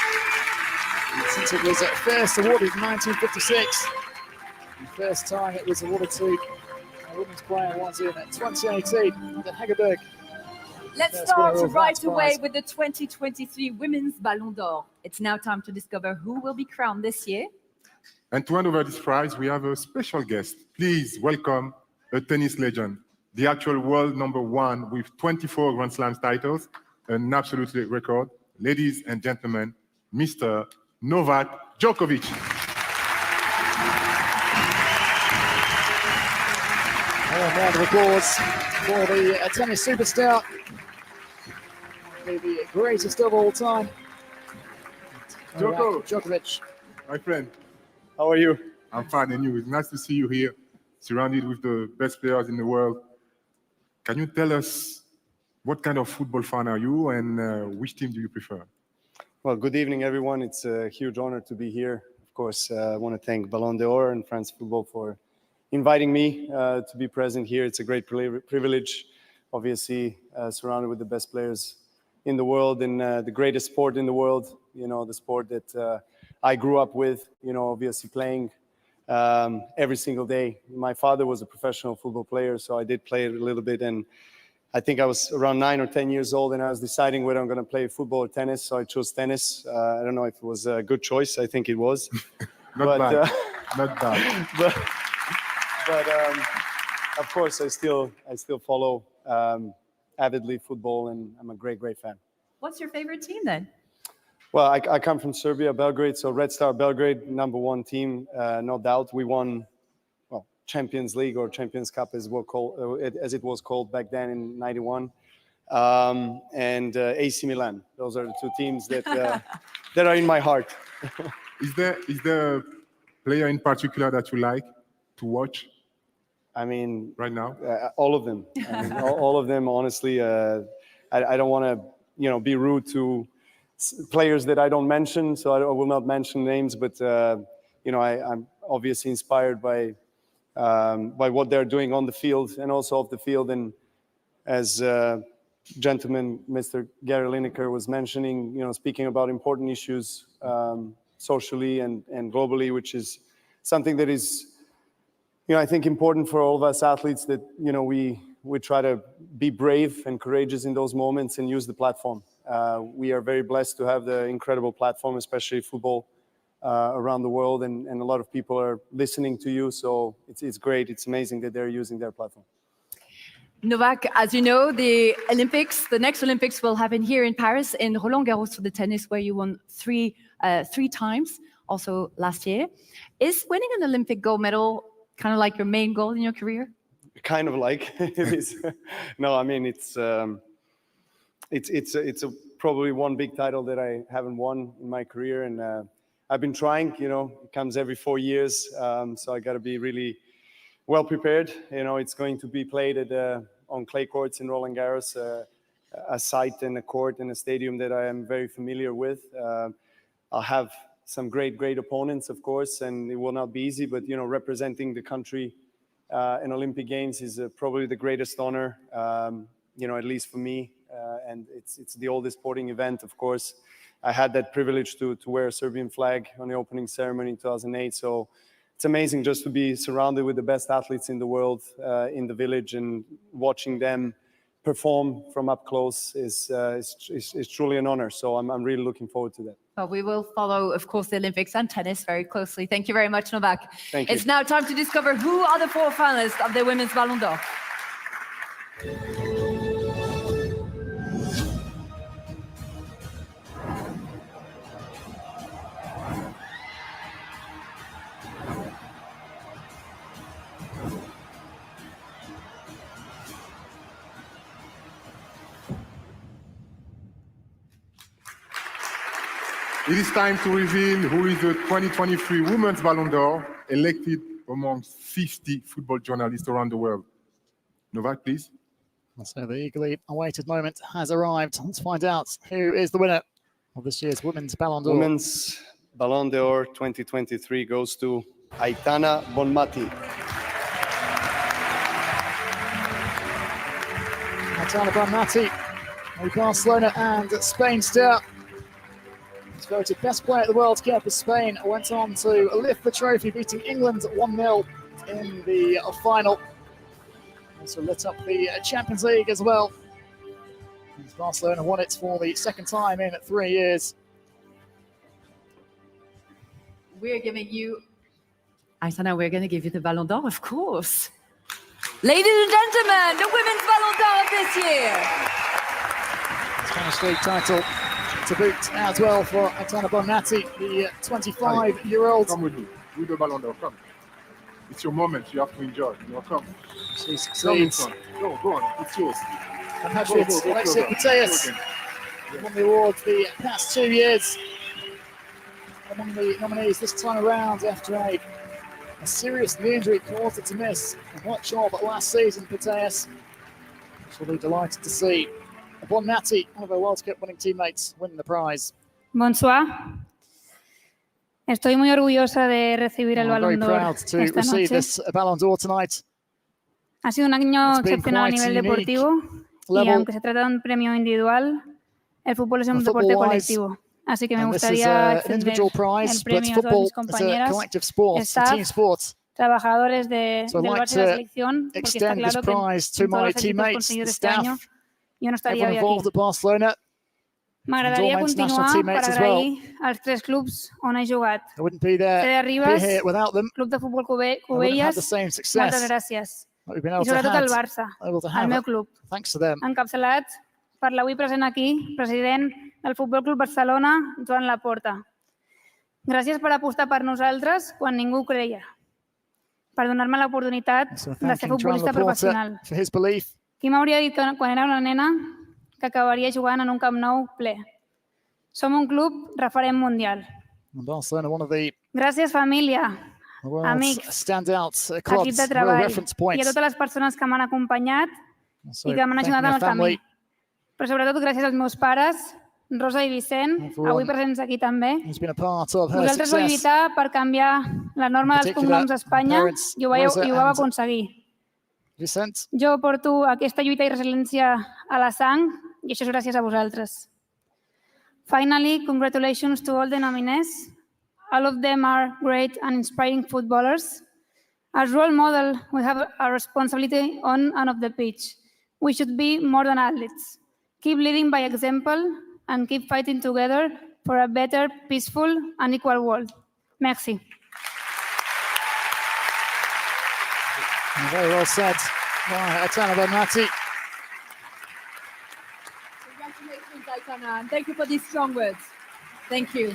[SPEAKER 17] since it was first awarded in 1956. The first time it was awarded to a women's player was in 2018 at Hageberg.
[SPEAKER 5] Let's start right away with the 2023 Women's Ballon d'Or. It's now time to discover who will be crowned this year.
[SPEAKER 4] And to hand over this prize, we have a special guest. Please welcome a tennis legend, the actual world #1 with 24 Grand Slam titles, an absolute record. Ladies and gentlemen, Mr. Novak Djokovic.
[SPEAKER 17] A round of applause for the tennis superstar, the greatest of all time, Djokovic.
[SPEAKER 4] My friend,
[SPEAKER 13] how are you?
[SPEAKER 4] I'm fine, and you? It's nice to see you here, surrounded with the best players in the world. Can you tell us what kind of football fan are you, and which team do you prefer?
[SPEAKER 7] Well, good evening, everyone. It's a huge honor to be here. Of course, I want to thank Ballon d'Or and France Football for inviting me to be present here. It's a great privilege, obviously, surrounded with the best players in the world and the greatest sport in the world, you know, the sport that I grew up with, you know, obviously playing every single day. My father was a professional football player, so I did play it a little bit, and I think I was around 9 or 10 years old, and I was deciding whether I'm going to play football or tennis, so I chose tennis. I don't know if it was a good choice. I think it was.
[SPEAKER 4] Not bad. Not bad.
[SPEAKER 7] But of course, I still follow avidly football, and I'm a great fan.
[SPEAKER 5] What's your favorite team then?
[SPEAKER 7] Well, I come from Serbia, Belgrade, so Red Star Belgrade, #1 team, no doubt. We won Champions League or Champions Cup as it was called back then in '91, and AC Milan. Those are the two teams that that are in my heart.
[SPEAKER 4] Is there a player in particular that you like to watch?
[SPEAKER 7] I mean,
[SPEAKER 4] right now,
[SPEAKER 7] all of them. I mean, all of them. Honestly, I don't want to be rude to players that I don't mention, so I will not mention names. But I'm obviously inspired by what they're doing on the field and also off the field. And as gentleman, Mr. Gary Lineker was mentioning, speaking about important issues socially and globally, which is something that is, I think important for all of us athletes, that, we try to be brave and courageous in those moments and use the platform. We are very blessed to have the incredible platform, especially football, around the world, and a lot of people are listening to you. So it's great. It's amazing that they're using their platform.
[SPEAKER 5] Novak, as you know, the next Olympics will happen here in Paris, in Roland Garros for the tennis, where you won three times. also last year. Is winning an Olympic gold medal kind of like your main goal in your career?
[SPEAKER 7] Kind of like it is. No, I mean it's probably one big title that I haven't won in my career, and I've been trying. You know, it comes every 4 years, so I got to be really well prepared. You know, it's going to be played on clay courts in Roland Garros, a site and a court and a stadium that I am very familiar with. I'll have some great opponents, of course, and it will not be easy. But you know, representing the country in Olympic Games is probably the greatest honor. You know, at least for me, and it's the oldest sporting event, of course. I had that privilege to wear a Serbian flag on the opening ceremony in 2008. So it's amazing just to be surrounded with the best athletes in the world in the village, and watching them perform from up close is truly an honor. So I'm really looking forward to that.
[SPEAKER 5] Well, we will follow, of course, the Olympics and tennis very closely. Thank you very much, Novak.
[SPEAKER 7] Thank you.
[SPEAKER 5] It's now time to discover who are the 4 finalists of the Women's Ballon d'Or.
[SPEAKER 4] It is time to reveal who is the 2023 Women's Ballon d'Or, elected among 50 football journalists around the world. Novak, please.
[SPEAKER 17] So the eagerly awaited moment has arrived. Let's find out who is the winner of this year's Women's Ballon d'Or.
[SPEAKER 7] Women's Ballon d'Or 2023 goes to Aitana Bonmati.
[SPEAKER 17] Aitana Bonmati, a Barcelona and Spain star. He's voted best player at the World Cup as Spain went on to lift the trophy, beating England 1-0 in the final. Also lit up the Champions League as well. As Barcelona won it for the second time in 3 years.
[SPEAKER 5] We're giving you, Aitana, we're going to give you the Ballon d'Or, of course. Ladies and gentlemen, the Women's Ballon d'Or of this year.
[SPEAKER 17] Spanish League title to boot as well for Aitana Bonmati, the 25-year-old.
[SPEAKER 4] Come with me. Do the Ballon d'Or. Come. It's your moment. You have to enjoy. You come.
[SPEAKER 17] She succeeds.
[SPEAKER 4] Go on. It's yours.
[SPEAKER 17] And Alexia Putellas won the award the past 2 years. Among the nominees this time around after a serious knee injury caused her to miss a hot job last season. Putellas, she'll be delighted to see Bonmati, one of her World Cup winning teammates, win the prize.
[SPEAKER 11] Bonsoir. Estoy muy orgullosa de recibir el
[SPEAKER 17] I'm very
[SPEAKER 11] Ballon d'Or
[SPEAKER 17] proud to
[SPEAKER 11] esta
[SPEAKER 17] receive
[SPEAKER 11] noche.
[SPEAKER 17] this Ballon d'Or tonight.
[SPEAKER 11] Ha sido un año
[SPEAKER 17] It's been
[SPEAKER 11] excepcional a
[SPEAKER 17] quite
[SPEAKER 11] nivel
[SPEAKER 17] unique
[SPEAKER 11] deportivo y
[SPEAKER 17] level.
[SPEAKER 11] aunque se trata de un premio individual, el fútbol es un
[SPEAKER 17] And
[SPEAKER 11] deporte
[SPEAKER 17] football-wise,
[SPEAKER 11] colectivo. Así que me
[SPEAKER 17] And this is
[SPEAKER 11] gustaría
[SPEAKER 17] an
[SPEAKER 11] extender
[SPEAKER 17] individual prize,
[SPEAKER 11] el
[SPEAKER 17] but
[SPEAKER 11] premio a todas
[SPEAKER 17] football
[SPEAKER 11] mis
[SPEAKER 17] is a
[SPEAKER 11] compañeras,
[SPEAKER 17] collective sport, it's a
[SPEAKER 11] staff,
[SPEAKER 17] team sport.
[SPEAKER 11] trabajadores
[SPEAKER 17] So I'd
[SPEAKER 11] del
[SPEAKER 17] like
[SPEAKER 11] Barça y la
[SPEAKER 17] to
[SPEAKER 11] selección, porque está
[SPEAKER 17] extend this
[SPEAKER 11] claro que
[SPEAKER 17] prize to
[SPEAKER 11] en todos
[SPEAKER 17] my
[SPEAKER 11] los equipos
[SPEAKER 17] teammates,
[SPEAKER 11] conseguidos
[SPEAKER 17] the
[SPEAKER 11] este año,
[SPEAKER 17] staff,
[SPEAKER 11] yo no estaría
[SPEAKER 17] everyone
[SPEAKER 11] hoy aquí.
[SPEAKER 17] involved at Barcelona.
[SPEAKER 11] Me
[SPEAKER 17] and
[SPEAKER 11] agradaría
[SPEAKER 17] all my international
[SPEAKER 11] continuar
[SPEAKER 17] teammates
[SPEAKER 11] per
[SPEAKER 17] as well.
[SPEAKER 11] agrair als 3 clubs on he jugat.
[SPEAKER 17] I wouldn't be there,
[SPEAKER 11] Cede
[SPEAKER 17] be
[SPEAKER 11] Ribas,
[SPEAKER 17] here without them.
[SPEAKER 11] Club de Futbol
[SPEAKER 17] I wouldn't have
[SPEAKER 11] Cubelles,
[SPEAKER 17] the same
[SPEAKER 11] moltes
[SPEAKER 17] success
[SPEAKER 11] gràcies.
[SPEAKER 17] that we've been
[SPEAKER 11] I
[SPEAKER 17] able to
[SPEAKER 11] sobretot al
[SPEAKER 17] have,
[SPEAKER 11] Barça,
[SPEAKER 17] able to
[SPEAKER 11] al
[SPEAKER 17] have
[SPEAKER 11] meu
[SPEAKER 17] it,
[SPEAKER 11] club,
[SPEAKER 17] thanks to them.
[SPEAKER 11] encapçalat per l'avui present aquí, president del Futbol Club Barcelona, Joan Laporta. Gràcies per apostar per nosaltres quan ningú ho creia, per donar-me l'oportunitat
[SPEAKER 17] So
[SPEAKER 11] de ser
[SPEAKER 17] thanking Joan
[SPEAKER 11] futbolista
[SPEAKER 17] Laporta
[SPEAKER 11] professional.
[SPEAKER 17] for his belief.
[SPEAKER 11] Qui m'hauria dit que quan era una nena que acabaria jugant en un Camp Nou ple? Som un club referent mundial.
[SPEAKER 17] And Barcelona, one of the
[SPEAKER 11] Gràcies, família,
[SPEAKER 17] world's
[SPEAKER 11] amics,
[SPEAKER 17] standout
[SPEAKER 11] equip
[SPEAKER 17] clubs,
[SPEAKER 11] de
[SPEAKER 17] real
[SPEAKER 11] treball
[SPEAKER 17] reference
[SPEAKER 11] i a
[SPEAKER 17] points.
[SPEAKER 11] totes les persones que m'han acompanyat
[SPEAKER 17] So
[SPEAKER 11] i que m'han
[SPEAKER 17] thanking
[SPEAKER 11] ajudat en
[SPEAKER 17] their
[SPEAKER 11] el camí.
[SPEAKER 17] family.
[SPEAKER 11] Però sobretot gràcies als meus pares, Rosa i Vicent,
[SPEAKER 17] Everyone
[SPEAKER 11] avui presents aquí també.
[SPEAKER 17] Who's been a part of her
[SPEAKER 11] Vosaltres vau
[SPEAKER 17] success.
[SPEAKER 11] lluitar per canviar la norma dels
[SPEAKER 17] particular,
[SPEAKER 11] cognoms a Espanya
[SPEAKER 17] parents,
[SPEAKER 11] i ho
[SPEAKER 17] Rosa
[SPEAKER 11] vau
[SPEAKER 17] and
[SPEAKER 11] aconseguir.
[SPEAKER 17] Vicent.
[SPEAKER 11] Jo porto aquesta lluita i resiliència a la sang i això és gràcies a vosaltres. Finally, congratulations to all the nominees. All of them are great and inspiring footballers. As role model, we have a responsibility on and off the pitch. We should be more than athletes. Keep leading by example and keep fighting together for a better, peaceful and equal world. Merci.
[SPEAKER 17] Very well said by Aitana Bonmati.
[SPEAKER 5] Congratulations, Aitana, and thank you for these strong words. Thank you.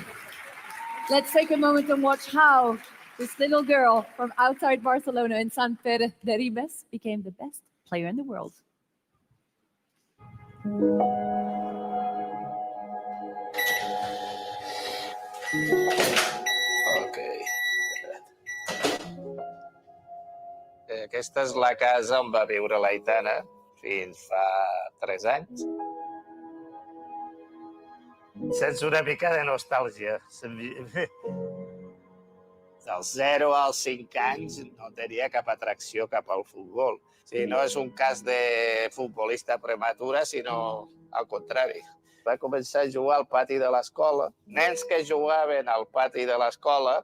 [SPEAKER 5] Let's take a moment and watch how this little girl from outside Barcelona in Sant Pere de Ribes became the best player in the world.
[SPEAKER 14] Okay. Aquesta és la casa on va viure l'Aitana fins fa 3 anys. Sents una mica de nostàlgia. Dels 0 als 5 anys no tenia cap atracció cap al futbol. O sigui, no és un cas de futbolista prematura, sinó al contrari. Va començar a jugar al pati de l'escola. Nens que jugaven al pati de l'escola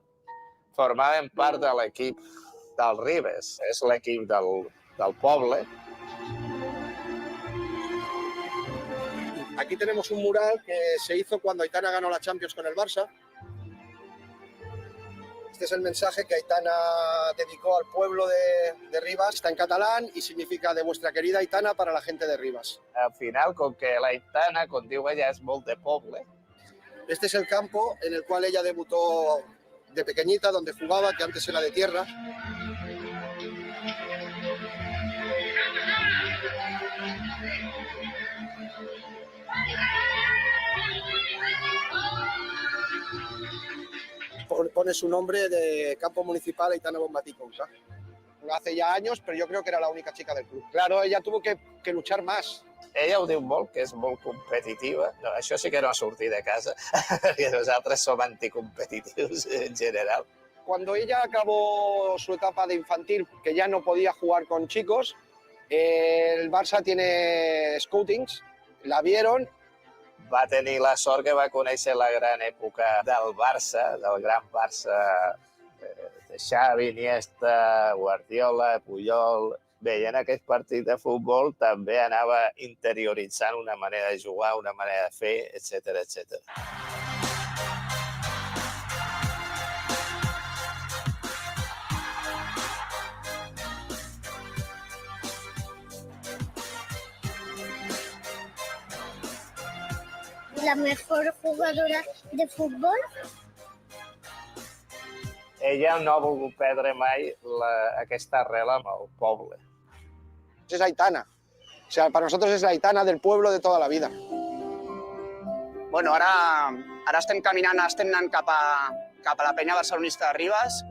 [SPEAKER 14] formaven part de l'equip del Ribes. És l'equip del poble.
[SPEAKER 16] Aquí tenemos un mural que se hizo cuando Aitana ganó la Champions con el Barça. Este es el mensaje que Aitana dedicó al pueblo de Ribas. Está en catalán y significa de vuestra querida Aitana para la gente de Ribas.
[SPEAKER 14] Al final, com que l'Aitana, com diu ella, és molt de poble.
[SPEAKER 16] Este es el campo en el cual ella debutó de pequeñita, donde jugaba, que antes era de tierra. Pone su nombre de campo municipal Aitana Bonmatí Conca. Hace ya años, pero yo creo que era la única chica del club. Claro, ella tuvo que luchar más.
[SPEAKER 14] Ella ho diu molt, que és molt competitiva. No, això sí que no ha sortit de casa, perquè nosaltres som anticompetitius en general.
[SPEAKER 16] Cuando ella acabó su etapa de infantil, que ya no podía jugar con chicos, el Barça tiene scoutings, la vieron.
[SPEAKER 14] Va tenir la sort que va conèixer la gran època del Barça, del gran Barça de Xavi, Iniesta, Guardiola, Puyol. Bé, i en aquest partit de futbol també anava interioritzant una manera de jugar, una manera de fer, etc etc.
[SPEAKER 18] La mejor jugadora de fútbol.
[SPEAKER 14] Ella no ha volgut perdre mai aquesta arrel amb el poble.
[SPEAKER 16] Es Aitana. O sea, para nosotros es la Aitana del pueblo de toda la vida.
[SPEAKER 19] Bueno, ara estem caminant, estem anant cap a la penya barcelonista de Ribes,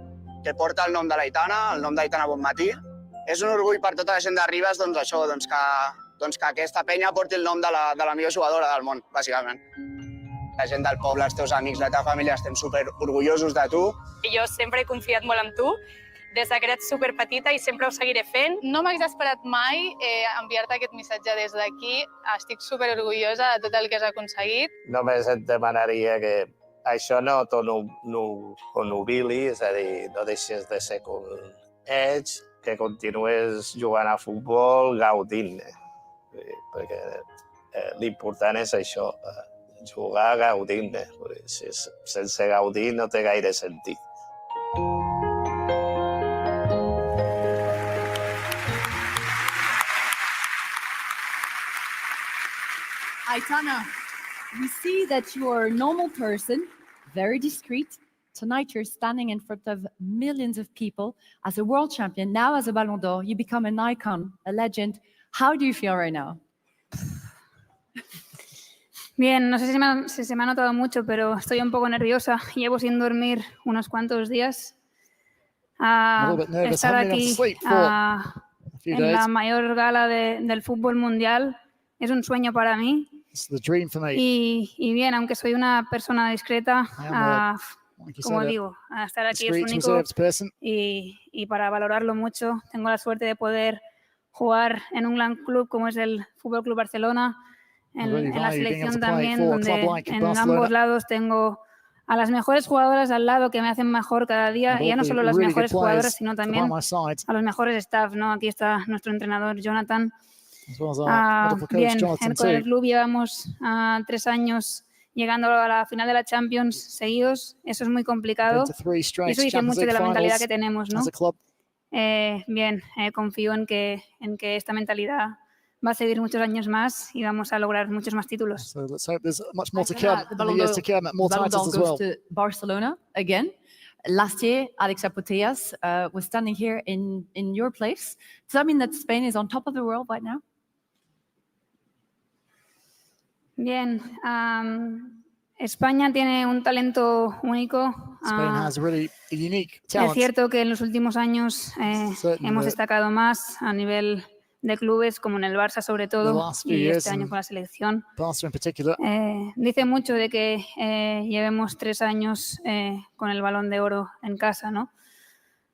[SPEAKER 19] que porta el nom de l'Aitana, el nom d'Aitana Bonmatí. És un orgull per tota la gent de Ribes, doncs això, que aquesta penya porti el nom de la millor jugadora del món, bàsicament. La gent del poble, els teus amics, la teva família, estem super orgullosos de tu.
[SPEAKER 24] Jo sempre he confiat molt en tu, des que eres superpetita i sempre ho seguiré fent. No m'ha exasperat mai enviar-te aquest missatge des d'aquí. Estic superorgullosa de tot el que has aconseguit.
[SPEAKER 14] Només et demanaria que això no t'ho nubili, és a dir, no deixes de ser com ets, que continues jugant a futbol gaudint-ne. Perquè l'important és això, jugar gaudint-ne. Sense gaudir no té gaire sentit.
[SPEAKER 5] Aitana, we see that you are a normal person, very discreet. Tonight you're standing in front of millions of people as a world champion. Now as a Ballon d'Or, you become an icon, a legend. How do you feel right now?
[SPEAKER 11] Bien, no sé si se me ha notado mucho, pero estoy un poco nerviosa. Llevo sin dormir unos cuantos días. Estar aquí en la mayor gala del fútbol mundial es un sueño para mí. Y bien, aunque soy una persona discreta, como digo, estar aquí es único y para valorarlo mucho, tengo la suerte de poder jugar en un gran club como es el Fútbol Club Barcelona, en la selección también, donde en ambos lados tengo a las mejores jugadoras al lado que me hacen mejor cada día, y ya no solo las mejores jugadoras, sino también a los mejores staff, ¿no? Aquí está nuestro entrenador Jonathan. Bien, con el club llevamos 3 años llegando a la final de la Champions seguidos. Eso es muy complicado y eso dice mucho de la mentalidad que tenemos, ¿no? Bien, confío en que esta mentalidad va a seguir muchos años más y vamos a lograr muchos más títulos.
[SPEAKER 17] So let's hope there's much more to come in the years to come, more
[SPEAKER 5] Ballon
[SPEAKER 17] titles
[SPEAKER 5] d'Or
[SPEAKER 17] as
[SPEAKER 5] goes
[SPEAKER 17] well.
[SPEAKER 5] to Barcelona again. Last year, Alex Putellas was standing here in your place. Does that mean that Spain is on top of the world right now?
[SPEAKER 11] Bien, España tiene un talento único.
[SPEAKER 17] Spain has really a unique
[SPEAKER 11] Es
[SPEAKER 17] talent.
[SPEAKER 11] cierto que en los últimos años
[SPEAKER 17] Certain
[SPEAKER 11] hemos
[SPEAKER 17] that-
[SPEAKER 11] destacado más a nivel de clubes, como en el Barça sobre
[SPEAKER 17] The
[SPEAKER 11] todo,
[SPEAKER 17] last few
[SPEAKER 11] y
[SPEAKER 17] years
[SPEAKER 11] este año
[SPEAKER 17] in
[SPEAKER 11] con la selección.
[SPEAKER 17] Barca in particular.
[SPEAKER 11] Dice mucho de que llevemos 3 años con el Balón de Oro en casa, ¿no?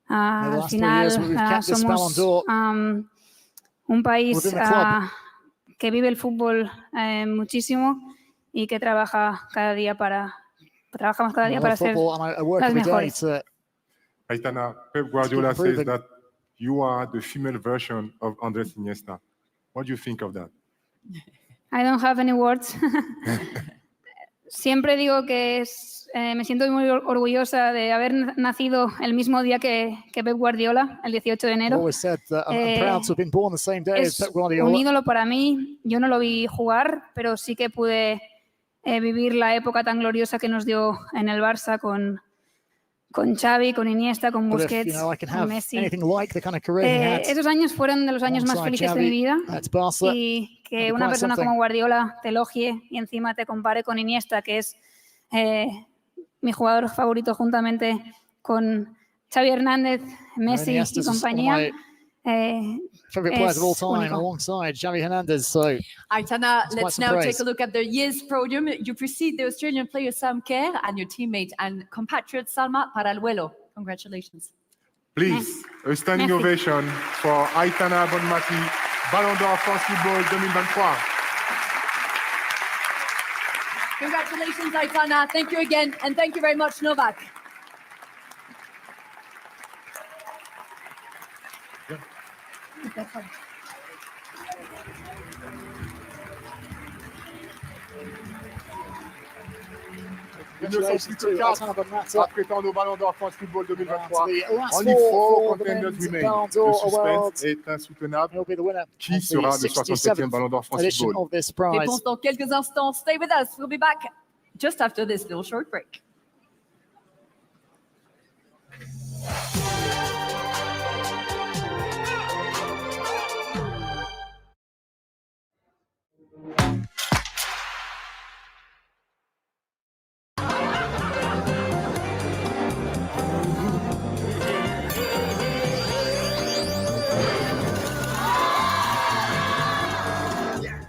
[SPEAKER 17] Yeah, the
[SPEAKER 11] Al
[SPEAKER 17] last 3
[SPEAKER 11] final
[SPEAKER 17] years we've kept this Ballon
[SPEAKER 11] somos
[SPEAKER 17] d'Or
[SPEAKER 11] un país
[SPEAKER 17] within the club.
[SPEAKER 11] que vive el fútbol muchísimo y que trabajamos cada día para
[SPEAKER 17] I love
[SPEAKER 11] ser
[SPEAKER 17] football and I work
[SPEAKER 11] las
[SPEAKER 17] every day
[SPEAKER 11] mejores.
[SPEAKER 17] to
[SPEAKER 4] Aitana, Pep Guardiola says
[SPEAKER 17] improving.
[SPEAKER 4] that you are the female version of Andrés Iniesta. What do you think of that?
[SPEAKER 11] I don't have any words. Siempre digo que me siento muy orgullosa de haber nacido el mismo día que Pep Guardiola, el 18 de
[SPEAKER 17] I've
[SPEAKER 11] enero.
[SPEAKER 17] always said that I'm proud to have been born the same day as
[SPEAKER 11] Es
[SPEAKER 17] Pep Guardiola.
[SPEAKER 11] un ídolo para mí. Yo no lo vi jugar, pero sí que pude vivir la época tan gloriosa que nos dio en el Barça con Xavi, con Iniesta, con
[SPEAKER 17] But if,
[SPEAKER 11] Busquets,
[SPEAKER 17] I can
[SPEAKER 11] con
[SPEAKER 17] have
[SPEAKER 11] Messi.
[SPEAKER 17] anything like the kind of career he had.
[SPEAKER 11] Esos años fueron de los años más
[SPEAKER 17] alongside
[SPEAKER 11] felices de mi
[SPEAKER 17] Xavi
[SPEAKER 11] vida,
[SPEAKER 17] at Barca,
[SPEAKER 11] y que
[SPEAKER 17] that'd be
[SPEAKER 11] una
[SPEAKER 17] quite
[SPEAKER 11] persona
[SPEAKER 17] something.
[SPEAKER 11] como Guardiola te elogie y encima te compare con Iniesta, que es mi jugador favorito juntamente con Xavi Hernández, Messi
[SPEAKER 17] Iniesta
[SPEAKER 11] y
[SPEAKER 17] is one of
[SPEAKER 11] compañía.
[SPEAKER 17] my Favorite players of all
[SPEAKER 11] Es
[SPEAKER 17] time,
[SPEAKER 11] único.
[SPEAKER 17] alongside Xavi Hernandez. So
[SPEAKER 5] Aitana,
[SPEAKER 17] it's
[SPEAKER 5] let's
[SPEAKER 17] quite
[SPEAKER 5] now
[SPEAKER 17] some
[SPEAKER 5] take
[SPEAKER 17] praise.
[SPEAKER 5] a look at the year's podium. You precede the Australian player Sam Kerr and your teammate and compatriot Salma Paraluelo. Congratulations.
[SPEAKER 4] Please, a standing
[SPEAKER 11] Merci.
[SPEAKER 4] ovation for Aitana Bonmati, Ballon d'Or France Football 2023.
[SPEAKER 5] Congratulations, Aitana. Thank you again. And thank you very much, Novak.
[SPEAKER 4] Congratulations to
[SPEAKER 17] Aitana Bonmati.
[SPEAKER 4] à prétendre au Ballon d'Or France Football 2023.
[SPEAKER 17] The last
[SPEAKER 4] Only
[SPEAKER 17] four
[SPEAKER 4] four
[SPEAKER 17] for the
[SPEAKER 4] contenders
[SPEAKER 17] men's
[SPEAKER 4] remain.
[SPEAKER 17] Ballon
[SPEAKER 4] Le
[SPEAKER 17] d'Or
[SPEAKER 4] suspense
[SPEAKER 17] Award.
[SPEAKER 4] est insoutenable.
[SPEAKER 17] He'll be the winner
[SPEAKER 4] Qui
[SPEAKER 17] of
[SPEAKER 4] sera
[SPEAKER 17] the
[SPEAKER 4] le 67e
[SPEAKER 17] 67th
[SPEAKER 4] Ballon d'Or France
[SPEAKER 17] edition
[SPEAKER 4] Football?
[SPEAKER 17] of this prize.
[SPEAKER 5] Réponse dans quelques instants. Stay with us. We'll be back just after this little short break.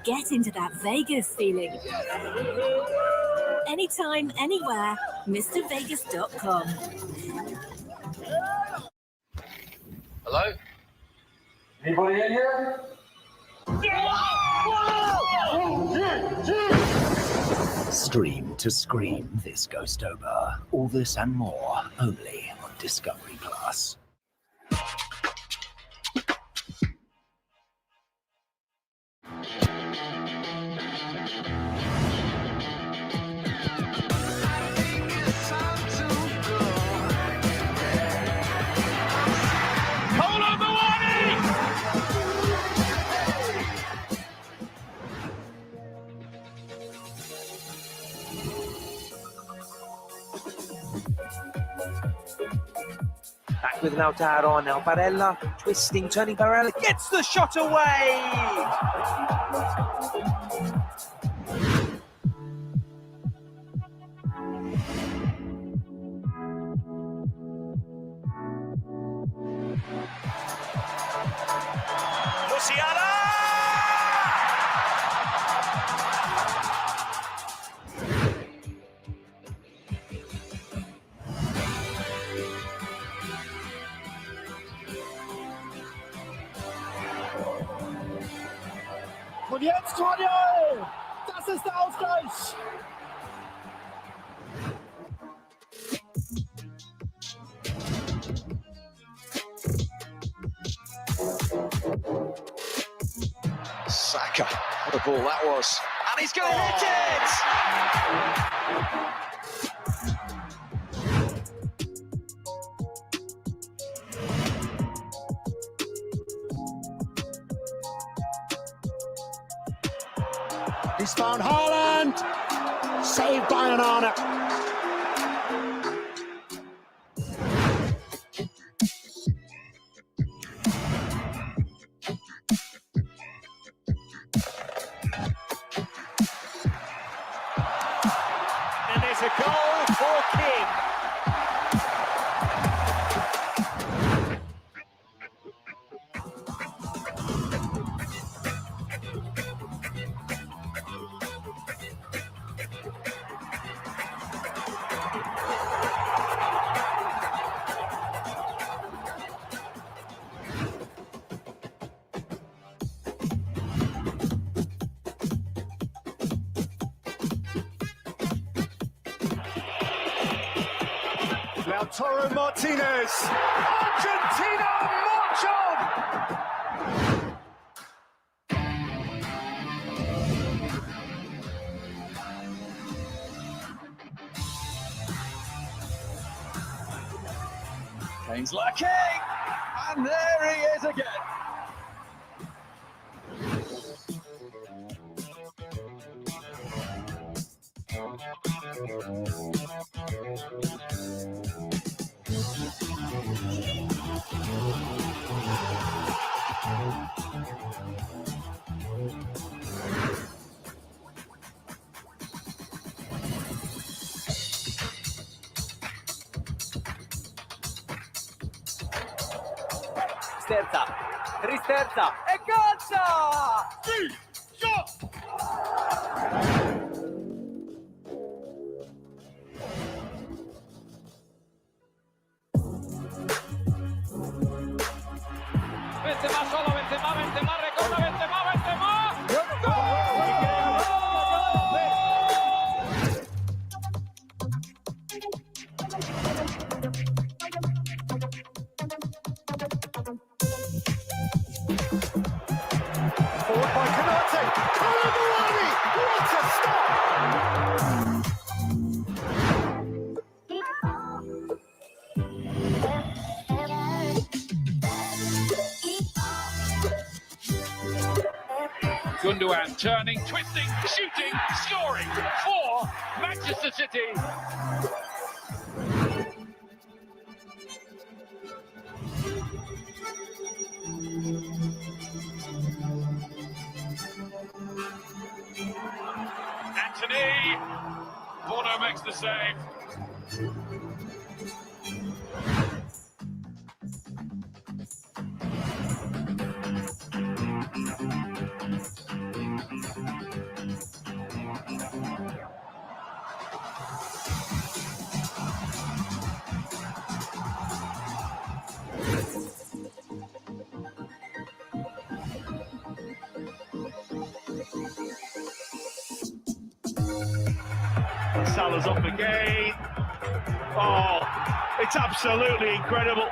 [SPEAKER 3] Get into that Vegas feeling. Anytime, anywhere, MrVegas.com.
[SPEAKER 8] Hello? Anybody in here?
[SPEAKER 22] Stream to scream this Ghost over. All this and more only on Discovery Plus.
[SPEAKER 12] Back with Lautaro, now Barella, twisting, turning Barella, gets the shot away! Musiala!
[SPEAKER 17] Und jetzt Torjol! Das ist der Ausgleich!
[SPEAKER 23] Saka, what a ball that was.
[SPEAKER 12] And he's going to hit it!
[SPEAKER 23] He's found Haaland. Saved by Onana. And there's a goal for King. Lautaro Martinez. Argentina march on! Kane's lucky, and there he is again.
[SPEAKER 12] Sterza, Tristerza e calcia!
[SPEAKER 23] Benzema solo, Benzema, recorta, Benzema. Forward by Canate. Koulibaly! What a stop!
[SPEAKER 6] Gundogan turning, twisting, shooting, scoring for Manchester City. Anthony, Bono makes the save. Salah's off again. Oh, it's absolutely incredible.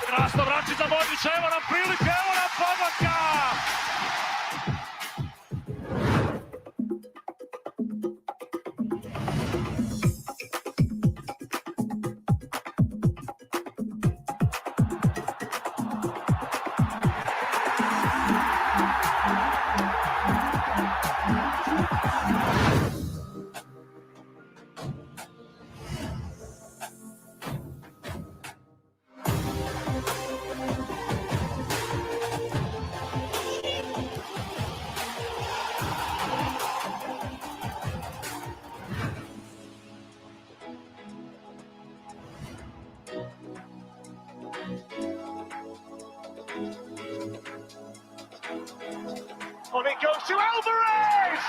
[SPEAKER 6] Krasno za Modrića, evo nam prilike, evo nam pomaka! On it goes to Alvarez!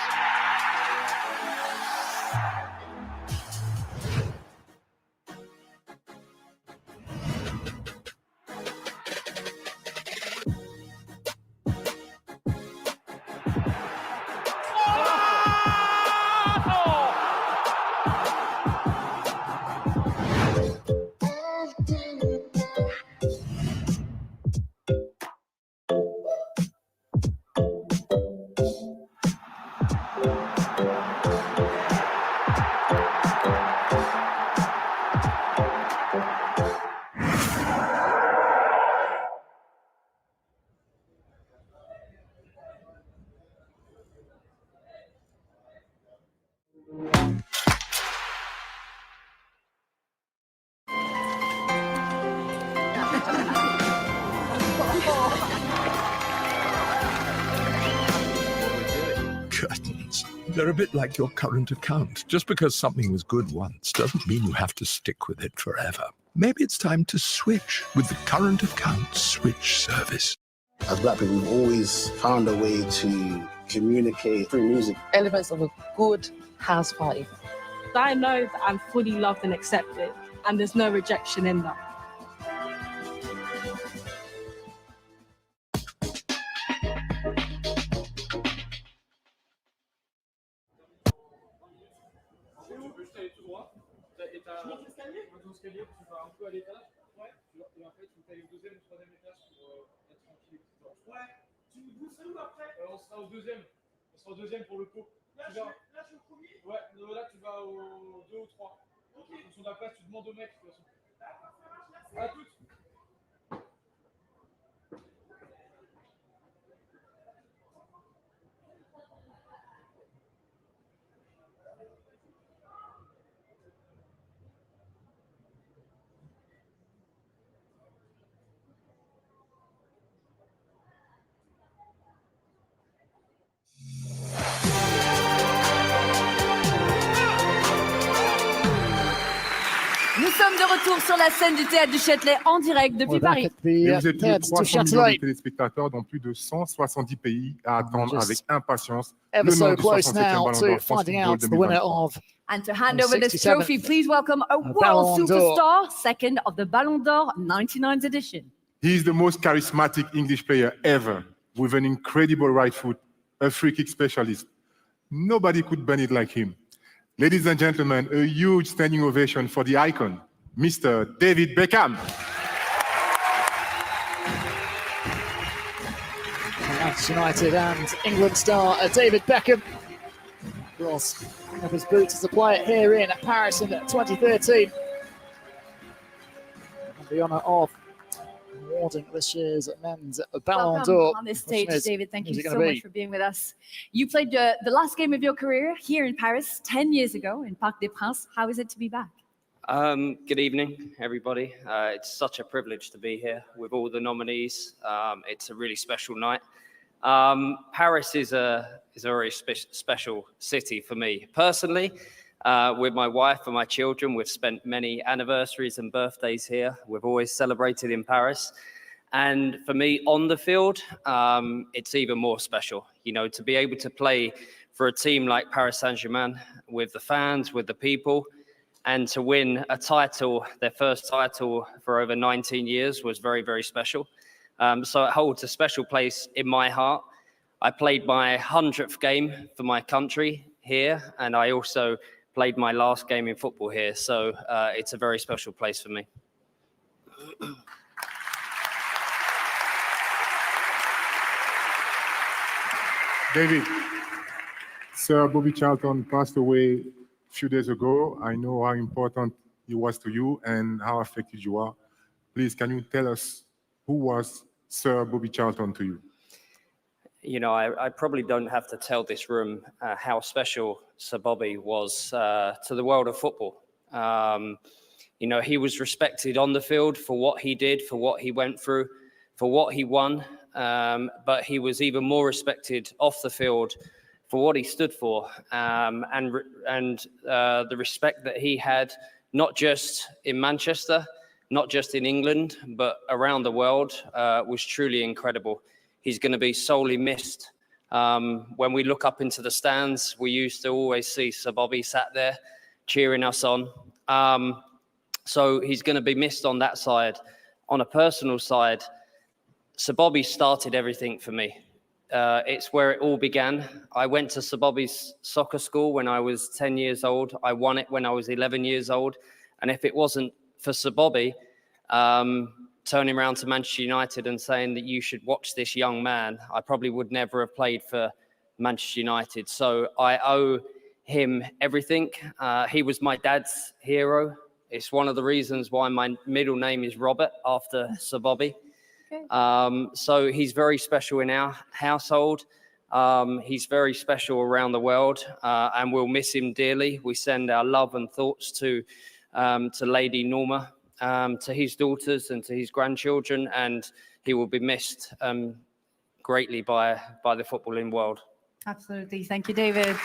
[SPEAKER 1] They're a bit like your current account. Just because something was good once doesn't mean you have to stick with it forever. Maybe it's time to switch with the current account switch service.
[SPEAKER 2] As Black people, we've always found a way to communicate through music.
[SPEAKER 10] Elements of a good house party. I know that I'm fully loved and accepted, and there's no rejection in that.
[SPEAKER 6] On sera au deuxième. On sera au deuxième pour le pot. Là, je suis au premier. Ouais, là tu vas au 2 ou 3. Ok. En fonction de la place, tu demandes au mec de toute façon. À toutes.
[SPEAKER 5] Nous sommes de retour sur la scène du Théâtre du Châtelet en direct depuis Paris.
[SPEAKER 4] Et vous êtes plus de 300 millions de téléspectateurs dans plus de 170 pays à attendre avec impatience le nom du 67e Ballon d'Or France Football 2023.
[SPEAKER 5] And to hand over this trophy, please welcome a world superstar, second of the Ballon d'Or 99th edition.
[SPEAKER 4] He is the most charismatic English player ever, with an incredible right foot, a free kick specialist. Nobody could bend it like him. Ladies and gentlemen, a huge standing ovation for the icon, Mr. David Beckham.
[SPEAKER 17] Manchester United and England star David Beckham. Of course, of his boots as a player here in Paris in 2013. And the honour of awarding this year's men's Ballon d'Or.
[SPEAKER 5] On this stage, David, thank you so much for being with us. You played the last game of your career here in Paris 10 years ago in Parc des Princes. How is it to be back?
[SPEAKER 20] Good evening, everybody. It's such a privilege to be here with all the nominees. It's a really special night. Paris is a very special city for me personally. With my wife and my children, we've spent many anniversaries and birthdays here. We've always celebrated in Paris. And for me, on the field, it's even more special. You know, to be able to play for a team like Paris Saint-Germain with the fans, with the people, and to win a title, their first title for over 19 years was very, very special. So it holds a special place in my heart. I played my 100th game for my country here, and I also played my last game in football here. So it's a very special place for me.
[SPEAKER 4] David, Sir Bobby Charlton passed away a few days ago. I know how important he was to you and how affected you are. Please, can you tell us who was Sir Bobby Charlton to you?
[SPEAKER 20] You know, I probably don't have to tell this room how special Sir Bobby was to the world of football. You know, he was respected on the field for what he did, for what he went through, for what he won. But he was even more respected off the field for what he stood for, and the respect that he had, not just in Manchester, not just in England, but around the world, was truly incredible. He's going to be sorely missed. When we look up into the stands, we used to always see Sir Bobby sat there cheering us on. So he's going to be missed on that side. On a personal side, Sir Bobby started everything for me. It's where it all began. I went to Sir Bobby's soccer school when I was 10 years old. I won it when I was 11 years old. And if it wasn't for Sir Bobby turning around to Manchester United and saying that you should watch this young man, I probably would never have played for Manchester United. So I owe him everything. He was my dad's hero. It's one of the reasons why my middle name is Robert, after Sir Bobby. Okay. So he's very special in our household. He's very special around the world, and we'll miss him dearly. We send our love and thoughts to Lady Norma, to his daughters and to his grandchildren, and he will be missed greatly by the footballing world.
[SPEAKER 5] Absolutely. Thank you, David.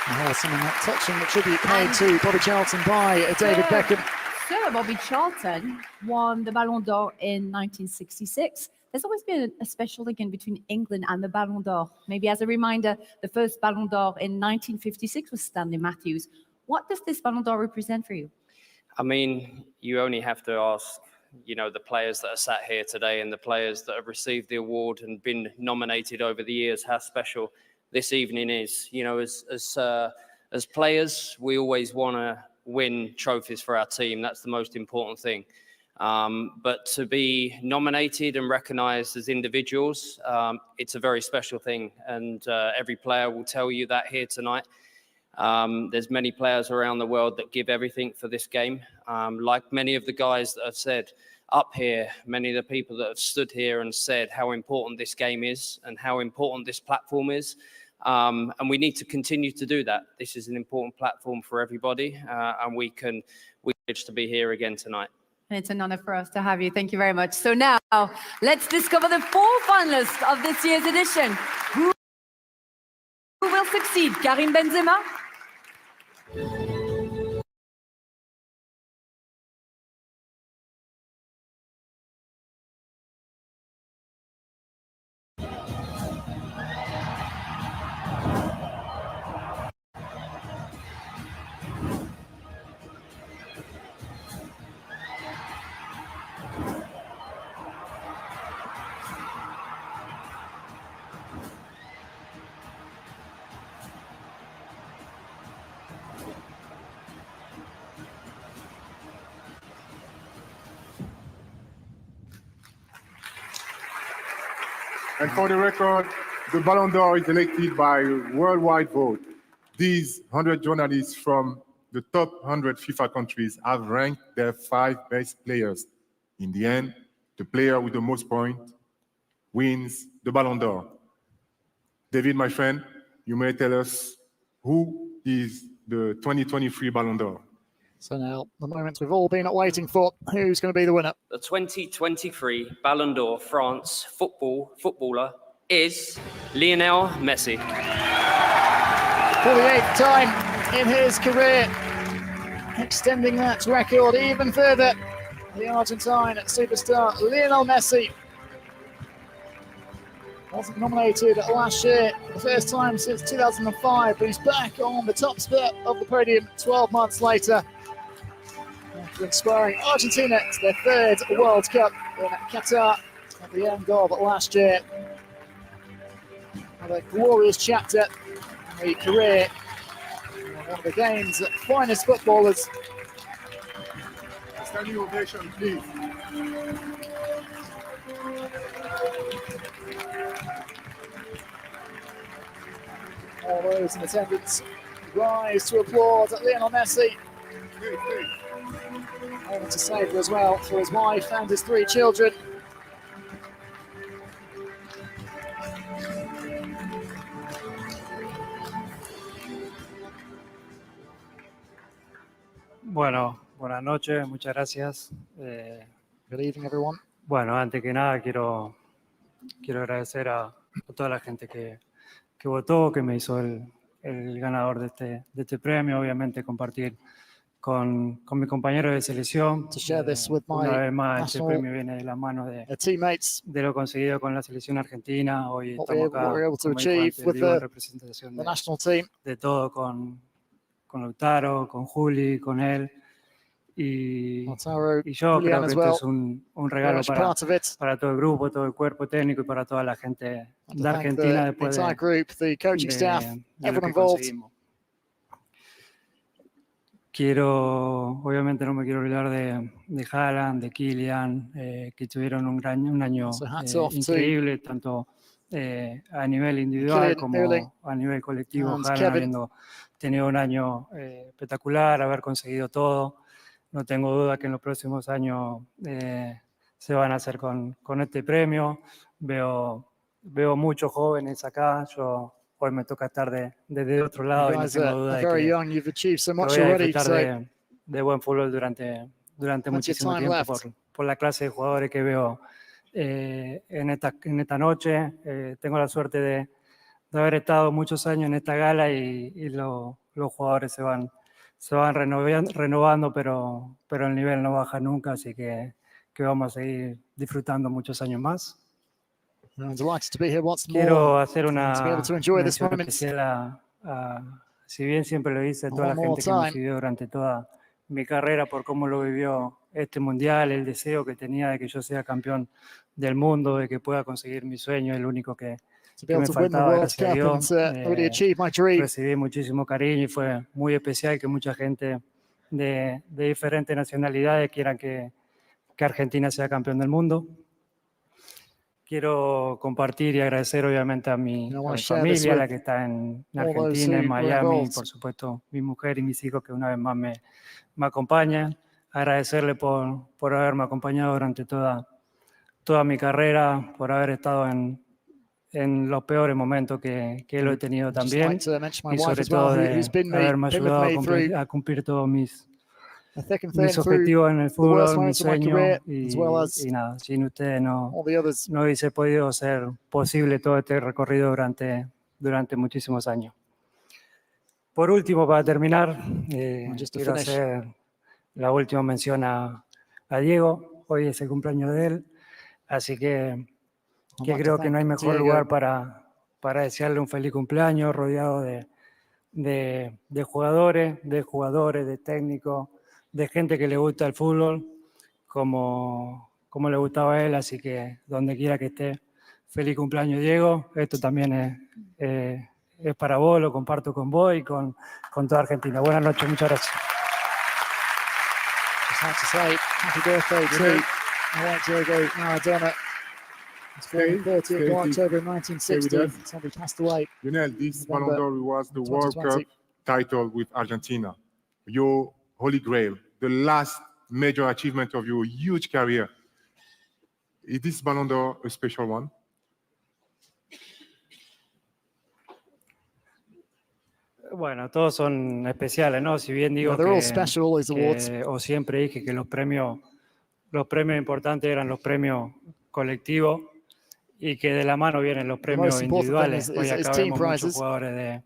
[SPEAKER 17] Something like touching the tribute paid to Bobby Charlton by David Beckham.
[SPEAKER 5] Sir Bobby Charlton won the Ballon d'Or in 1966. There's always been a special link in between England and the Ballon d'Or. Maybe as a reminder, the first Ballon d'Or in 1956 was Stanley Matthews. What does this Ballon d'Or represent for you?
[SPEAKER 20] I mean, you only have to ask, the players that are sat here today and the players that have received the award and been nominated over the years, how special this evening is. As players, we always want to win trophies for our team. That's the most important thing. But to be nominated and recognized as individuals, it's a very special thing. And every player will tell you that here tonight. There's many players around the world that give everything for this game. Like many of the guys that have said up here, many of the people that have stood here and said how important this game is and how important this platform is. And we need to continue to do that. This is an important platform for everybody, and we're privileged to be here again tonight.
[SPEAKER 5] And it's an honor for us to have you. Thank you very much. So now, let's discover the 4 finalists of this year's edition. Who will succeed? Karim Benzema?
[SPEAKER 4] And for the record, the Ballon d'Or is elected by worldwide vote. These 100 journalists from the top 100 FIFA countries have ranked their 5 best players. In the end, the player with the most points wins the Ballon d'Or. David, my friend, you may tell us who is the 2023 Ballon d'Or.
[SPEAKER 17] So now, the moment we've all been waiting for, who's going to be the winner?
[SPEAKER 20] The 2023 Ballon d'Or France footballer is Lionel Messi.
[SPEAKER 17] For the 8th time in his career, extending that record even further. The Argentine superstar Lionel Messi wasn't nominated last year, the first time since 2005, but he's back on the top spot of the podium 12 months later. After inspiring Argentina to their 3rd World Cup in Qatar at the end of last year. What a glorious chapter in the career of one of the game's finest footballers.
[SPEAKER 4] Standing ovation, please.
[SPEAKER 17] All those in attendance rise to applaud Lionel Messi. Able to savour as well for his wife and his 3 children.
[SPEAKER 9] Bueno, buenas noches, muchas gracias.
[SPEAKER 17] Good evening, everyone.
[SPEAKER 9] Bueno, antes que nada quiero agradecer a toda la gente que votó, que me hizo el ganador de este premio, obviamente compartir con mi compañero de selección.
[SPEAKER 17] To share this with my
[SPEAKER 9] Una vez más, este
[SPEAKER 17] national
[SPEAKER 9] premio viene de la mano
[SPEAKER 17] teammates.
[SPEAKER 9] De lo conseguido con la selección argentina. Hoy
[SPEAKER 17] What
[SPEAKER 9] estamos acá,
[SPEAKER 17] we're able to
[SPEAKER 9] como dijo
[SPEAKER 17] achieve
[SPEAKER 9] antes,
[SPEAKER 17] with
[SPEAKER 9] digo, en
[SPEAKER 17] the
[SPEAKER 9] representación
[SPEAKER 17] national team.
[SPEAKER 9] de todo, con Lautaro, con Juli, con él. Y yo
[SPEAKER 17] Julian
[SPEAKER 9] creo que
[SPEAKER 17] as
[SPEAKER 9] esto
[SPEAKER 17] well.
[SPEAKER 9] es un regalo
[SPEAKER 17] Very much part of it.
[SPEAKER 9] para todo el grupo, todo el cuerpo técnico y para toda la gente
[SPEAKER 17] To
[SPEAKER 9] de
[SPEAKER 17] thank
[SPEAKER 9] Argentina
[SPEAKER 17] the
[SPEAKER 9] después
[SPEAKER 17] entire group, the coaching staff,
[SPEAKER 9] de lo
[SPEAKER 17] everyone
[SPEAKER 9] que
[SPEAKER 17] involved.
[SPEAKER 9] conseguimos. Obviamente no me quiero olvidar de Haaland, de Kylian, que tuvieron un año
[SPEAKER 17] So hats off to
[SPEAKER 9] increíble, tanto a nivel individual
[SPEAKER 17] Kylian,
[SPEAKER 9] como
[SPEAKER 17] Erling,
[SPEAKER 9] a nivel colectivo.
[SPEAKER 17] and
[SPEAKER 9] Haaland
[SPEAKER 17] Kevin.
[SPEAKER 9] habiendo tenido un año espectacular, haber conseguido todo. No tengo duda que en los próximos años se van a hacer con este premio. Veo muchos jóvenes acá. Hoy me toca estar desde otro lado
[SPEAKER 17] You
[SPEAKER 9] y no
[SPEAKER 17] guys
[SPEAKER 9] tengo
[SPEAKER 17] are
[SPEAKER 9] duda de
[SPEAKER 17] very
[SPEAKER 9] que
[SPEAKER 17] young, you've achieved so much
[SPEAKER 9] voy a
[SPEAKER 17] already.
[SPEAKER 9] disfrutar
[SPEAKER 17] So
[SPEAKER 9] de buen fútbol durante
[SPEAKER 17] plenty of
[SPEAKER 9] muchísimo
[SPEAKER 17] time
[SPEAKER 9] tiempo
[SPEAKER 17] left.
[SPEAKER 9] por la clase de jugadores que veo en esta noche. Tengo la suerte haber estado muchos años en esta gala y los jugadores se van renovando, pero el nivel no baja nunca, así que vamos a seguir disfrutando muchos años más.
[SPEAKER 17] Delighted to be here once more.
[SPEAKER 9] Quiero hacer
[SPEAKER 17] To be
[SPEAKER 9] una
[SPEAKER 17] able to enjoy this
[SPEAKER 9] mención
[SPEAKER 17] moment.
[SPEAKER 9] especial si bien siempre lo hice a toda la
[SPEAKER 17] One more
[SPEAKER 9] gente que me
[SPEAKER 17] time.
[SPEAKER 9] siguió durante toda mi carrera por cómo lo vivió este mundial, el deseo que tenía de que yo sea campeón del mundo, de que pueda conseguir mi sueño, el único que
[SPEAKER 17] To be able
[SPEAKER 9] me
[SPEAKER 17] to win the
[SPEAKER 9] faltaba,
[SPEAKER 17] World
[SPEAKER 9] gracias a
[SPEAKER 17] Cup and
[SPEAKER 9] Dios.
[SPEAKER 17] really achieve my dream.
[SPEAKER 9] Recibí muchísimo cariño y fue muy especial que mucha gente de diferentes nacionalidades quieran que Argentina sea campeón del mundo. Quiero compartir y agradecer obviamente a mi familia, la que está en Argentina, en Miami, por supuesto mi mujer y mis hijos que una vez más me acompañan. Agradecerle por haberme acompañado durante toda mi carrera, por haber estado en los peores momentos que lo he tenido también, y sobre todo de haberme ayudado a cumplir todos mis objetivos en el fútbol, mis sueños, y nada, sin ustedes no hubiese podido ser posible todo este recorrido durante muchísimos años. Por último, para terminar, quiero hacer la última mención a Diego. Hoy es el cumpleaños de él, así que creo que no hay mejor lugar para desearle un feliz cumpleaños, rodeado de jugadores, de técnicos, de gente que le gusta el fútbol, como le gustaba a él, así que donde quiera que esté, feliz cumpleaños, Diego. Esto también es para vos, lo comparto con vos y con toda Argentina. Buenas noches, muchas gracias.
[SPEAKER 17] Just had to say happy birthday to Diego Maradona. It's born 30th of October 1960. Somebody passed away.
[SPEAKER 4] Lionel, this Ballon d'Or was the World Cup title with Argentina. Your holy grail, the last major achievement of your huge career. Is this Ballon d'Or a special one?
[SPEAKER 9] Bueno, todos son especiales, ¿no? Si bien digo o siempre dije que los premios importantes eran los premios colectivos y que de la mano vienen los premios individuales. Hoy acá vemos muchos jugadores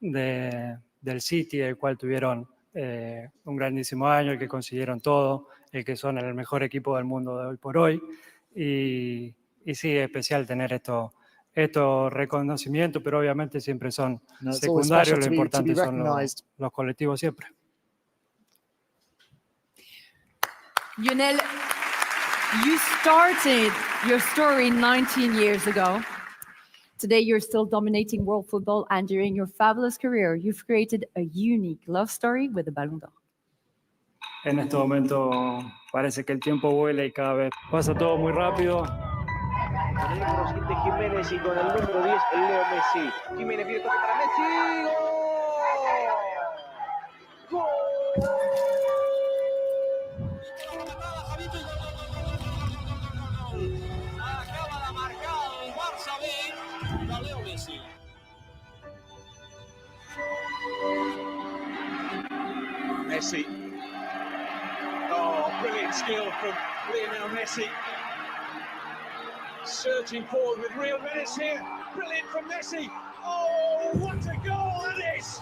[SPEAKER 9] del City, el cual tuvieron un grandísimo año, el que consiguieron todo, el que son el mejor equipo del mundo de hoy por hoy. Y sí, es especial tener estos reconocimientos, pero obviamente siempre son secundarios, lo importante son los colectivos siempre.
[SPEAKER 5] Lionel, you started your story 19 years ago. Today, you're still dominating world football, and during your fabulous career, you've created a unique love story with the Ballon d'Or.
[SPEAKER 9] En este momento parece que el tiempo vuela y cada vez pasa todo muy rápido.
[SPEAKER 12] Con el número 7 Jiménez y con el número 10 Leo Messi. Jiménez viene toque para Messi. ¡Gol!
[SPEAKER 7] Acaba de marcar el Barça B a Leo Messi.
[SPEAKER 12] Messi. Oh, brilliant skill from Lionel Messi. Surging forward with real menace here. Brilliant from Messi. Oh, what a goal that is!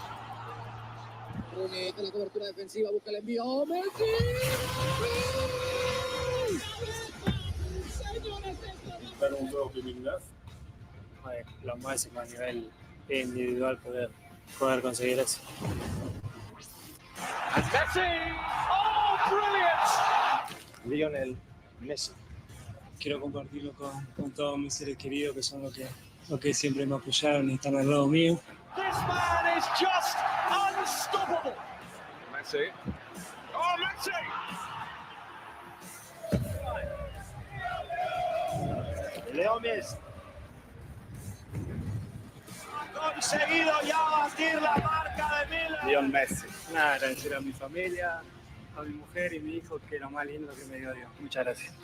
[SPEAKER 7] Rooney con la cobertura defensiva, busca el envío. ¡Oh, Messi!
[SPEAKER 9] Ballon d'Or 2009. Lo máximo a nivel individual poder conseguir eso.
[SPEAKER 12] And Messi! Oh, brilliant! Lionel Messi.
[SPEAKER 9] Quiero compartirlo con todos mis seres queridos que son los que siempre me apoyaron y están al lado mío.
[SPEAKER 12] This man is just unstoppable. Messi. Oh, Messi! Leo Messi. Conseguido ya batir la marca de Müller.
[SPEAKER 9] Lionel Messi. Nada, agradecer a mi familia, a mi mujer y mi hijo, que es lo más lindo que me dio Dios. Muchas gracias.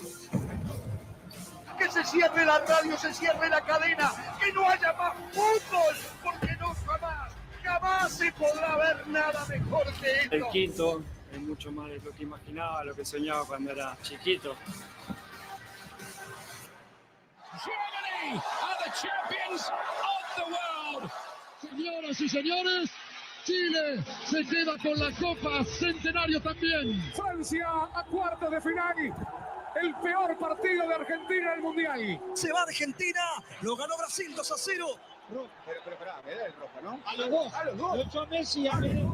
[SPEAKER 7] Que se cierre la radio, se cierre la cadena, que no haya más fútbol, porque no jamás se podrá ver nada mejor que esto.
[SPEAKER 9] El quinto es mucho más de lo que imaginaba, lo que soñaba cuando era chiquito.
[SPEAKER 7] Germany are the champions of
[SPEAKER 23] the world. Señoras y señores, Chile se queda con la Copa Centenario también. Francia a cuartos de final. El peor partido de Argentina en el Mundial.
[SPEAKER 7] Se va Argentina, lo ganó Brasil 2-0.
[SPEAKER 23] Pero espera, me da el roja, ¿no? A los dos. Lo echó Messi a Gerd.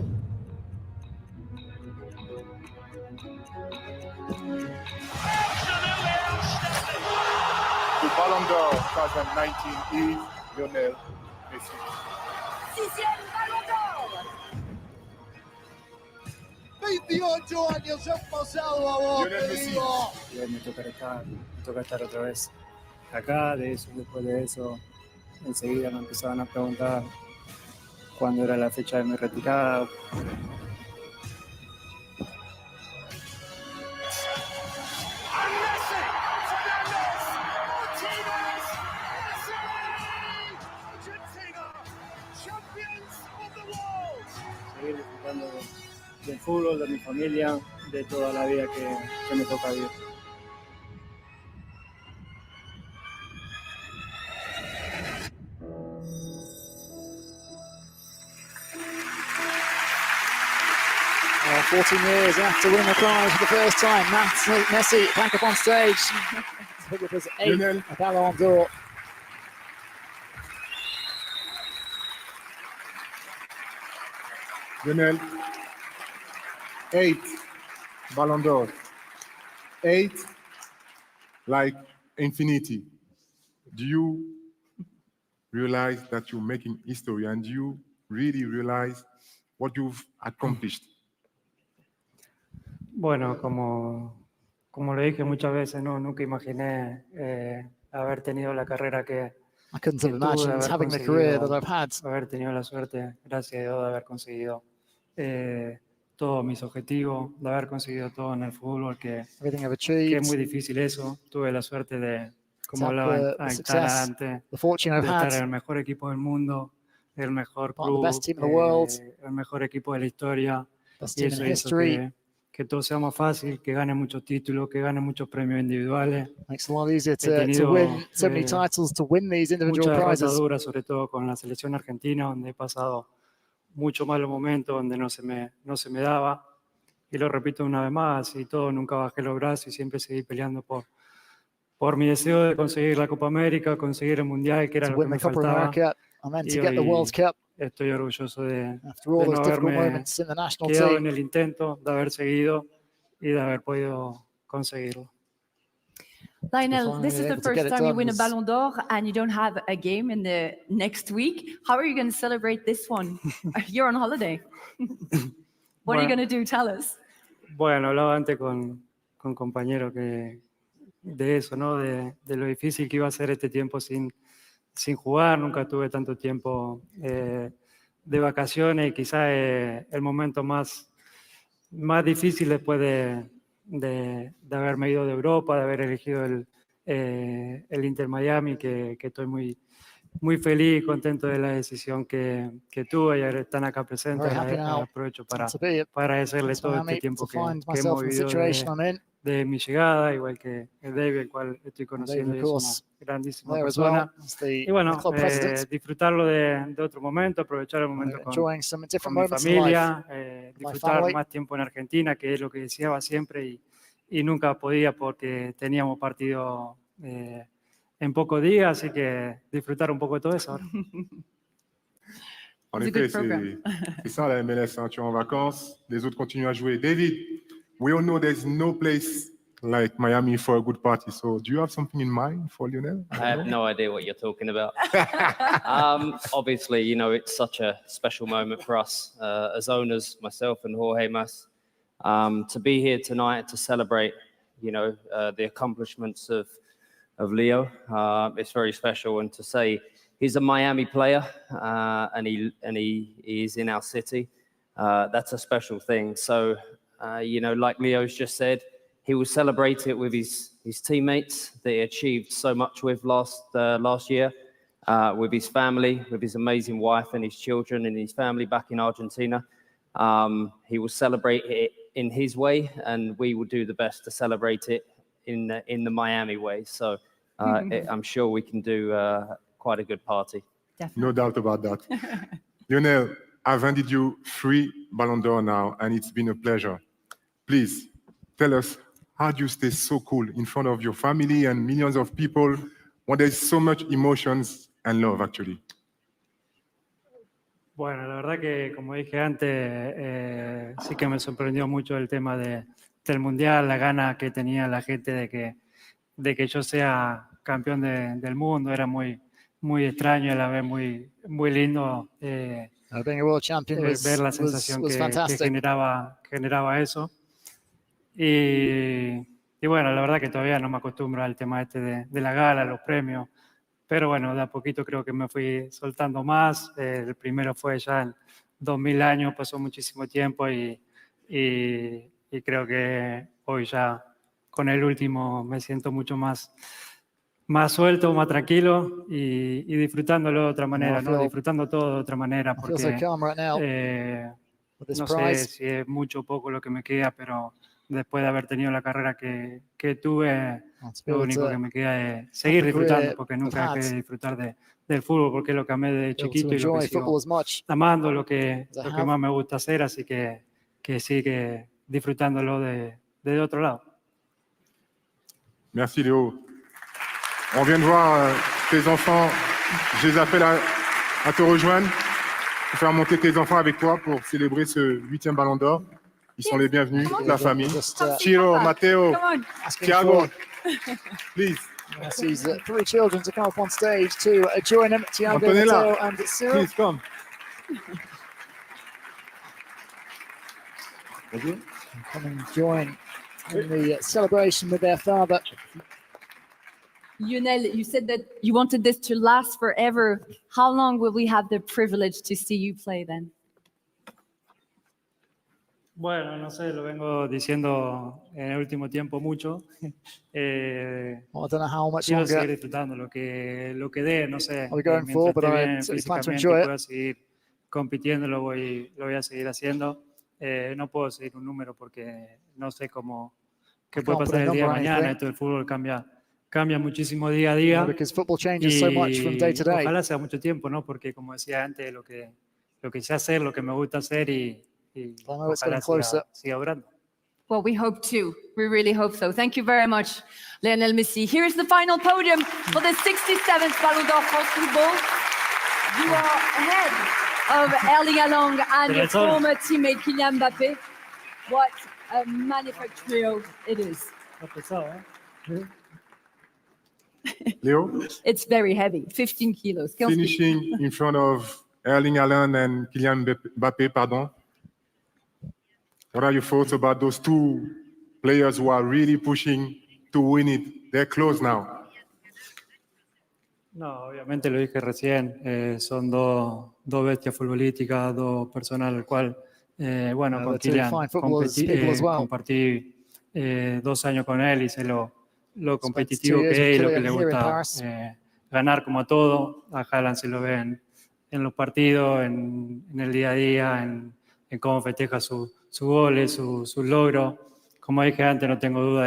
[SPEAKER 4] The Ballon d'Or 2019 is Lionel Messi.
[SPEAKER 3] ¡Sixième Ballon d'Or!
[SPEAKER 23] 28 años han pasado a vos,
[SPEAKER 4] Lionel
[SPEAKER 23] te
[SPEAKER 4] Messi.
[SPEAKER 23] digo.
[SPEAKER 9] Y hoy me toca estar otra vez acá. Después de eso, enseguida me empezaban a preguntar cuándo era la fecha de mi retirada. Seguir disfrutando del fútbol, de mi familia, de toda la vida que me toca vivir.
[SPEAKER 17] Oh, 14 years after winning the prize for the first time, Messi back up on stage. I think it was 8 Ballon d'Or.
[SPEAKER 4] Lionel, 8 Ballon d'Or. 8 like infinity. Do you realize that you're making history, and do you really realize what you've accomplished?
[SPEAKER 9] Bueno, como lo dije muchas veces, no, nunca imaginé haber tenido la carrera que
[SPEAKER 17] I couldn't have
[SPEAKER 9] tuve,
[SPEAKER 17] imagined
[SPEAKER 9] haber
[SPEAKER 17] having the career that
[SPEAKER 9] conseguido,
[SPEAKER 17] I've had.
[SPEAKER 9] haber tenido la suerte, gracias a Dios, de haber conseguido todos mis objetivos, de haber conseguido todo en el fútbol, que
[SPEAKER 17] Everything I've
[SPEAKER 9] es
[SPEAKER 17] achieved,
[SPEAKER 9] muy difícil eso. Tuve la suerte de, como
[SPEAKER 17] to
[SPEAKER 9] hablaba
[SPEAKER 17] have the
[SPEAKER 9] Aitana
[SPEAKER 17] success,
[SPEAKER 9] antes,
[SPEAKER 17] the fortune
[SPEAKER 9] de
[SPEAKER 17] I've had,
[SPEAKER 9] estar en el mejor equipo del mundo, el mejor
[SPEAKER 17] part of the
[SPEAKER 9] club,
[SPEAKER 17] best team in the world,
[SPEAKER 9] el mejor equipo de la historia,
[SPEAKER 17] best
[SPEAKER 9] y
[SPEAKER 17] team
[SPEAKER 9] eso
[SPEAKER 17] in
[SPEAKER 9] hizo
[SPEAKER 17] history.
[SPEAKER 9] que todo sea más fácil, que gane muchos títulos, que gane muchos premios individuales.
[SPEAKER 17] Makes it a lot easier
[SPEAKER 9] He
[SPEAKER 17] to
[SPEAKER 9] tenido
[SPEAKER 17] win so many titles, to win these individual
[SPEAKER 9] muchas derrotas
[SPEAKER 17] prizes.
[SPEAKER 9] duras, sobre todo con la selección argentina, donde he pasado muchos malos momentos, donde no se me daba. Y lo repito una vez más, y todo, nunca bajé los brazos y siempre seguí peleando por mi deseo de conseguir la Copa América, conseguir el Mundial, que era
[SPEAKER 17] To
[SPEAKER 9] lo que
[SPEAKER 17] win
[SPEAKER 9] me
[SPEAKER 17] the Copa
[SPEAKER 9] faltaba.
[SPEAKER 17] America, and then
[SPEAKER 9] Y
[SPEAKER 17] to get the
[SPEAKER 9] hoy
[SPEAKER 17] World Cup.
[SPEAKER 9] estoy orgulloso de
[SPEAKER 17] After all
[SPEAKER 9] no
[SPEAKER 17] those difficult
[SPEAKER 9] haberme
[SPEAKER 17] moments in the national
[SPEAKER 9] quedado
[SPEAKER 17] team.
[SPEAKER 9] en el intento, de haber seguido y de haber podido conseguirlo.
[SPEAKER 5] Lionel, this is
[SPEAKER 17] finally
[SPEAKER 5] the
[SPEAKER 17] able to get
[SPEAKER 5] first
[SPEAKER 17] it
[SPEAKER 5] time you
[SPEAKER 17] done
[SPEAKER 5] win a
[SPEAKER 17] was-
[SPEAKER 5] Ballon d'Or and you don't have a game in the next week. How are you going to celebrate this one? You're on holiday. What are you
[SPEAKER 9] Bueno.
[SPEAKER 5] going to do? Tell us.
[SPEAKER 9] Bueno, hablaba antes con compañeros de eso, ¿no? De lo difícil que iba a ser este tiempo sin jugar. Nunca tuve tanto tiempo de vacaciones y quizás el momento más difícil después de haberme ido de Europa, de haber elegido el Inter Miami, que estoy muy feliz y contento de la decisión que tuve y ahora están acá presentes.
[SPEAKER 17] Very happy now
[SPEAKER 9] Aprovecho
[SPEAKER 17] to be
[SPEAKER 9] para agradecerles
[SPEAKER 17] at
[SPEAKER 9] todo
[SPEAKER 17] Miami,
[SPEAKER 9] este tiempo
[SPEAKER 17] to
[SPEAKER 9] que
[SPEAKER 17] find
[SPEAKER 9] hemos
[SPEAKER 17] myself in the
[SPEAKER 9] vivido
[SPEAKER 17] situation I'm in.
[SPEAKER 9] de mi llegada, igual que el David, el cual estoy
[SPEAKER 17] And
[SPEAKER 9] conociendo,
[SPEAKER 17] David,
[SPEAKER 9] y
[SPEAKER 17] of
[SPEAKER 9] es
[SPEAKER 17] course,
[SPEAKER 9] una grandísima
[SPEAKER 17] there as
[SPEAKER 9] persona.
[SPEAKER 17] well as the
[SPEAKER 9] Y bueno,
[SPEAKER 17] club president.
[SPEAKER 9] disfrutarlo de otro momento, aprovechar el momento
[SPEAKER 17] Enjoying some
[SPEAKER 9] con
[SPEAKER 17] different
[SPEAKER 9] mi
[SPEAKER 17] moments in life.
[SPEAKER 9] familia,
[SPEAKER 17] My
[SPEAKER 9] disfrutar
[SPEAKER 17] family.
[SPEAKER 9] más tiempo en Argentina, que es lo que deseaba siempre y nunca podía porque teníamos partido en pocos días, así que disfrutar un poco de todo eso ahora.
[SPEAKER 4] En
[SPEAKER 5] It's a
[SPEAKER 4] effet,
[SPEAKER 5] good program.
[SPEAKER 4] c'est ça la MLS, hein. Tu es en vacances, les autres continuent à jouer. David, we all know there's no place like Miami for a good party. So do you have something in mind for Lionel?
[SPEAKER 20] I have no idea what you're talking about. Obviously, you know, it's such a special moment for us as owners, myself and Jorge Mas, to be here tonight to celebrate, you know, the accomplishments of Leo. It's very special, and to say he's a Miami player and he is in our city. That's a special thing. So, you know, like Leo's just said, he will celebrate it with his teammates that he achieved so much with last year, with his family, with his amazing wife and his children and his family back in Argentina. He will celebrate it in his way, and we will do the best to celebrate it in the Miami way. So I'm sure we can do quite a good party.
[SPEAKER 4] No doubt about that. Lionel, I've handed you 3 Ballon d'Or now, and it's been a pleasure. Please, tell us, how do you stay so cool in front of your family and millions of people when there's so much emotions and love, actually?
[SPEAKER 9] Bueno, la verdad que, como dije antes, sí que me sorprendió mucho el tema del Mundial, la gana que tenía la gente de que yo sea campeón del mundo. Era muy extraño y a la vez muy lindo
[SPEAKER 17] Being a world champion
[SPEAKER 9] ver la sensación
[SPEAKER 17] was
[SPEAKER 9] que
[SPEAKER 17] fantastic.
[SPEAKER 9] generaba eso. Y bueno, la verdad que todavía no me acostumbro al tema este de la gala, los premios. Pero bueno, de a poquito creo que me fui soltando más. El primero fue ya en 2000 años, pasó muchísimo tiempo y creo que hoy ya con el último me siento mucho más suelto, más tranquilo y disfrutándolo de otra manera, ¿no? Disfrutando todo de otra manera, porque no sé si es mucho o poco lo que me queda, pero después de haber tenido la carrera que tuve, lo único que me queda es seguir disfrutando, porque nunca dejé de disfrutar del fútbol, porque es lo que amé de chiquito y lo que sigo amando, lo que más me gusta hacer, así que sigue disfrutándolo de otro lado.
[SPEAKER 4] Merci Léo. On vient de voir tes enfants, je les appelle à te rejoindre, pour faire monter tes enfants avec toi pour célébrer ce 8e Ballon d'Or. Ils sont les bienvenus, la famille. Ciro, Matteo, Thiago, please.
[SPEAKER 17] Yes, these 3 children to come up on stage to join him, Thiago,
[SPEAKER 4] Antonella,
[SPEAKER 17] Matteo and Ciro.
[SPEAKER 4] please come.
[SPEAKER 17] Come and join in the celebration with their father.
[SPEAKER 5] Lionel, you said that you wanted this to last forever. How long will we have the privilege to see you play then?
[SPEAKER 9] Bueno, no sé, lo vengo diciendo en el último tiempo mucho.
[SPEAKER 17] I don't know how much
[SPEAKER 9] Quiero seguir
[SPEAKER 17] longer
[SPEAKER 9] disfrutando lo que dé, no sé.
[SPEAKER 17] are we going
[SPEAKER 9] Mientras
[SPEAKER 17] for, but
[SPEAKER 9] esté
[SPEAKER 17] I
[SPEAKER 9] bien
[SPEAKER 17] certainly plan to
[SPEAKER 9] físicamente,
[SPEAKER 17] enjoy it.
[SPEAKER 9] pueda seguir compitiendo, lo voy a seguir haciendo. No puedo seguir un número porque no sé qué puede
[SPEAKER 17] can't put
[SPEAKER 9] pasar
[SPEAKER 17] a
[SPEAKER 9] el día de
[SPEAKER 17] number on
[SPEAKER 9] mañana.
[SPEAKER 17] anything.
[SPEAKER 9] Esto del fútbol cambia muchísimo día a día.
[SPEAKER 17] Because football changes so much from day to day.
[SPEAKER 9] Ojalá sea mucho tiempo, ¿no? Porque como decía antes, lo que sé hacer, lo que me gusta hacer y ojalá siga durando.
[SPEAKER 5] Well, we hope to. We really hope so. Thank you very much, Lionel Messi. Here is the final podium for the 67th Ballon d'Or France Football. You are ahead of Erling Haaland and your former teammate Kylian Mbappé. What a magnifique trio it is.
[SPEAKER 4] Leo?
[SPEAKER 5] It's very heavy, 15 kilos.
[SPEAKER 4] Finishing in front of Erling Haaland and Kylian Mbappé, pardon. What are your thoughts about those 2 players who are really pushing to win it? They're close now.
[SPEAKER 9] No, obviamente lo dije recién, son dos bestias futbolísticas, 2 personas al cual, bueno, con Kylian compartí 2 años con él y sé lo competitivo que es y lo que le gusta ganar como a todo. A Haaland se lo ve en los partidos, en el día a día, en cómo festeja sus goles, sus logros. Como dije antes, no tengo duda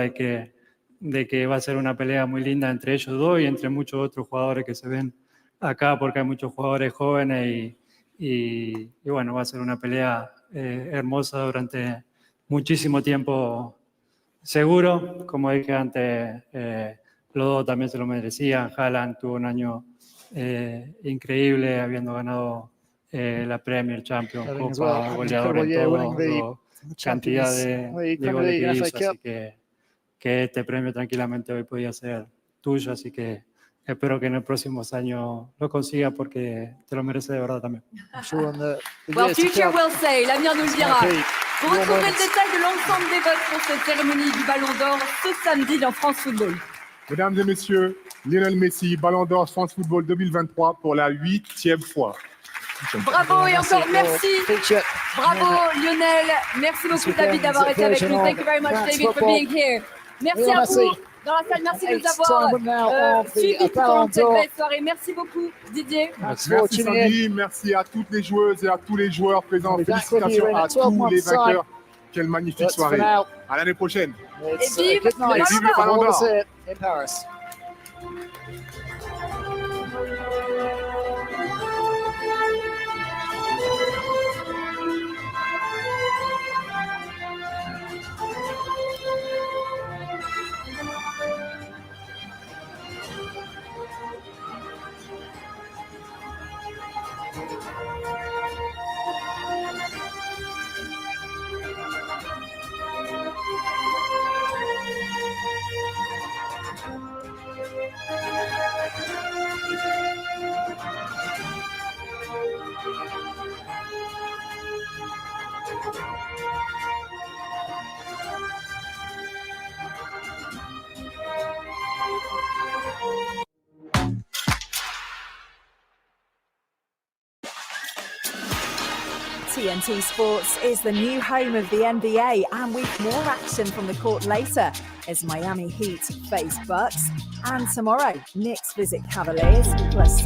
[SPEAKER 9] de que va a ser una pelea muy linda entre ellos dos y entre muchos otros jugadores que se ven acá, porque hay muchos jugadores jóvenes y bueno, va a ser una pelea hermosa durante muchísimo tiempo seguro. Como dije antes, los dos también se lo merecían. Haaland tuvo un año increíble, habiendo ganado la Premier, Champions, Copa, goleador en todo, cantidad de goles que hizo, así que este premio tranquilamente hoy podía ser tuyo, así que espero que en los próximos años lo consiga porque te lo merece de verdad también.
[SPEAKER 5] Well, future will say, l'avenir nous le dira. Vous retrouverez le détail de l'ensemble des votes pour cette cérémonie du Ballon d'Or ce samedi dans France Football.
[SPEAKER 4] Mesdames et messieurs, Lionel Messi, Ballon d'Or France Football 2023 pour la 8e fois.
[SPEAKER 5] Bravo et encore merci. Bravo Lionel. Merci beaucoup David d'avoir été avec nous. Thank you very much David for being here. Merci à vous dans la salle. Merci de nous avoir suivis tout au long de cette belle soirée. Merci beaucoup Didier.
[SPEAKER 4] Merci Sandy, merci à toutes les joueuses et à tous les joueurs présents. Félicitations à tous les vainqueurs. Quelle magnifique soirée. À l'année prochaine.
[SPEAKER 5] Et vive
[SPEAKER 4] le Ballon d'Or.
[SPEAKER 17] In Paris.
[SPEAKER 13] TNT Sports is the new home of the NBA, and with more action from the court later as Miami Heat face Bucks. And tomorrow, Knicks visit Cavaliers, plus